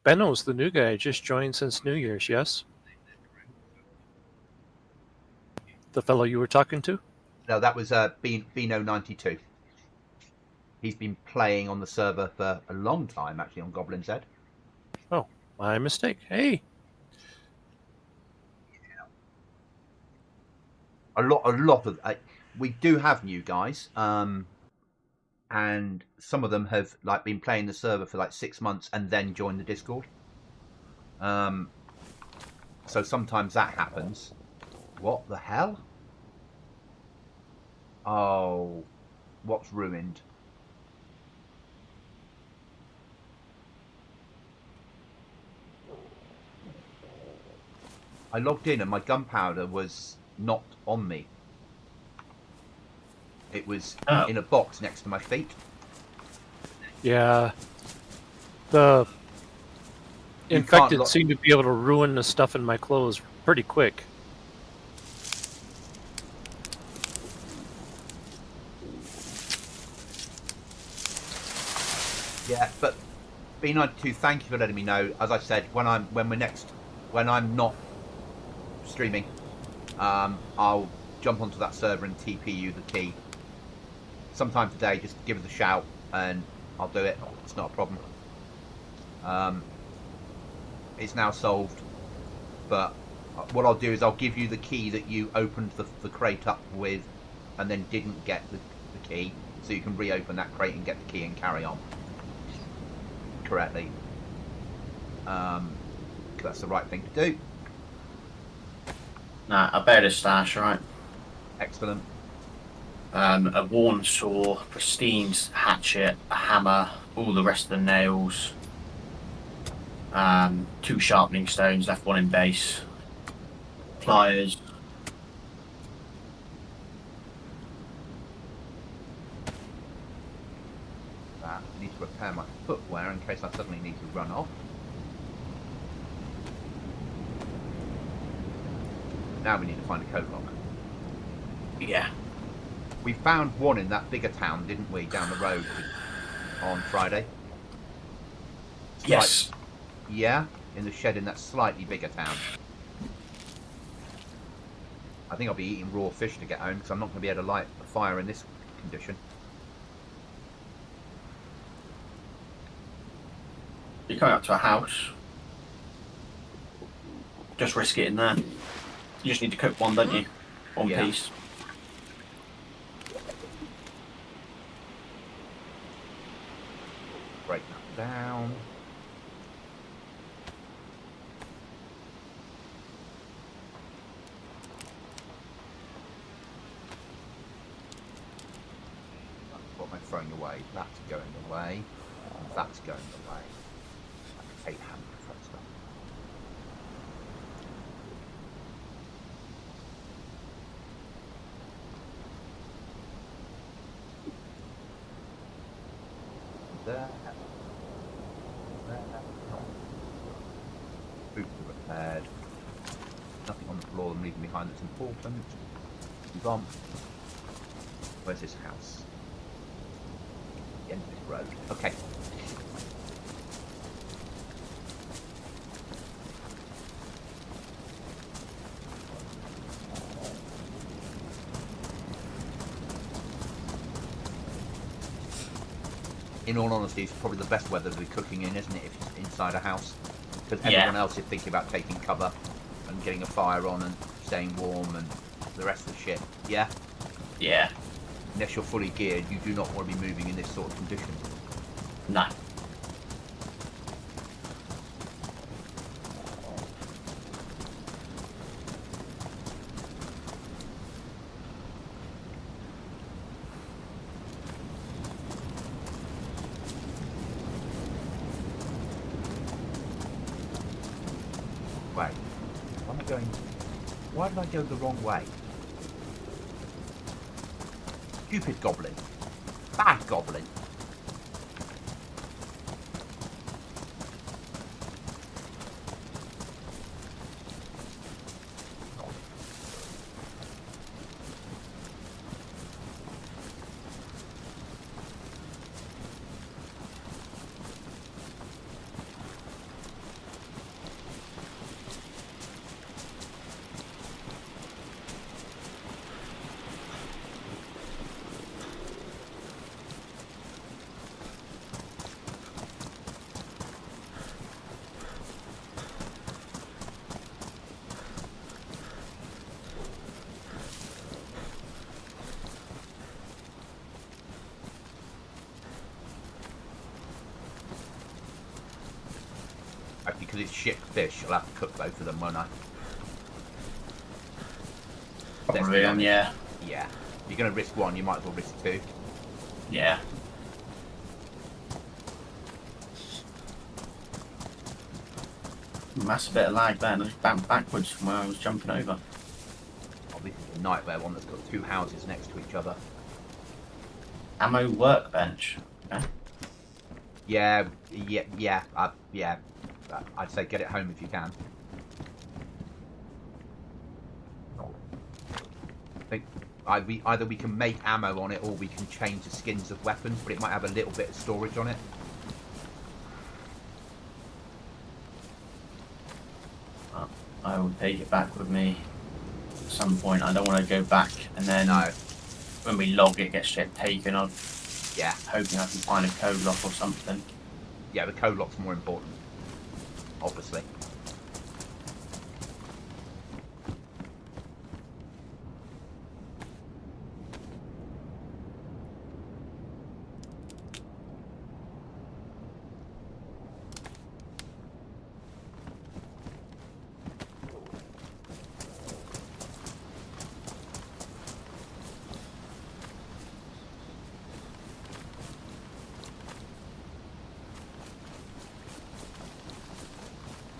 Benno's the new guy. Just joined since New Year's, yes? The fellow you were talking to? No, that was Bino92. He's been playing on the server for a long time, actually, on GoblinZ. Oh, my mistake. Hey. A lot of we do have new guys, and some of them have like been playing the server for like 6 months and then joined the Discord. So sometimes that happens. What the hell? Oh, what's ruined? I logged in and my gunpowder was not on me. It was in a box next to my feet. Yeah. The You infected can't seem to be able to ruin the stuff in my clothes pretty quick. Yeah, but B92, thank you for letting me know. As I said, when I'm not streaming, I'll jump onto that server and TP you the key. Sometime today, just give us a shout and I'll do it. It's not a problem. It's now solved, but what I'll do is I'll give you the key that you opened the crate up with and then didn't get the key, so you can reopen that crate and get the key and carry on correctly. That's the right thing to do. Nah, I bear this stash, right? Excellent. A worn saw, pristine hatchet, a hammer, all the rest of the nails, 2 sharpening stones, left 1 in base, pliers. I need to repair my footwear in case I suddenly need to run off. Now we need to find a code lock. Yeah. We found one in that bigger town, didn't we, down the road on Friday? Yes. Yeah, in the shed in that slightly bigger town. I think I'll be eating raw fish to get home because I'm not going to be able to light a fire in this condition. You're coming up to a house. Just risk it in there. You just need to cook 1, don't you? 1 Yeah. piece. Break that down. What am I throwing away? That's going away. And that's going away. I hate having to throw stuff. There. Boots are repaired. Nothing on the floor I'm leaving behind that's important. Move on. Where's this house? The end of this road. Okay. In all honesty, it's probably the best weather to be cooking in, isn't it, if it's inside a house? Because everyone else is thinking about taking cover and getting a fire on and staying warm and the rest of the shit. Yeah? Yeah. Unless you're fully geared, you do not want to be moving in this sort of condition. No. Wait. Why am I going... Why did I go the wrong way? Stupid goblin. Bad goblin. Because it's shit fish, I'll have to cook both of them, won't I? Probably, yeah. Yeah. If you're going to risk one, you might as well risk 2. Yeah. Massive bit of lag there, and I just bounced backwards from where I was jumping over. Oh, this is a nightmare one that's got 2 houses next to each other. Ammo workbench. Okay. Yeah, yeah. I'd say get it home if you can. I think either we can make ammo on it or we can change the skins of weapons, but it might have a little bit of storage on it. I will take it back with me at some point. I don't want to go back and then when we log it gets taken. I'm hoping I can find a code lock or something. Yeah, the code lock's more important, obviously.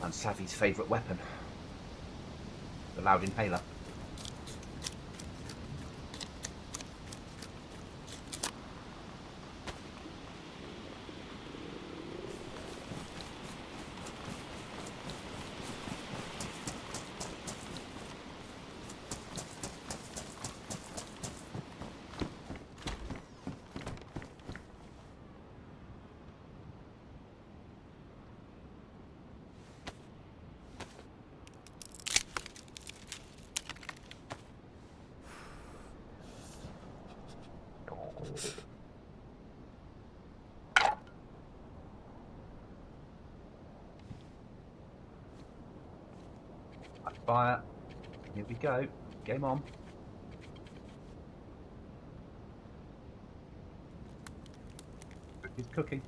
And Savvy's favourite weapon, the loud inhaler. Fire. Here we go. Game on. It's cooking.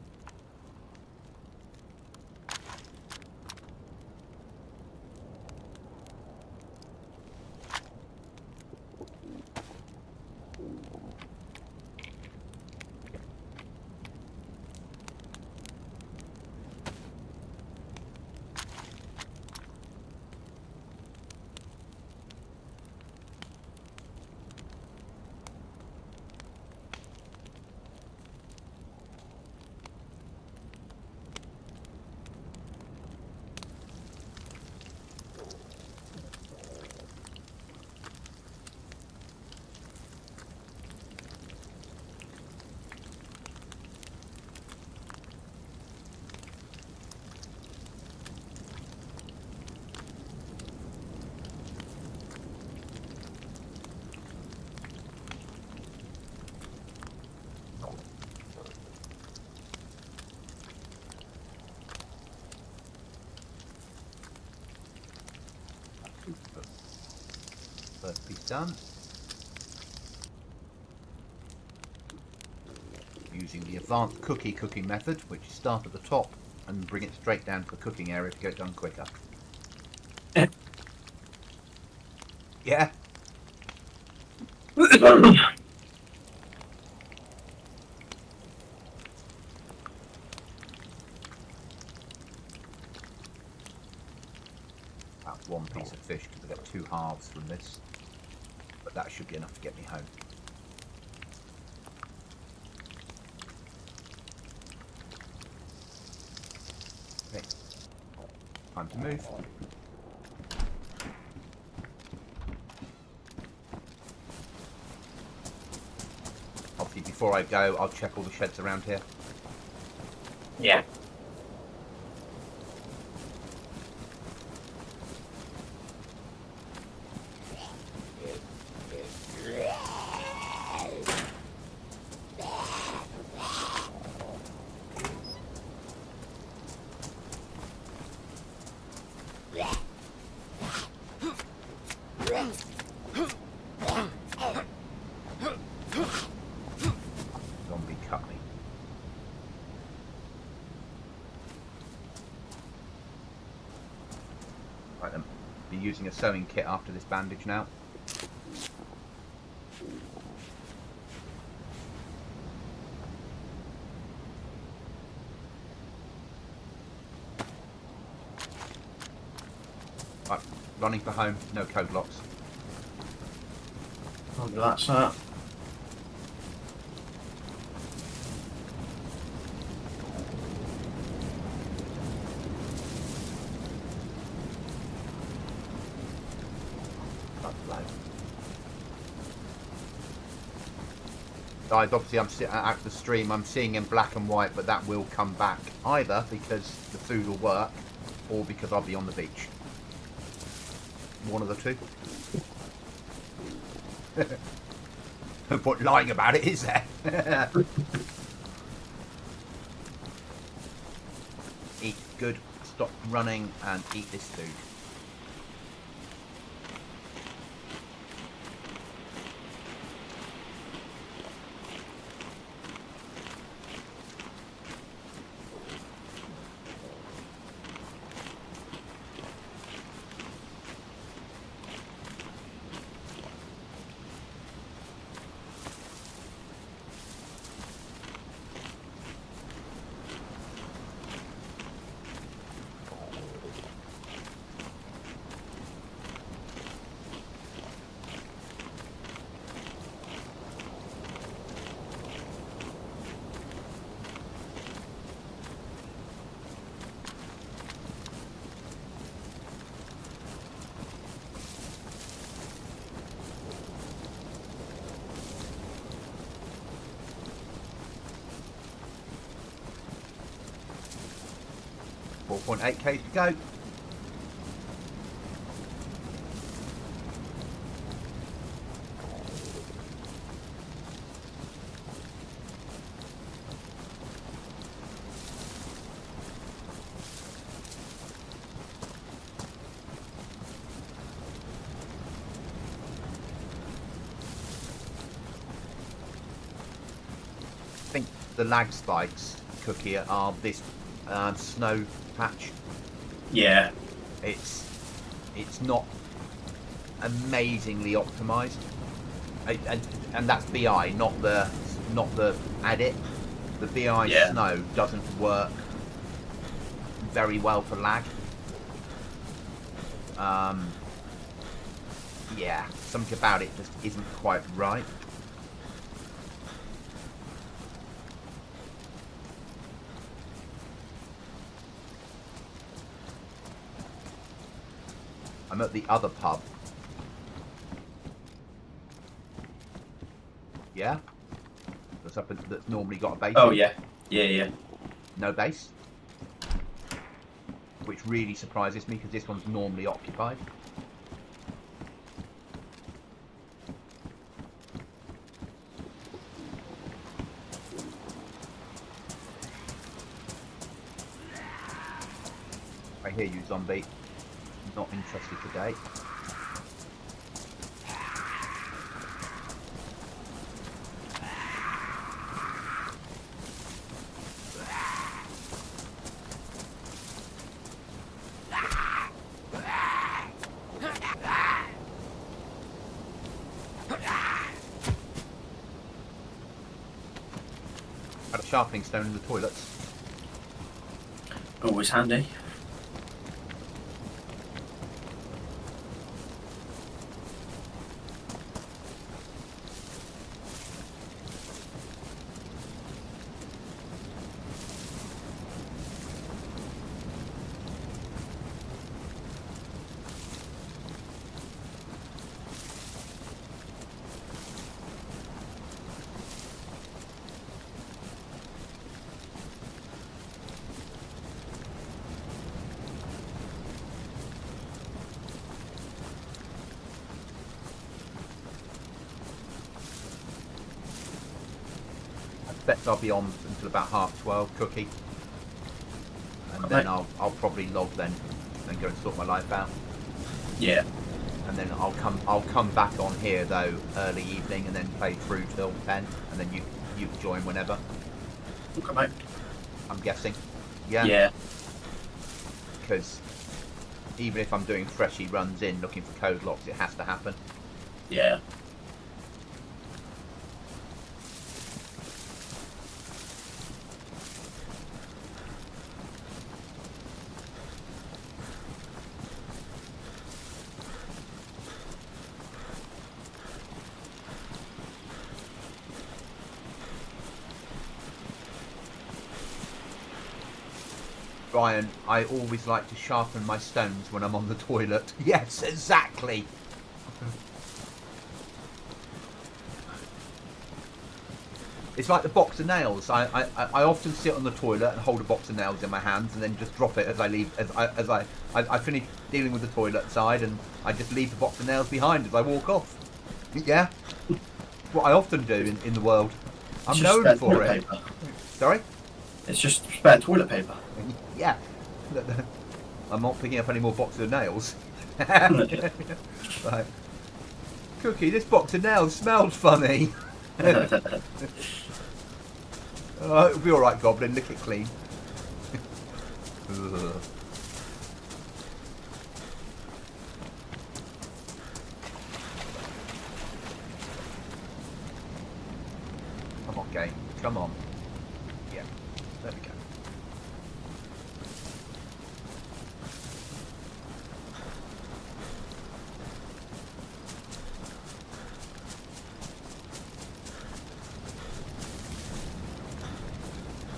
First piece done. Using the advanced cooking method, which you start at the top and bring it straight down to the cooking area to get it done quicker. Yeah. That's one piece of fish because I get 2 halves from this, but that should be enough to get me home. Okay, time to move. Obviously, before I go, I'll check all the sheds around here. Yeah. Zombie cut me. Right then, be using a sewing kit after this bandage now. Right, running for home, no code locks. I'll do that, sir. low. Guys, obviously I'm at the stream, I'm seeing in black and white, but that will come back either because the food will work or because I'll be on the beach. One of the two. No point lying about it, is there? Eat good, stop running and eat this food. .8 K to go. I think the lag spikes, Cookie, are this snow patch. Yeah. It's not amazingly optimized, and that's BI, not the edit. The BI snow doesn't work very well for lag. Yeah, something about it just isn't quite right. I'm at the other pub. Yeah? That's normally got a base. Oh, yeah. Yeah. No base. Which really surprises me because this one's normally occupied. I hear you, zombie. Not interested today. Had a sharpening stone in the toilets. Always handy. Bet I'll be on until about 12:30, Cookie, and then I'll probably log then and go and sort my life out. Yeah. And then I'll come back on here though early evening and then play through till 10, and then you join whenever. Okay, mate. I'm guessing. Yeah. Yeah. Because even if I'm doing freshy runs in looking for code locks, it has to happen. Yeah. Brian, I always like to sharpen my stones when I'm on the toilet. Yes, exactly. It's like the box of nails. I often sit on the toilet and hold a box of nails in my hands and then just drop it as I leave. As I finish dealing with the toilet side and I just leave the box of nails behind as I walk off. Yeah, what I often do in the world. I'm known for it. Paper. Sorry? It's just spare toilet paper. Yeah. I'm not picking up any more boxes of nails. Right. Cookie, this box of nails smells funny. Oh, it'll be alright, Goblin. Lick it clean. Ugh. Come on, game. Come on. Yeah. There we go.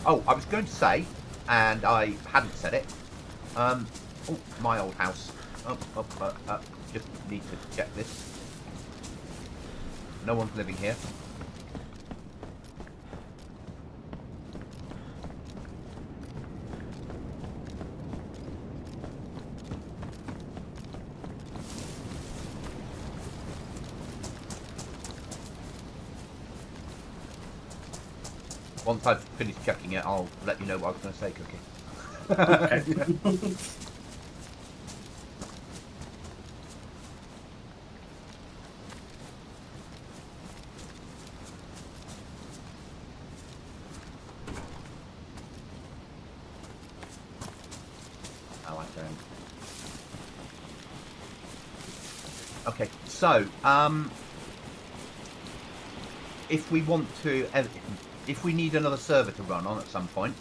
Oh, I was going to say, and I hadn't said it. Oh, my old house. Just need to check this. No one's living here. Once I've finished checking it, I'll let you know what I was going to say, Cookie. Okay. Oh, I don't. Okay, so, if we want to... If we need another server to run on at some point,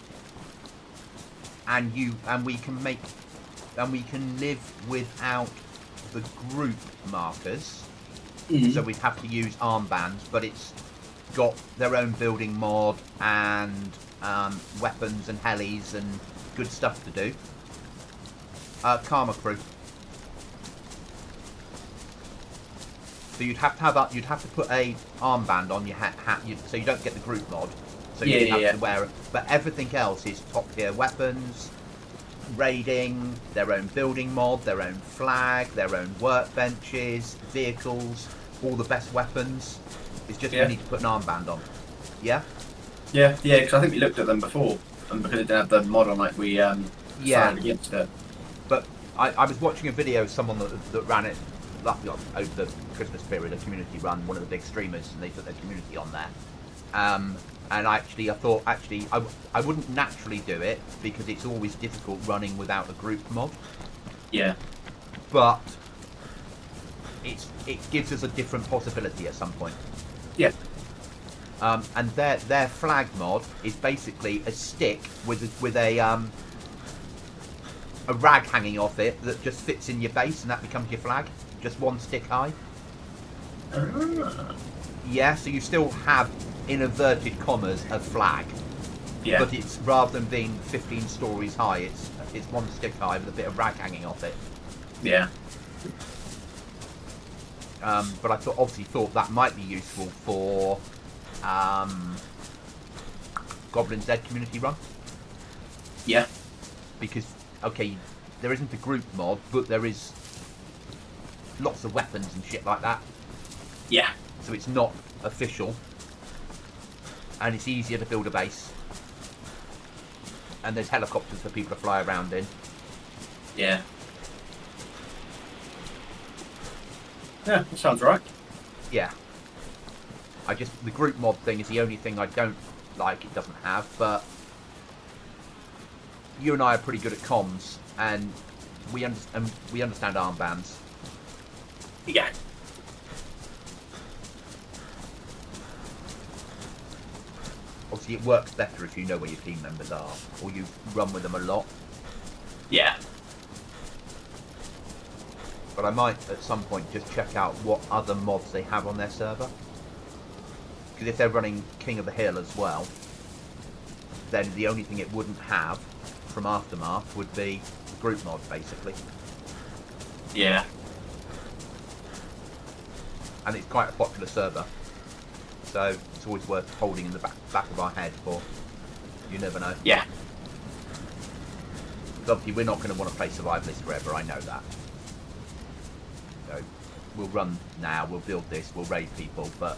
and we can live without the group markers, so we'd have to use armbands, but it's got their own building mod and weapons and helis and good stuff to do. Karma crew. So you'd have to put a armband on your hat, so you don't get the group mod. So you have to wear it. But everything else is top tier weapons, raiding, their own building mod, their own flag, their own workbenches, vehicles, all the best weapons. It's just you need to put an armband on. Yeah. Yeah, because I think we looked at them before, and because it didn't have the mod on it, we decided against it. But I was watching a video of someone that ran it over the Christmas period, a community run, one of the big streamers, and they put their community on there. And I thought I wouldn't naturally do it because it's always difficult running without a group mod. Yeah. But it gives us a different possibility at some point. Yeah. And their flag mod is basically a stick with a rag hanging off it that just fits in your base, and that becomes your flag. Just one stick high. Yeah, so you still have, in inverted commas, a flag. Yeah. But it's, rather than being 15 stories high, it's one stick high with a bit of rag hanging off it. Yeah. But I obviously thought that might be useful for GoblinZ community run. Yeah. Because, okay, there isn't a group mod, but there is lots of weapons and shit like that. Yeah. So it's not official. And it's easier to build a base. And there's helicopters for people to fly around in. Yeah. Yeah, that sounds right. Yeah. The group mod thing is the only thing I don't like it doesn't have, but you and I are pretty good at comms, and we understand armbands. Yeah. Obviously, it works better if you know where your team members are, or you run with them a lot. Yeah. But I might, at some point, just check out what other mods they have on their server. Because if they're running King of the Hill as well, then the only thing it wouldn't have from Aftermath would be the group mod, basically. Yeah. And it's quite a popular server. So it's always worth holding in the back of our head for you never know. Yeah. Obviously, we're not going to want to play Survivalist forever, I know that. So we'll run now, we'll build this, we'll raid people, but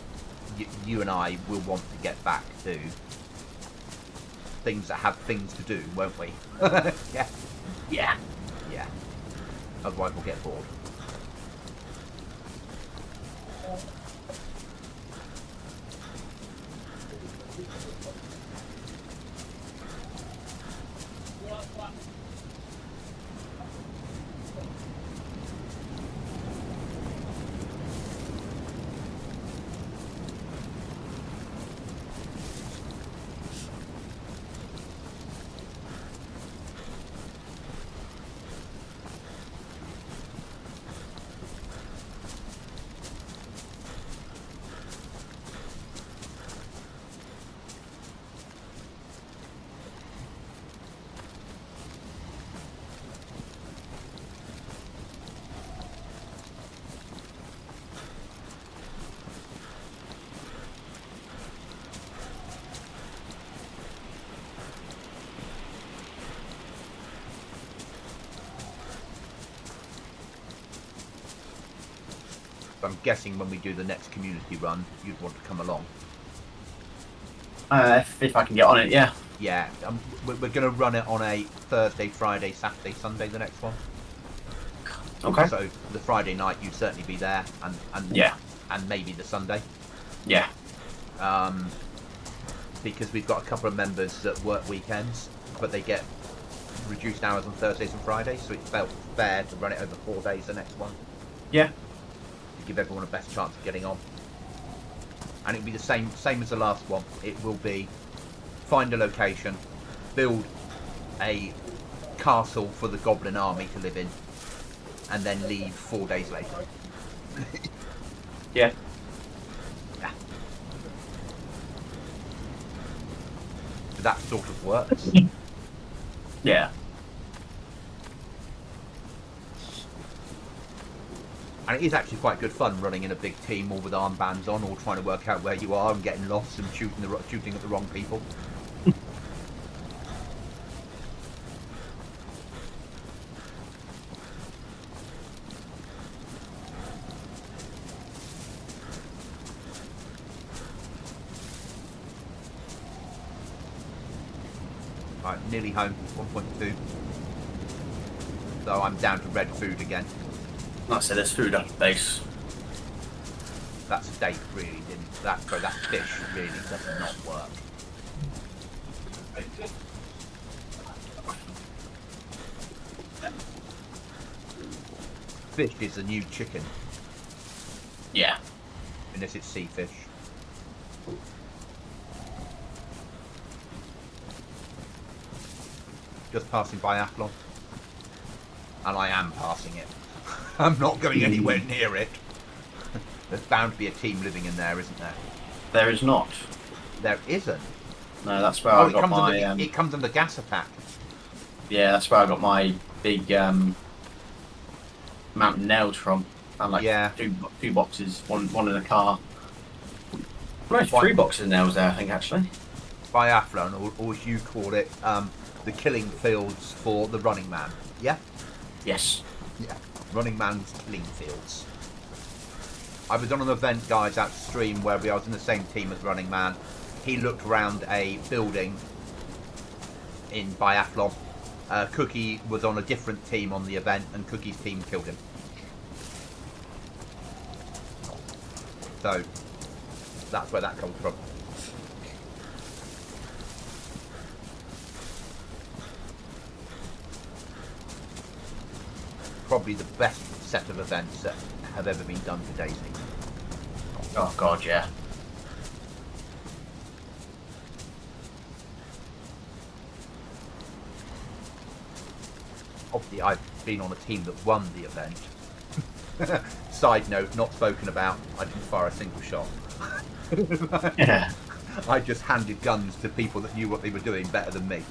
you and I will want to get back to things that have things to do, won't we? Yeah. Yeah. Yeah. Otherwise we'll get bored. I'm guessing when we do the next community run, you'd want to come along. If I can get on it, yeah. Yeah, we're going to run it on a Thursday, Friday, Saturday, Sunday, the next one. Okay. So the Friday night you'd certainly be there, and yeah, and maybe the Sunday. Yeah. Because we've got a couple of members that work weekends, but they get reduced hours on Thursdays and Fridays, so it felt fair to run it over 4 days the next one. Yeah. To give everyone a best chance of getting on. And it'll be the same as the last one. It will be find a location, build a castle for the Goblin army to live in, and then leave 4 days later. Yeah. Yeah. So that sort of works. Yeah. And it is actually quite good fun running in a big team, all with armbands on, all trying to work out where you are and getting lost and shooting at the wrong people. Right, nearly home, 1.2. So I'm down to red food again. Like I said, there's food at the base. That steak really didn't. That fish really does not work. Fish is the new chicken, Yeah. unless it's sea fish. Just passing biathlon, and I am passing it. I'm not going anywhere near it. There's bound to be a team living in there, isn't there? There is not. There isn't. No, that's where I got my. It comes under gas attack. Yeah, that's where I got my big mountain nails from. And like Yeah. two boxes, one in a car. No, 3 boxes of nails there, I think actually. Biathlon, or as you call it, the killing fields for the running man. Yeah? Yes. Yeah. Running man's killing fields. I was on an event, guys, upstream where I was in the same team as Running Man. He looked around a building in biathlon. Cookie was on a different team on the event, and Cookie's team killed him. So that's where that comes from. Probably the best set of events that have ever been done for DayZ. Oh god, yeah. Obviously, I've been on a team that won the event. Side note, not spoken about, I didn't fire a single shot. Yeah. I just handed guns to people that knew what they were doing better than me.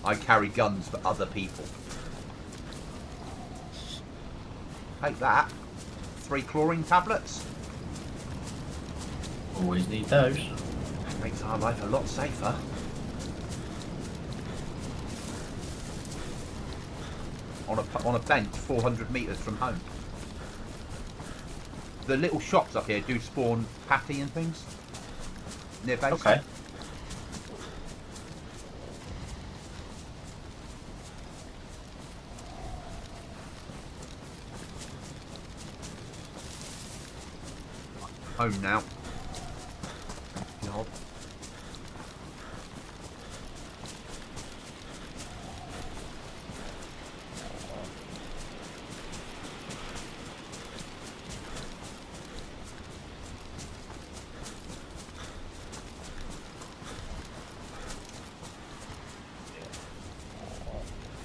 I carry guns for other people. Take that. 3 chlorine tablets. Always need those. Makes our life a lot safer. On a bench 400 metres from home. The little shops up here do spawn patty and things near base. Okay. Home now. God.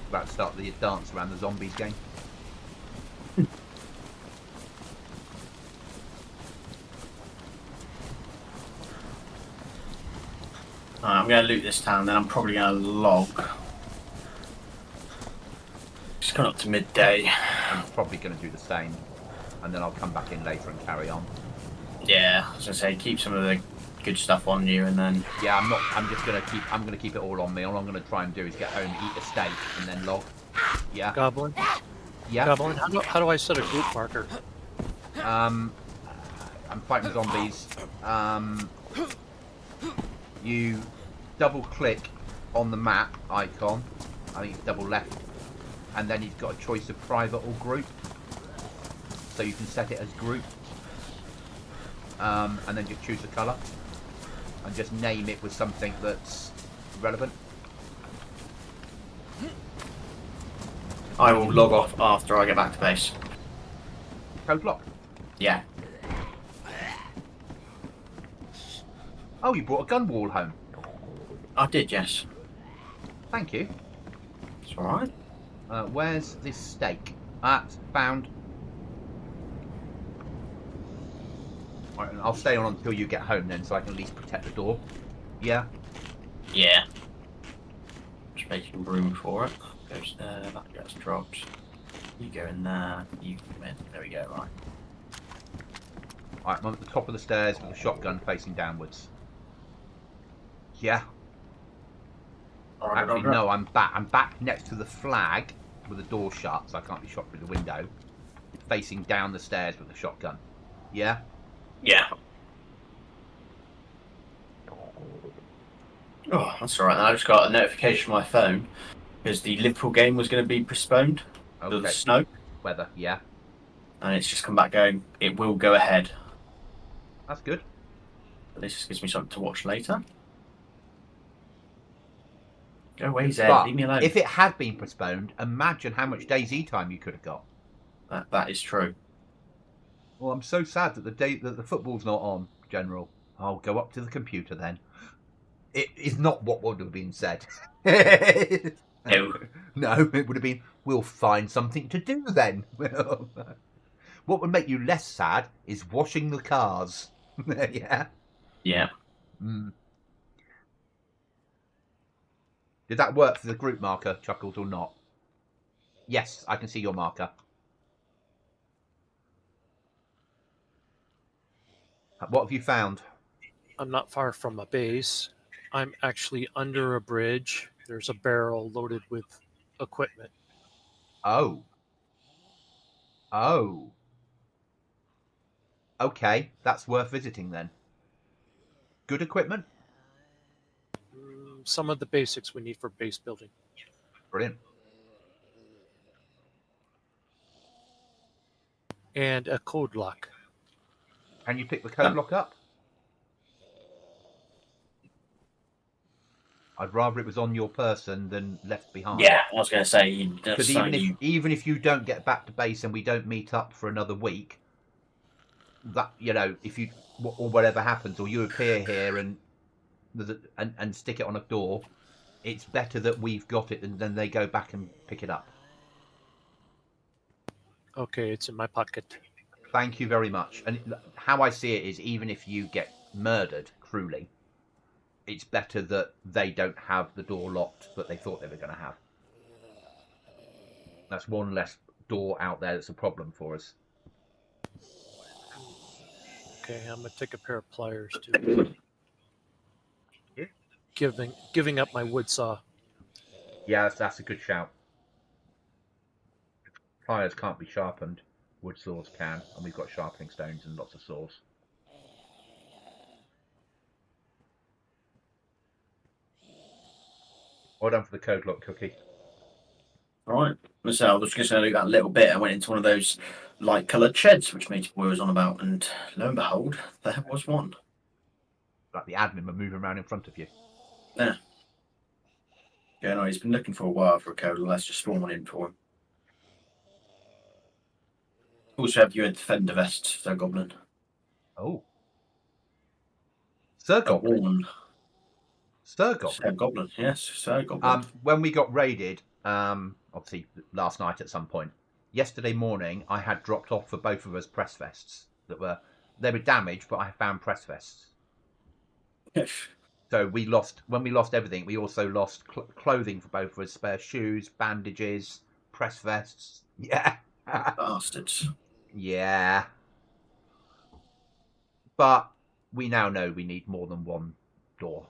About to start the dance around the zombies game. Alright, I'm going to loot this town, then I'm probably going to log. Just coming up to midday. I'm probably going to do the same, and then I'll come back in later and carry on. Yeah, as I say, keep some of the good stuff on you, and then. Yeah, I'm not. I'm just going to keep. I'm going to keep it all on me. All I'm going to try and do is get home, eat a steak, and then log. Yeah. Goblin? Yeah. Goblin, how do I set a group marker? I'm fighting zombies. You double click on the map icon. I think it's double left, and then you've got a choice of private or group. So you can set it as group, and then just choose the colour, and just name it with something that's relevant. I will log off after I get back to base. Code lock. Yeah. Oh, you brought a gun wall home. I did, yes. Thank you. It's alright. Where's this steak? Found. Right, I'll stay on until you get home then, so I can at least protect the door. Yeah. Yeah. Just making room for it. Goes there, that gets dropped. You go in there, you come in. There we go, right. Alright, I'm at the top of the stairs with a shotgun facing downwards. Yeah. Actually, no, I'm back. I'm back next to the flag with the door shut, so I can't be shot through the window. Facing down the stairs with a shotgun. Yeah? Yeah. Oh, that's alright. I just got a notification on my phone because the Liverpool game was going to be postponed because of the snow. Weather, yeah. And it's just come back going, it will go ahead. That's good. At least this gives me something to watch later. Go away, Zed. But Leave me alone. if it had been postponed, imagine how much DayZ time you could have got. That is true. Well, I'm so sad that the football's not on, General. I'll go up to the computer then. It is not what would have been said. No. No, it would have been, we'll find something to do then. What would make you less sad is washing the cars. Yeah? Yeah. Mm. Did that work for the group marker, Chuckles, or not? Yes, I can see your marker. What have you found? I'm not far from a base. I'm actually under a bridge. There's a barrel loaded with equipment. Oh. Oh. Okay, that's worth visiting then. Good equipment? Some of the basics we need for base building. Brilliant. And a code lock. Can you pick the code lock up? I'd rather it was on your person than left behind. Yeah, I was going to say, because even if you don't get back to base and we don't meet up for another week, that if you or whatever happens, or you appear here and stick it on a door, it's better that we've got it and then they go back and pick it up. Okay, it's in my pocket. Thank you very much. And how I see it is, even if you get murdered cruelly, it's better that they don't have the door locked that they thought they were going to have. That's one less door out there that's a problem for us. Okay, I'm gonna take a pair of pliers too. Yeah. Giving up my wood saw. Yeah, that's a good shout. Pliers can't be sharpened. Wood saws can, and we've got sharpening stones and lots of saws. Well done for the code lock, Cookie. All right. So I was just going to do that a little bit. I went into one of those light coloured sheds, which Matey Boy was on about, and lo and behold, there was one. Like the admin were moving around in front of you. Yeah. Yeah, no, he's been looking for a while for a code. Let's just spawn one in for him. Also have you a defender vest, Sir Goblin. Oh. Sir A Goblin. worn Sir Goblin. Sir Goblin, yes, Sir Goblin. When we got raided, obviously last night at some point, yesterday morning I had dropped off for both of us press vests they were damaged, but I found press vests. So when we lost everything, we also lost clothing for both of us, spare shoes, bandages, press vests. Yeah. Bastards. Yeah. But we now know we need more than one door.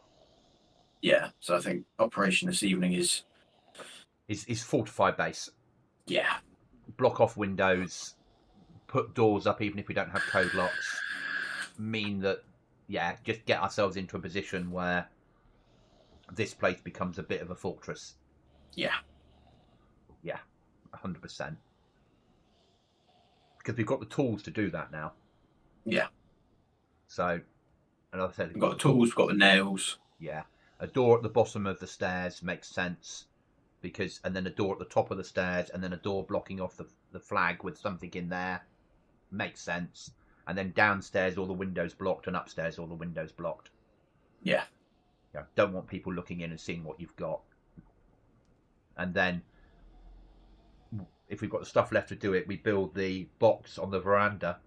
Yeah, so I think operation this evening is fortify base. Yeah. Block off windows, put doors up even if we don't have code locks. Mean that, yeah, just get ourselves into a position where this place becomes a bit of a fortress. Yeah. Yeah, 100%. Because we've got the tools to do that now. Yeah. So, and as I said, We've got the tools, we've got the nails. Yeah. A door at the bottom of the stairs makes sense. And then a door at the top of the stairs, and then a door blocking off the flag with something in there makes sense. And then downstairs, all the windows blocked, and upstairs, all the windows blocked. Yeah. Yeah. Don't want people looking in and seeing what you've got. And then, if we've got the stuff left to do it, we build the box on the veranda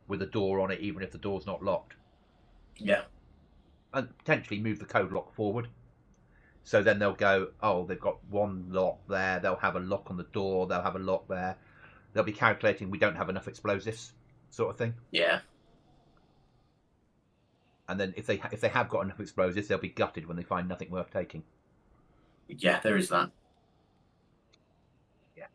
with a door on it, even if the door's not locked. Yeah. And potentially move the code lock forward. So then they'll go, oh, they've got one lock there. They'll have a lock on the door. They'll have a lock there. They'll be calculating we don't have enough explosives, sort of thing. Yeah. And then if they have got enough explosives, they'll be gutted when they find nothing worth taking. Yeah, there is that. Yeah.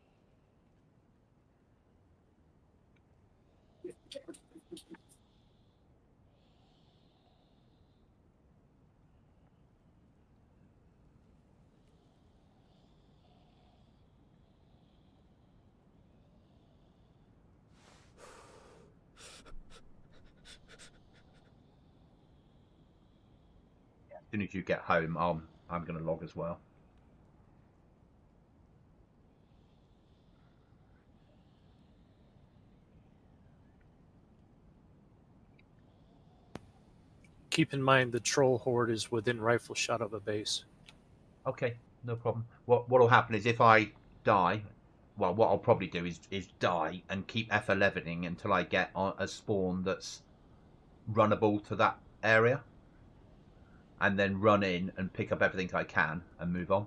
As soon as you get home, I'm going to log as well. Keep in mind the troll horde is within rifle shot of a base. Okay, no problem. What'll happen is if I die, well, what I'll probably do is die and keep F11ing until I get a spawn that's runnable to that area, and then run in and pick up everything I can and move on.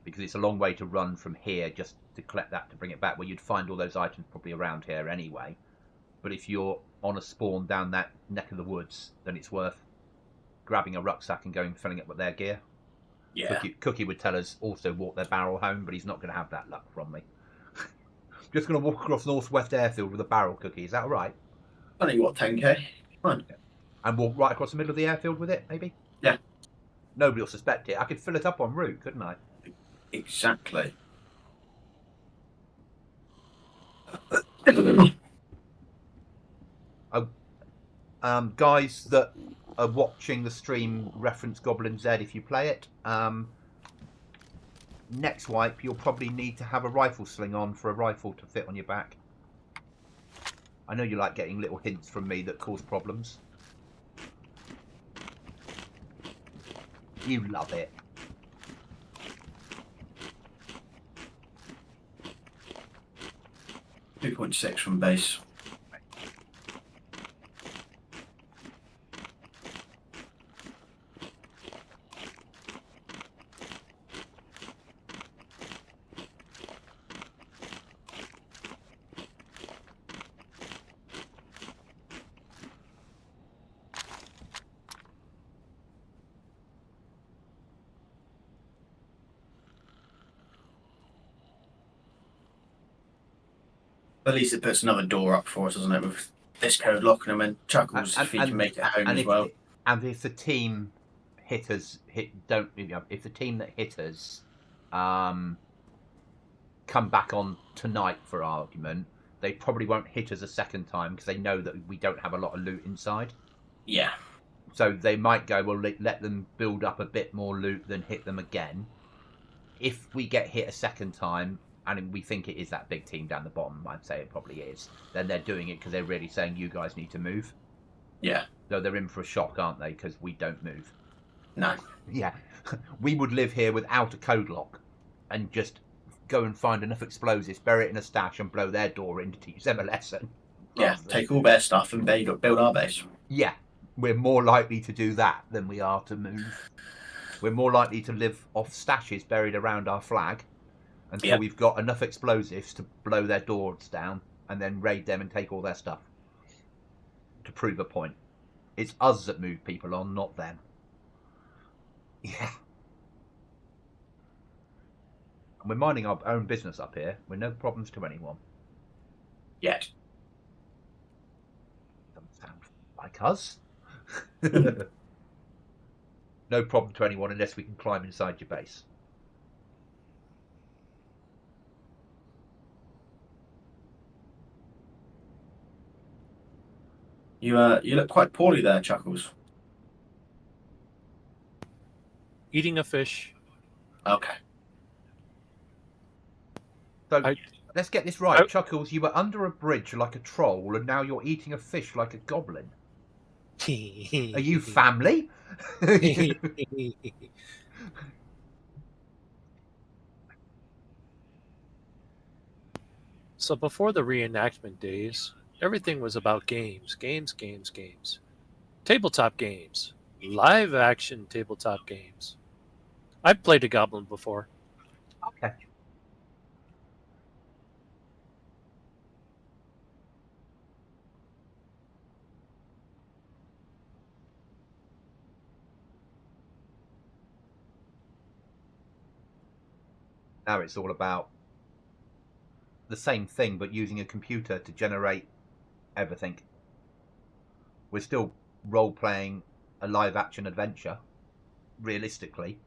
Because it's a long way to run from here just to collect that to bring it back, where you'd find all those items probably around here anyway. But if you're on a spawn down that neck of the woods, then it's worth grabbing a rucksack and going filling it with their gear. Yeah. Cookie would tell us also walk their barrel home, but he's not going to have that luck from me. Just going to walk across Northwest Airfield with a barrel, Cookie. Is that all right? I know what, 10k. Fine. And walk right across the middle of the airfield with it, maybe? Yeah. Nobody will suspect it. I could fill it up en route, couldn't I? Exactly. Guys that are watching the stream, reference GoblinZ if you play it. Next wipe, you'll probably need to have a rifle sling on for a rifle to fit on your back. I know you like getting little hints from me that cause problems. You love it. .6 from base. At least it puts another door up for us, doesn't it? With this code locking them in. Chuckles if he can make it home as well. And if the team if the team that hit us come back on tonight for argument, they probably won't hit us a second time because they know that we don't have a lot of loot inside. Yeah. So they might go, well, let them build up a bit more loot than hit them again. If we get hit a second time, and we think it is that big team down the bottom, I'd say it probably is, then they're doing it because they're really saying, you guys need to move. Yeah. So they're in for a shock, aren't they? Because we don't move. No. Yeah. We would live here without a code lock and just go and find enough explosives, bury it in a stash and blow their door in to teach them a lesson. Yeah, take all their stuff and build our base. Yeah. We're more likely to do that than we are to move. We're more likely to live off stashes buried around our flag until we've got enough explosives to blow their doors down and then raid them and take all their stuff. To prove a point. It's us that move people on, not them. Yeah. And we're minding our own business up here. We're no problems to anyone. Yet. Doesn't sound like us. No problem to anyone unless we can climb inside your base. You look quite poorly there, Chuckles. Eating a fish. Okay. So let's get this right. Chuckles, you were under a bridge like a troll and now you're eating a fish like a goblin. Are you family? So before the reenactment days, everything was about games. Tabletop games. Live action tabletop games. I've played a goblin before. Okay. Now it's all about the same thing, but using a computer to generate everything. We're still role-playing a live-action adventure, realistically.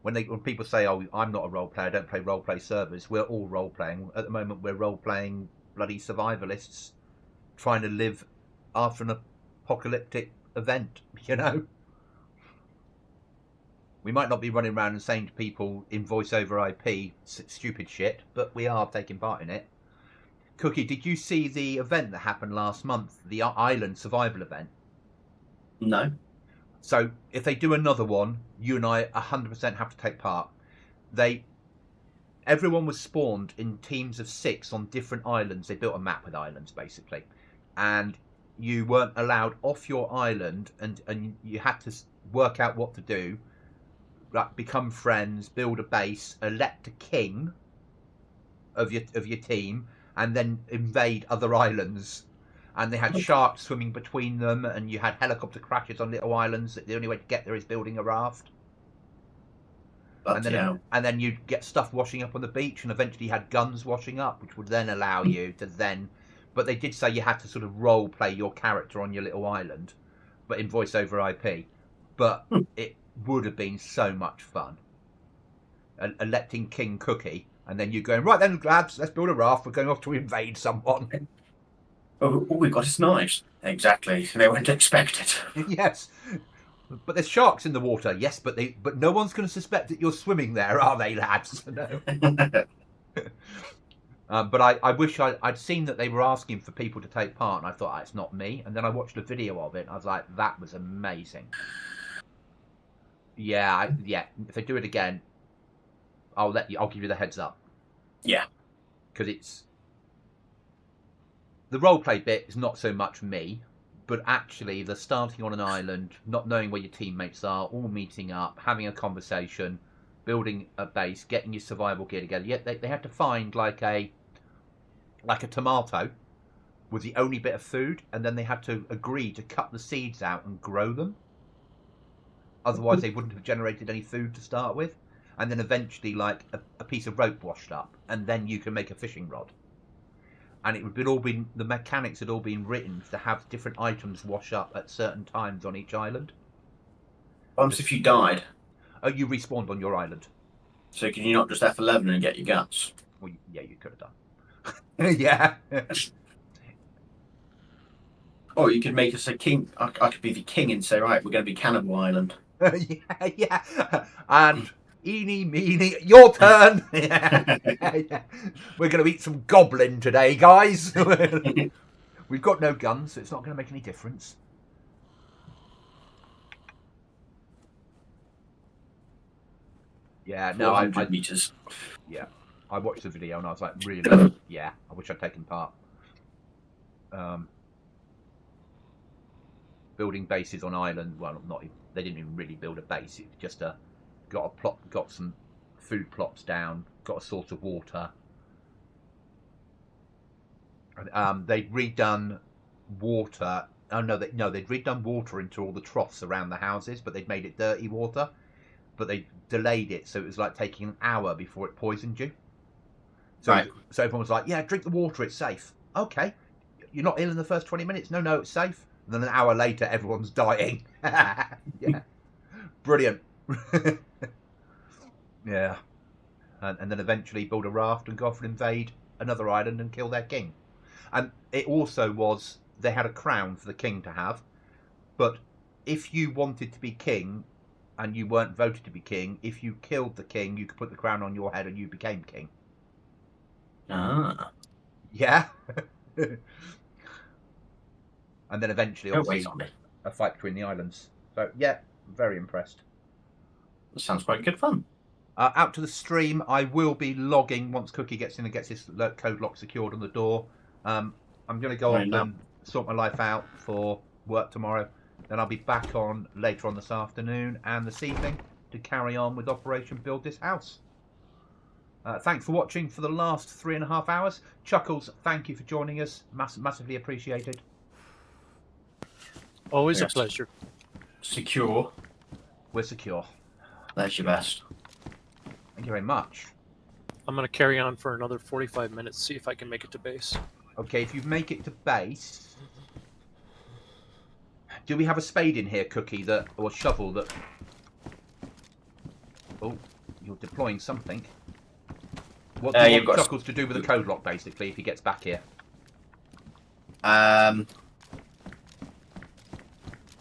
When people say, "Oh, I'm not a role player, I don't play role-play servers," we're all role-playing. At the moment, we're role-playing bloody survivalists trying to live after an apocalyptic event, you know? We might not be running around and saying to people in voice over IP stupid shit, but we are taking part in it. Cookie, did you see the event that happened last month, the island survival event? No. So if they do another one, you and I 100% have to take part. Everyone was spawned in teams of 6 on different islands. They built a map with islands, basically. And you weren't allowed off your island, and you had to work out what to do. Like, become friends, build a base, elect a king of your team, and then invade other islands. And they had sharks swimming between them, and you had helicopter crashes on little islands. The only way to get there is building a raft. And then you'd get stuff washing up on the beach, and eventually you had guns washing up, which would then allow you to then... But they did say you had to sort of role play your character on your little island, but in voice over IP. But it would have been so much fun. Electing King Cookie, and then you going, right then, lads, let's build a raft. We're going off to invade someone. Oh, all we got is knives. Exactly. They wouldn't expect it. Yes. But there's sharks in the water. Yes, but no one's going to suspect that you're swimming there, are they, lads? No. But I wish I'd seen that they were asking for people to take part, and I thought, it's not me. And then I watched a video of it, and I was like, that was amazing. Yeah. If they do it again, I'll give you the heads up. Yeah. Because it's... The roleplay bit is not so much me, but actually the starting on an island, not knowing where your teammates are, all meeting up, having a conversation, building a base, getting your survival gear together. Yet they had to find like a tomato was the only bit of food, and then they had to agree to cut the seeds out and grow them. Otherwise they wouldn't have generated any food to start with. And then eventually like a piece of rope washed up, and then you can make a fishing rod. and it would all been the mechanics had all been written to have different items wash up at certain times on each island. What if you died? Oh, you respawned on your island. So can you not just F11 and get your guts? Well, yeah, you could have done. Yeah. Or you could make us a king. I could be the king and say, right, we're going to be Cannibal Island. Yeah, yeah. And eeny, meeny, your turn. Yeah, yeah. We're going to eat some goblin today, guys. We've got no guns, so it's not going to make any difference. Yeah, no, 400 meters. Yeah, I watched the video and I was like, really? Yeah, I wish I'd taken part. Building bases on island. Well, not even, they didn't even really build a base. It was just got some food plots down, got a source of water. They'd redone water. Oh no, they'd redone water into all the troughs around the houses, but they'd made it dirty water. But they delayed it, so it was like taking an hour before it poisoned you. So, right. So everyone was like, "Yeah, drink the water; it's safe." Okay, you're not ill in the first 20 minutes. No, it's safe. And then an hour later, everyone's dying. Yeah, brilliant. Yeah, and then eventually build a raft and go off and invade another island and kill their king. And it also was they had a crown for the king to have, but if you wanted to be king and you weren't voted to be king, if you killed the king, you could put the crown on your head and you became king. Ah. Yeah. And then eventually, obviously, a fight between the islands. So, yeah, very impressed. That sounds quite good fun. Out to the stream, I will be logging once Cookie gets in and gets his code lock secured on the door. I'm going to go off and sort my life out for work tomorrow. Then I'll be back on later on this afternoon and this evening to carry on with Operation Build This House. Thanks for watching for the last 3.5 hours. Chuckles, thank you for joining us. Massively appreciated. Always a pleasure. Secure. We're secure. That's your best. Thank you very much. I'm going to carry on for another 45 minutes, see if I can make it to base. Okay, if you make it to base... Do we have a spade in here, Cookie, or a shovel that... Oh, you're deploying something. What do you want Chuckles to do with the code lock, basically, if he gets back here? Why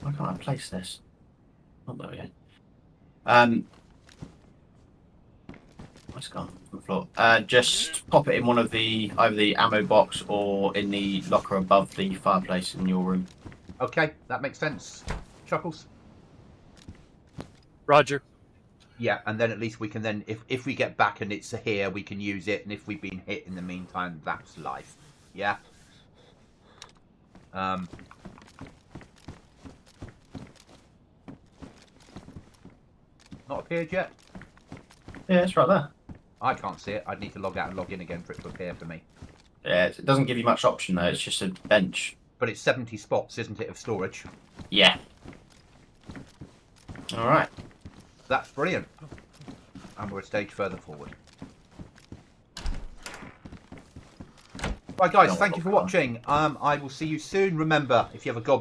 can't I place this? Oh, there we go. What's gone on the floor? Just pop it in one of either the ammo box or in the locker above the fireplace in your room. Okay, that makes sense. Chuckles? Roger. Yeah, and then at least we can then, if we get back and it's here, we can use it, and if we've been hit in the meantime, that's life. Yeah? Not appeared yet? Yeah, it's right there. I can't see it. I'd need to log out and log in again for it to appear for me. Yeah, it doesn't give you much option though, it's just a bench. But it's 70 spots, isn't it, of storage? Yeah. Alright. That's brilliant. And we're a stage further forward. Right, guys, thank you for watching. I will see you soon. Remember, if you have a goblin